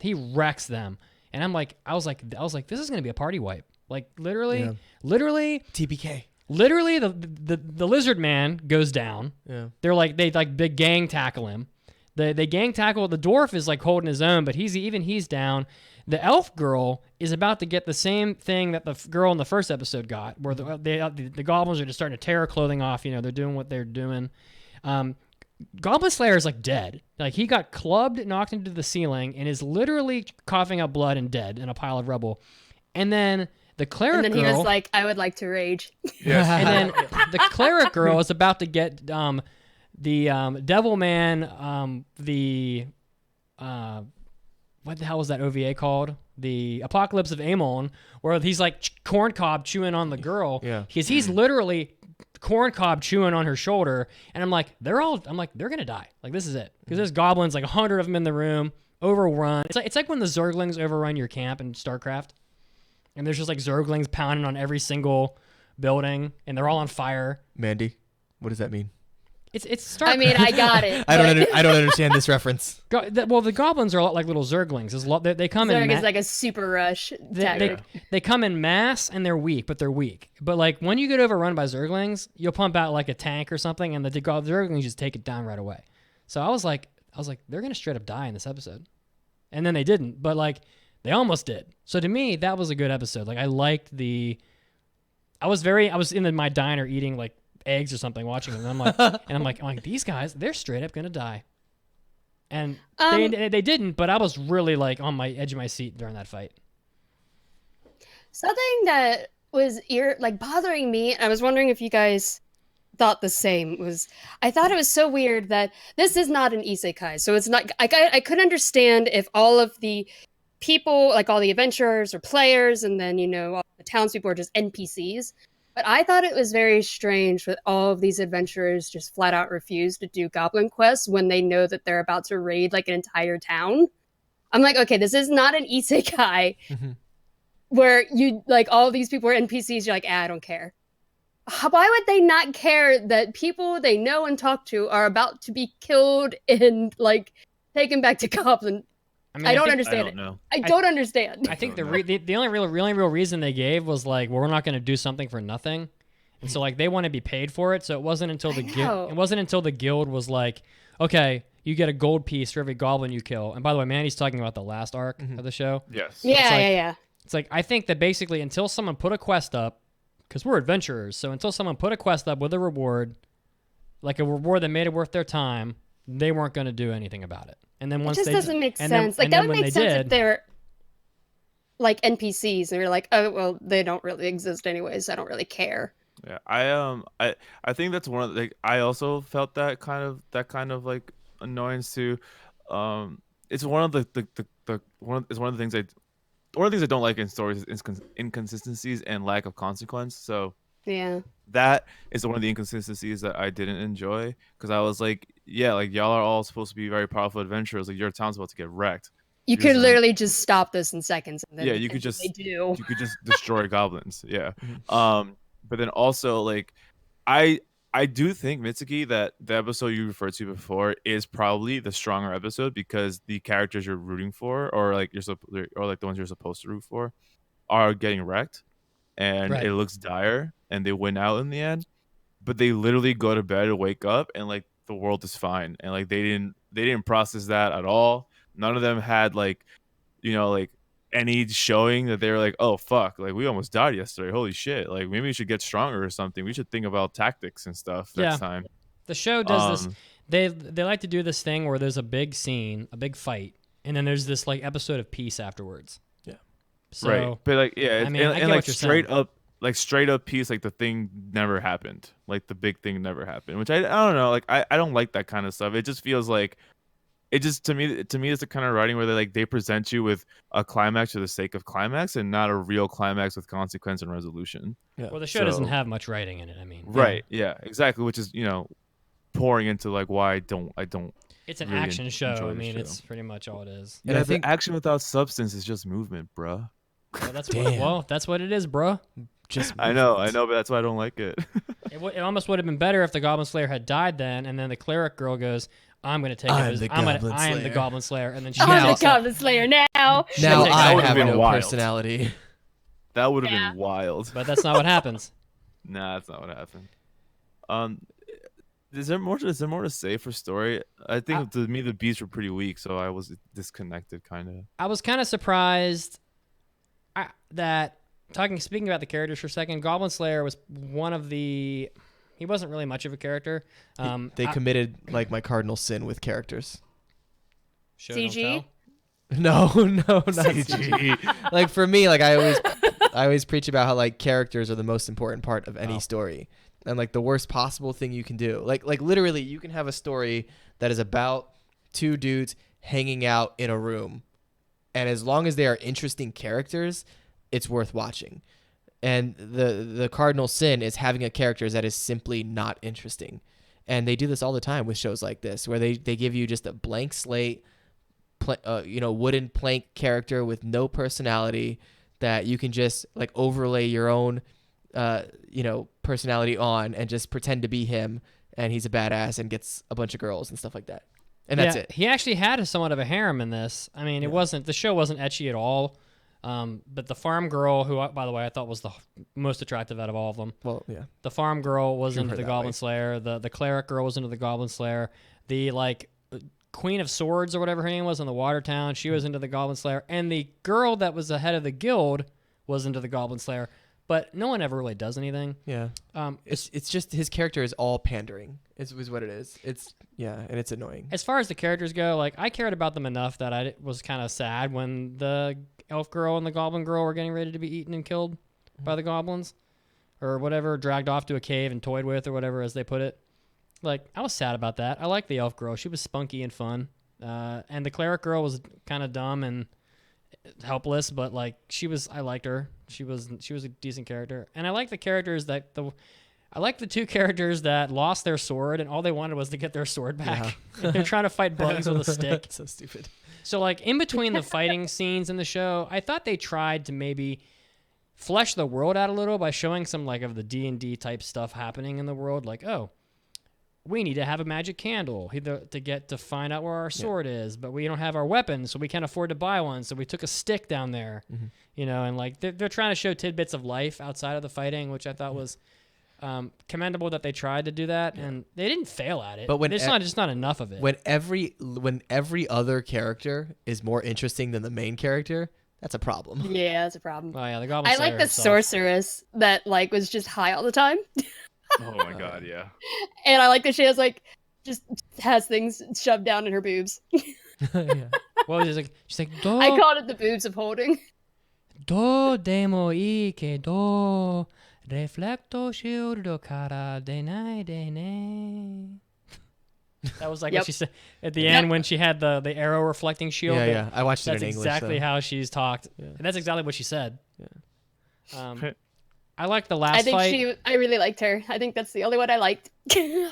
them. And I was like, this is gonna be a party wipe. Like literally TPK. Literally, the lizard man goes down. Yeah. They gang tackle him. They gang tackle. The dwarf is like holding his own, but he's down. The elf girl is about to get the same thing that the girl in the first episode got, where the goblins are just starting to tear her clothing off. They're doing what they're doing. Goblin Slayer is like dead. Like he got clubbed, knocked into the ceiling, and is literally coughing up blood and dead in a pile of rubble. And then the cleric And then girl, he was like, I would like to rage. and then the cleric girl is about to get the devil man, the what the hell was that OVA called? The Apocalypse of Amon, where he's like corn cob chewing on the girl. Yeah. He's literally corn cob chewing on her shoulder, and I'm like, they're gonna die. Like, this is it, because there's goblins, like 100 of them in the room, overrun. It's like when the Zerglings overrun your camp in StarCraft, and there's just like Zerglings pounding on every single building, and they're all on fire. Mandy, what does that mean? It's StarCraft. I mean, I got it. I don't understand this reference. Well, the goblins are a lot like little Zerglings. They come in. Zerg is like a super rush tactic. They come in mass and they're weak, but they're weak. But like when you get overrun by Zerglings, you'll pump out like a tank or something, and the Zerglings just take it down right away. So I was like, they're gonna straight up die in this episode, and then they didn't, but like they almost did. So to me, that was a good episode. Like I liked I was in my diner eating like eggs or something, watching them, and I'm like, these guys, they're straight up gonna die. And they didn't, but I was really like on my edge of my seat during that fight. Something that was bothering me, I was wondering if you guys thought the same, was I thought it was so weird that this is not an isekai. So it's not, I could understand if all of the people, like all the adventurers or players, and then, all the townspeople are just NPCs. But I thought it was very strange that all of these adventurers just flat out refuse to do goblin quests when they know that they're about to raid like an entire town. I'm like, okay, this is not an isekai where you like all these people are NPCs. You're like, I don't care. Why would they not care that people they know and talk to are about to be killed and like taken back to goblin? I don't understand it. I don't understand. I think the only real reason they gave was like, well, we're not going to do something for nothing, and so like they want to be paid for it. So it wasn't until the guild was like, okay, you get a gold piece for every goblin you kill. And by the way, Mandy's talking about the last arc of the show. Yes. Yeah. It's like I think that basically until someone put a quest up, because we're adventurers, so until someone put a quest up with a reward, like a reward that made it worth their time, they weren't going to do anything about it. And then once it just doesn't make sense. Like that would make sense if they're like NPCs and you're like, oh well, they don't really exist anyways. I don't really care. Yeah, I think that's one of the. Like, I also felt that kind of like annoyance too. It's one of the one of the things I don't like in stories is inconsistencies and lack of consequence. So yeah, that is one of the inconsistencies that I didn't enjoy, because I was like, yeah, like y'all are all supposed to be very powerful adventurers. Like your town's about to get wrecked. You could literally just stop this in seconds. And then you could just destroy goblins. Yeah. But then also like, I do think, Mitsuki, that the episode you referred to before is probably the stronger episode, because the characters you're rooting for, or like the ones you're supposed to root for, are getting wrecked, and it looks dire, and they win out in the end. But they literally go to bed and wake up, and like the world is fine, and like they didn't process that at all. None of them had like, like any showing that they were like, oh fuck, like we almost died yesterday, holy shit, like maybe we should get stronger or something, we should think about tactics and stuff next time. The show does this. They like to do this thing where there's a big scene, a big fight, and then there's this like episode of peace afterwards. Yeah. So, right. But like, yeah, I mean, and like straight up peace, like the thing never happened, like the big thing never happened, which I don't know, like I don't like that kind of stuff. It just feels like, it just to me it's the kind of writing where they present you with a climax for the sake of climax, and not a real climax with consequence and resolution. Yeah. Well, the show doesn't have much writing in it. I mean, right? Yeah, exactly. Which is pouring into like why I don't. It's an really action show. I mean, it's pretty much all it is. And I think action without substance is just movement, bruh. Well, that's what it is, bruh. Just I know, but that's why I don't like it. It almost would have been better if the Goblin Slayer had died then, and then the cleric girl goes, I'm going to take it. I am the Goblin Slayer. And then I'm the Goblin Slayer now. Now I have no personality. That would have been wild. But that's not what happens. Nah, that's not what happened. Is there more to say for story? I think to me the beats were pretty weak, so I was disconnected kind of. I was kind of surprised that speaking about the characters for a second, Goblin Slayer was one of the. He wasn't really much of a character. They committed like my cardinal sin with characters. CG? No, not CG. Like for me, like I always preach about how like characters are the most important part of any story, and like the worst possible thing you can do. Like literally, you can have a story that is about two dudes hanging out in a room, And as long as they are interesting characters, it's worth watching. And the cardinal sin is having a character that is simply not interesting. And they do this all the time with shows like this, where they give you just a blank slate, wooden plank character with no personality that you can just like overlay your own, personality on and just pretend to be him. And he's a badass and gets a bunch of girls and stuff like that. And that's it. He actually had somewhat of a harem in this. I mean, the show wasn't ecchi at all. But the farm girl, who, by the way, I thought was the most attractive out of all of them. Well, yeah. The farm girl was Drew into her the that Goblin way. Slayer. The cleric girl was into the Goblin Slayer. The Queen of Swords or whatever her name was in the Watertown, she was into the Goblin Slayer. And the girl that was the head of the guild was into the Goblin Slayer. But no one ever really does anything. Yeah. It's just his character is all pandering. Is what it is. And it's annoying. As far as the characters go, like I cared about them enough that I was kind of sad when the elf girl and the goblin girl were getting ready to be eaten and killed by the goblins or whatever, dragged off to a cave and toyed with or whatever, as they put it. Like, I was sad about that. I liked the elf girl. She was spunky and fun. And the cleric girl was kind of dumb and helpless, but like I liked her. She was a decent character. And I like the characters I like the two characters that lost their sword and all they wanted was to get their sword back. Yeah. They're trying to fight bugs with a stick. So stupid. So like in between the fighting scenes in the show, I thought they tried to maybe flesh the world out a little by showing some like of the D&D type stuff happening in the world. Like, oh, we need to have a magic candle to find out where our sword is, but we don't have our weapons, so we can't afford to buy one. So we took a stick down there, and like they're trying to show tidbits of life outside of the fighting, which I thought was commendable that they tried to do that, and they didn't fail at it. But when it's just not enough of it. When every other character is more interesting than the main character, that's a problem. Yeah, that's a problem. Oh yeah, the Goblin I Slayer like the himself. sorceress that like was just high all the time. Oh my god, yeah. And I like that she has like just has things shoved down in her boobs. Yeah. Well, she's like do I called it the boobs of holding. do demo ike do reflecto shield kara denai dene. That was like what she said at the end when she had the arrow reflecting shield. Yeah. I watched it That's in English. exactly so. how she's talked. Yeah. And that's exactly what she said. Yeah. I like the last fight. I really liked her. I think that's the only one I liked. The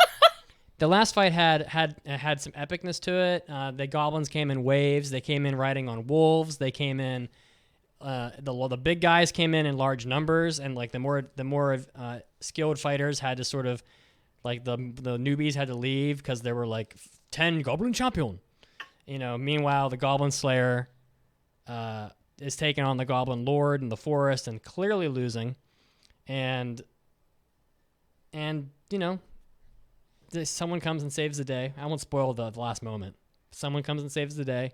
last fight had some epicness to it. The goblins came in waves. They came in riding on wolves. They came in. The big guys came in large numbers, and like the more skilled fighters had to sort of like the newbies had to leave because there were like 10 goblin champion. Meanwhile, the Goblin Slayer is taking on the Goblin Lord in the forest and clearly losing. And someone comes and saves the day. I won't spoil the last moment. Someone comes and saves the day.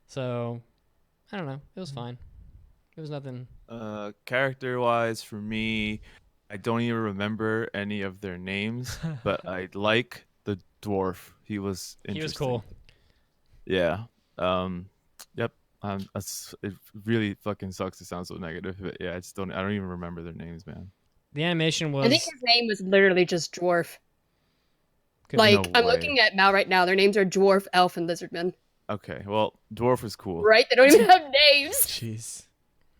So, I don't know. It was fine. It was nothing. Character-wise, for me, I don't even remember any of their names, but I like the dwarf. He was interesting. He was cool. Yeah. Yep. It really fucking sucks to sound so negative, but yeah, I don't even remember their names, man. The animation was. I think his name was literally just Dwarf. Good. Like, No I'm way. looking at Mal right now. Their names are Dwarf, Elf, and Lizardman. Okay, well, dwarf was cool. Right? They don't even have names. Jeez.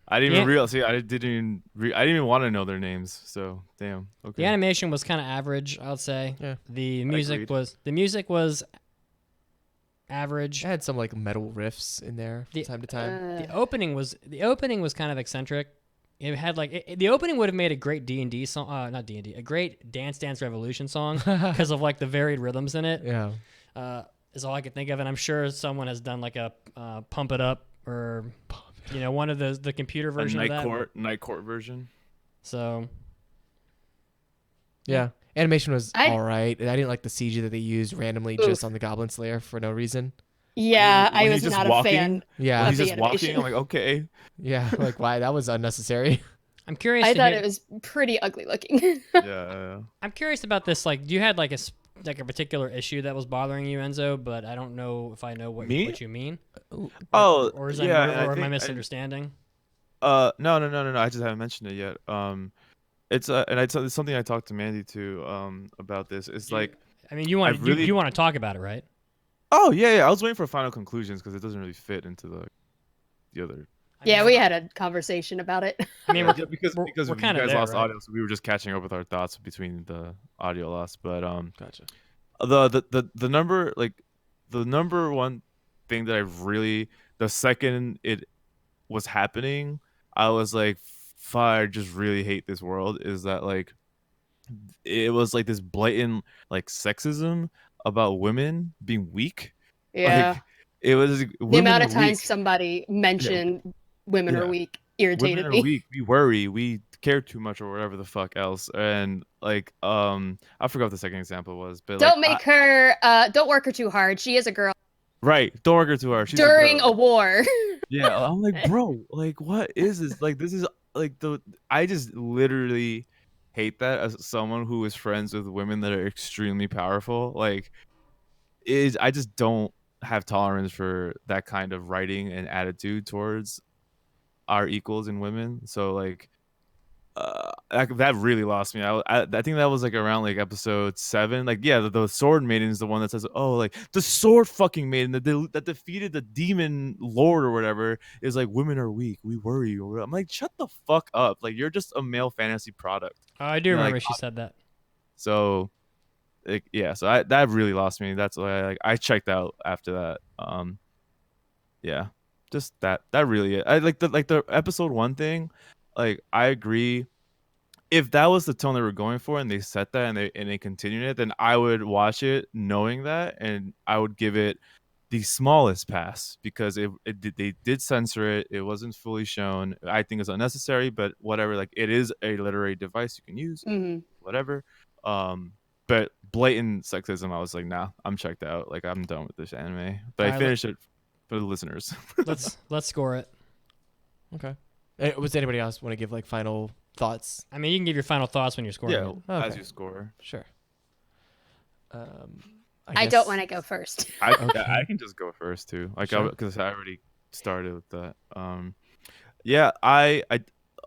I didn't even realize. See, I didn't even want to know their names. So damn. Okay. The animation was kind of average, I would say. Yeah. The music was average. It had some like metal riffs in there from time to time. The opening was kind of eccentric. It had the opening would have made a great D&D song, not D&D, a great Dance Dance Revolution song because of like the varied rhythms in it. Yeah. Is all I could think of, and I'm sure someone has done like a Pump It Up or one of the computer version of that. Night Court version. So Yeah. Animation was I- all right. I didn't like the CG that they used randomly just on the Goblin Slayer for no reason. Yeah, When I he's was just not walking? a fan. Yeah. He's the just walking. animation. I'm like, okay. Yeah. Like, why? That was unnecessary. I'm curious. I to thought hear- it was pretty ugly looking. Yeah. I'm curious about this. Like, you had like a particular issue that was bothering you, Enzo, but I don't know if I know what you mean. Oh, Or is that yeah. or am I think misunderstanding? No. I just haven't mentioned it yet. It's it's something I talked to Mandy too. About this. It's like, I mean, you want I've really- you want to talk about it, right? oh yeah. I was waiting for final conclusions because it doesn't really fit into the other. Yeah, we had a conversation about it. I mean, Yeah, because we're you kind of guys there, lost right? audio, so we were just catching up with our thoughts between the audio loss. But Gotcha. the number the number one thing that I really, the second it was happening, I was like, I just really hate this world, is that like it was like this blatant like sexism about women being weak. Yeah. Like it was The women amount are of times weak. somebody mentioned women are Yeah. weak Women irritated are me. weak. We worry. We care too much, or whatever the fuck else. And like, I forgot what the second example was, but like, Don't make her don't work her too hard. She is a girl right. Don't work her too hard. She's during a a girl. war. Yeah, I'm like, bro, like, what is this? Like, this is like I just literally hate that as someone who is friends with women that are extremely powerful. Like, I just don't have tolerance for that kind of writing and attitude towards our equals in women. So like, that really lost me. I think that was like around like episode 7. Like, yeah, the sword maiden is the one that says, oh, like the sword fucking maiden that defeated the demon lord or whatever is like, women are weak, we worry you. I'm like, shut the fuck up. Like, you're just a male fantasy product. I do And, remember like, she said that. so like, yeah, so that really lost me. That's why I checked out after that. Yeah, just that really, I like the episode 1 thing. Like, I agree, if that was the tone they were going for and they set that and they continued it, then I would watch it knowing that, and I would give it the smallest pass, because they did censor it. It wasn't fully shown. I think it's unnecessary, but whatever. Like, it is a literary device you can use, Mhm. whatever. But blatant sexism, I was like, nah, I'm checked out. Like, I'm done with this anime. But I Alright, finished it for the listeners. Let's score it. Okay. Was anybody else want to give like final thoughts? I mean, you can give your final thoughts when you're scoring. Yeah, it. Okay. as you score. Sure. I don't want to go first. I can just go first too, like, Sure. because I already started with that. Yeah, I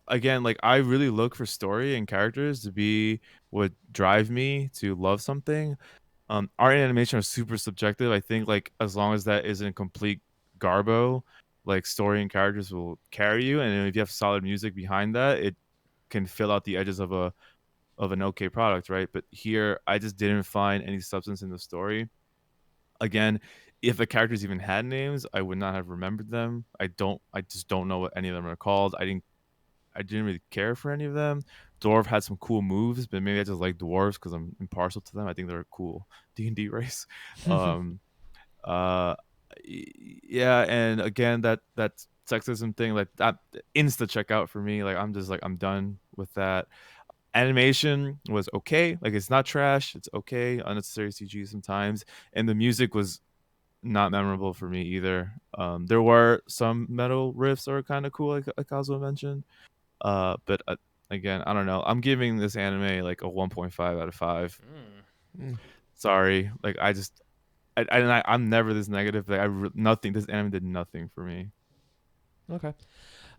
again, like, I really look for story and characters to be what drive me to love something. Art and animation are super subjective. I think, like, as long as that isn't complete garbo, like, story and characters will carry you, and if you have solid music behind that, it can fill out the edges of an okay product, right? But here, I just didn't find any substance in the story. Again, if the characters even had names, I would not have remembered them. I just don't know what any of them are called. I didn't really care for any of them. Dwarf had some cool moves, but maybe I just like dwarves because I'm impartial to them. I think they're a cool D&D race. um yeah, and again, that sexism thing, like, that insta checkout for me. Like, I'm just like, I'm done with that. Animation was okay. Like, it's not trash, it's okay. Unnecessary CG sometimes, and the music was not memorable for me either. There were some metal riffs that were kind of cool, like Kazuo mentioned. But again, I don't know. I'm giving this anime like a 1.5 out of 5. Sorry, like, I'm never this negative. Like, nothing. This anime did nothing for me. Okay.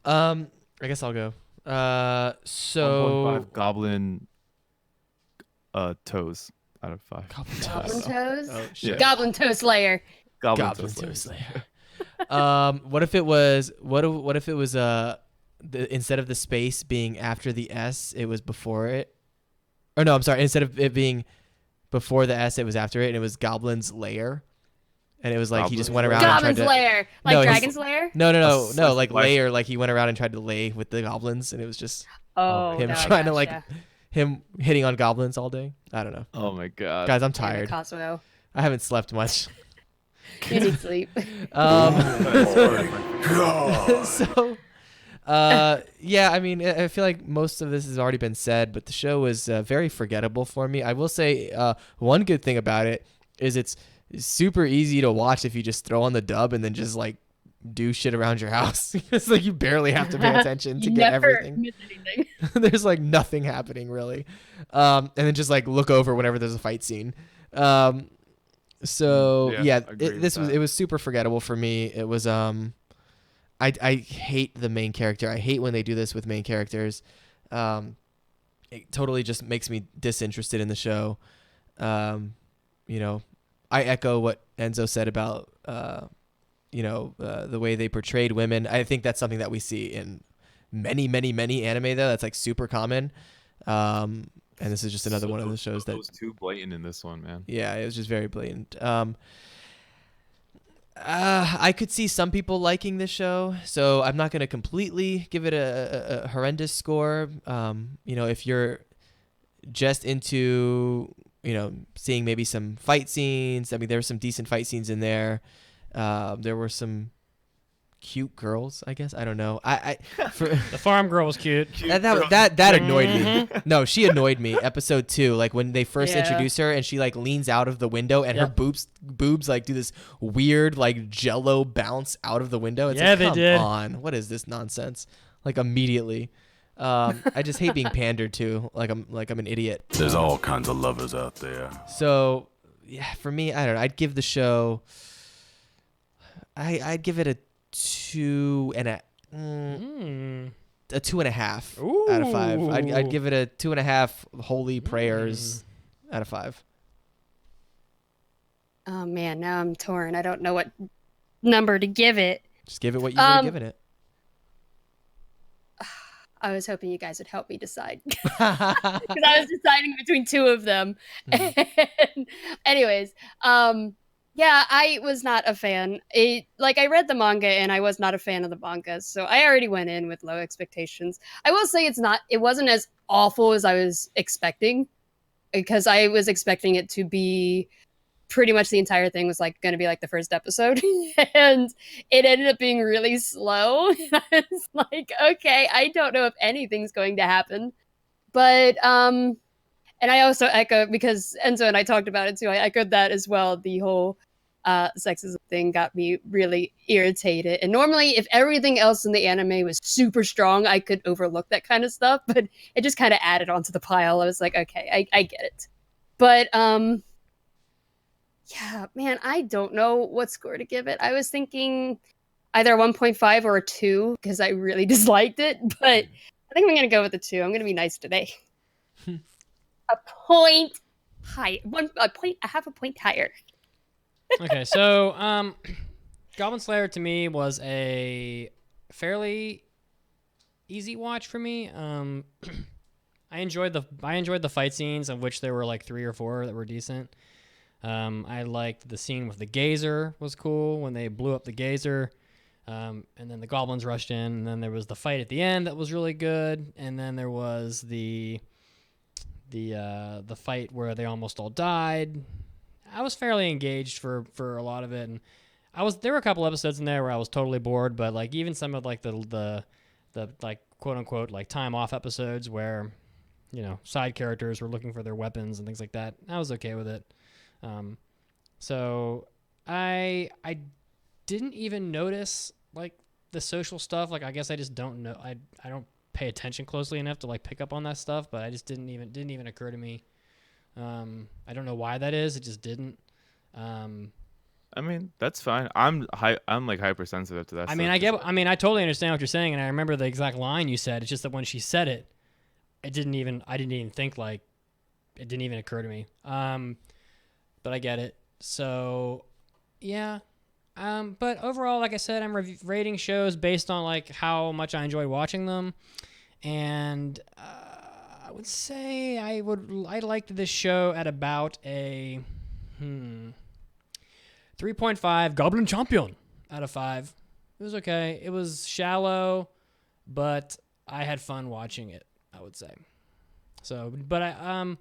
I guess I'll go. 1.5 goblin toes out of 5. Goblin Toes? Oh shit. Goblin Toe Slayer. Goblin Goblin toe Toe slayer. Slayer. What if it was instead of the space being after the S, it was before it? Or no, I'm sorry. Instead of it being before the S, it was after it, and it was Goblin's Lair. And it was like he just went around and Goblin tried to. Slayer. Like No, Dragon Slayer? No, A like slice- layer, like he went around and tried to lay with the goblins, and it was just Oh, him no, I trying to like gotcha. him hitting on goblins all day. I don't know, Oh my god. guys. I'm Damn it, tired. Kazuo. I haven't slept much. You need sleep. So, yeah, I mean, I feel like most of this has already been said, but the show was very forgettable for me. I will say one good thing about it is it's super easy to watch if you just throw on the dub and then just like do shit around your house. It's like you barely have to pay attention to You get never everything. miss anything. There's like nothing happening really, and then just like look over whenever there's a fight scene. So Yeah, yeah, I agree with that. it was super forgettable for me. It was I hate the main character. I hate when they do this with main characters. It totally just makes me disinterested in the show. You know, I echo what Enzo said about the way they portrayed women. I think that's something that we see in many anime though. That's like super common. And this is just another one of the shows that was too blatant in this one, man. Yeah, it was just very blatant. I could see some people liking this show, so I'm not going to completely give it a horrendous score. If you're just into, seeing maybe some fight scenes. I mean, there were some decent fight scenes in there. There were some cute girls, I guess. I don't know. The farm girl was cute. That annoyed me. No, she annoyed me. Episode 2, like when they first introduce her and she like leans out of the window and her boobs like do this weird like jello bounce out of the window. It's like, they did. Come on, what is this nonsense? Like immediately. I just hate being pandered to. Like I'm an idiot. There's all kinds of lovers out there. So yeah, for me, I don't know. I'd give the show. I'd give it a 2.5 out of 5. I'd give it a 2.5 holy prayers out of 5. Oh man, now I'm torn. I don't know what number to give it. Just give it what you would have given it. I was hoping you guys would help me decide because I was deciding between 2 of them. And anyways, yeah, I was not a fan. I read the manga and I was not a fan of the manga, so I already went in with low expectations. I will say it wasn't as awful as I was expecting, because I was expecting it to be pretty much the entire thing was like going to be like the first episode, and it ended up being really slow. I was like, okay, I don't know if anything's going to happen, but and I also echo, because Enzo and I talked about it too. I echoed that as well. The whole sexism thing got me really irritated. And normally, if everything else in the anime was super strong, I could overlook that kind of stuff. But it just kind of added onto the pile. I was like, okay, I get it. But yeah, man, I don't know what score to give it. I was thinking either 1.5 or a 2 because I really disliked it. But I think I'm going to go with the 2. I'm going to be nice today. A point higher. Half a point higher. Okay, so Goblin Slayer to me was a fairly easy watch for me. I enjoyed the fight scenes, of which there were like 3 or 4 that were decent. I liked the scene with the geyser was cool when they blew up the geyser, and then the goblins rushed in, and then there was the fight at the end that was really good, and then there was the fight where they almost all died. I was fairly engaged for a lot of it, and there were a couple episodes in there where I was totally bored, but like even some of like the like quote unquote like time off episodes where side characters were looking for their weapons and things like that, I was okay with it. So I didn't even notice like the social stuff. Like I guess I just don't know. I don't pay attention closely enough to like pick up on that stuff, but I just didn't even occur to me. I don't know why that is. It just didn't. I mean, that's fine. I'm like hypersensitive to that. I totally understand what you're saying, and I remember the exact line you said. It's just that when she said it, I didn't even think, like, it didn't even occur to me. But I get it. So, yeah. But overall, like I said, I'm rating shows based on like how much I enjoy watching them, and I would say I liked this show at about a 3.5 Goblin Champion out of 5. It was okay. It was shallow, but I had fun watching it, I would say. So, but I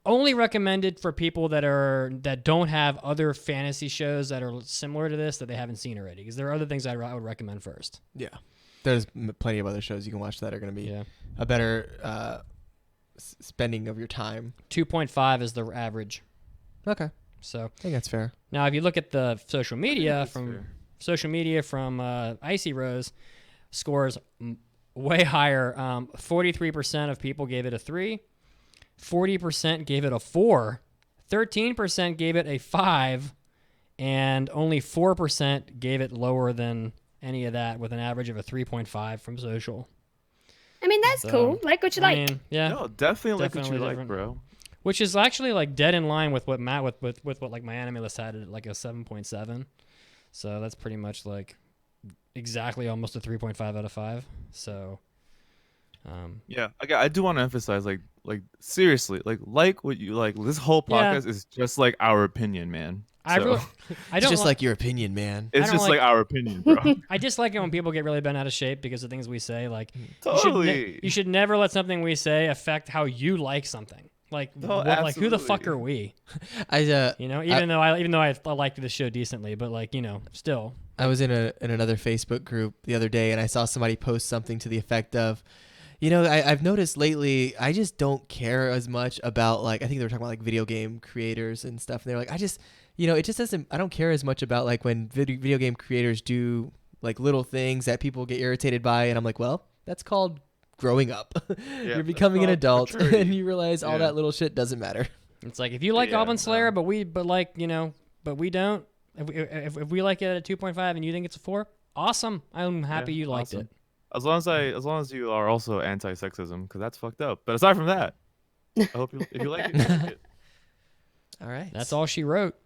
only recommended for people that don't have other fantasy shows that are similar to this that they haven't seen already, because there are other things I would recommend first. Yeah. There's plenty of other shows you can watch that are going to be a better spending of your time. 2.5 is the average. Okay. So I think that's fair. Now, if you look at the social media from Icy Rose, scores way higher. 43% of people gave it a 3. 40% gave it a 4. 13% gave it a 5. And only 4% gave it lower than any of that, with an average of a 3.5 from social. I mean, that's cool. Like what you like. Yeah. No, definitely like what you different. like, bro. Which is actually like dead in line with what Matt with what like my anime list had at like a 7.7. So that's pretty much like exactly almost a 3.5 out of 5. So Yeah, I do want to emphasize, like seriously, like what you like. This whole Yeah. podcast is just like our opinion, man. I So, really, I It's don't just li- like your opinion, man. it's don't just like- like our opinion, bro. I dislike it when people get really bent out of shape because of things we say. Like Totally. you should never let something we say affect how you like something. Like No, like who the fuck absolutely. are we? I Even though I liked the show decently, but like still. I was in another Facebook group the other day, and I saw somebody post something to the effect of, I've noticed lately I just don't care as much about, like, I think they were talking about like video game creators and stuff, and they're like, it just doesn't, I don't care as much about like when video game creators do like little things that people get irritated by, and I'm like, well, that's called growing up. Yeah, You're becoming an that's called adult, maturity. and you realize all Yeah. that little shit doesn't matter. It's like if you like Yeah, Goblin Slayer, no. but we don't. If we like it at a 2.5 and you think it's a 4, awesome. I'm happy Yeah, you liked awesome. it. As long as you are also anti-sexism, because that's fucked up. But aside from that, I hope if you like it, you like it. All right. That's all she wrote.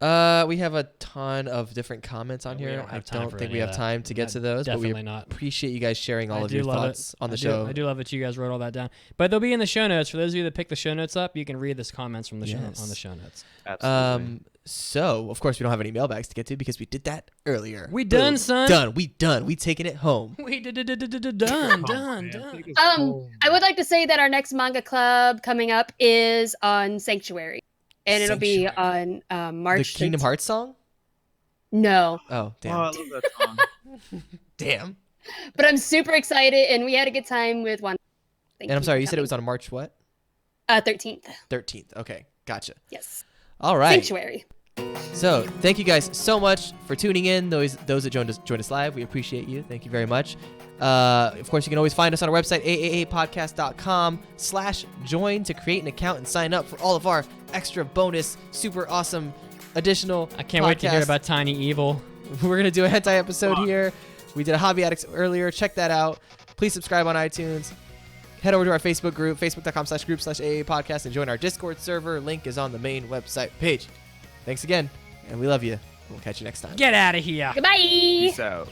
We have a ton of different comments on Yeah, we here. don't I have time don't for think any we of have that. time to get to those, but we Definitely not. appreciate you guys sharing all I of do your love thoughts it. on the I show. do love that you guys wrote all that down. But they'll be in the show notes. For those of you that pick the show notes up, you can read this comments from the show Yes. on the show notes. Absolutely. So of course we don't have any mailbags to get to because we did that earlier. We done, Boom. son. Done. We done. We taking it home. We done. I would like to say that our next manga club coming up is on Sanctuary, and it'll be on March. The Kingdom 13th. Hearts song? No, Oh, Oh, damn. I love that song. Damn. but I'm super excited, and we had a good time with one. Thank And I'm you sorry, for you said it was coming. on March what? 13th. 13th. Okay, gotcha. Yes, All right. Sanctuary. So thank you guys so much for tuning in. Those that joined us live, we appreciate you. Thank you very much. Of course, you can always find us on our website, AAAPodcast.com/join to create an account and sign up for all of our extra bonus, super awesome, additional I can't wait to hear podcasts. about Tiny Evil. We're going to do a hentai episode here. We did a Hobby Addicts earlier. Check that out. Please subscribe on iTunes. Head over to our Facebook group, facebook.com/group/AAPodcast, and join our Discord server. Link is on the main website page. Thanks again, and we love you. We'll catch you next time. Get out of here. Goodbye. Peace out.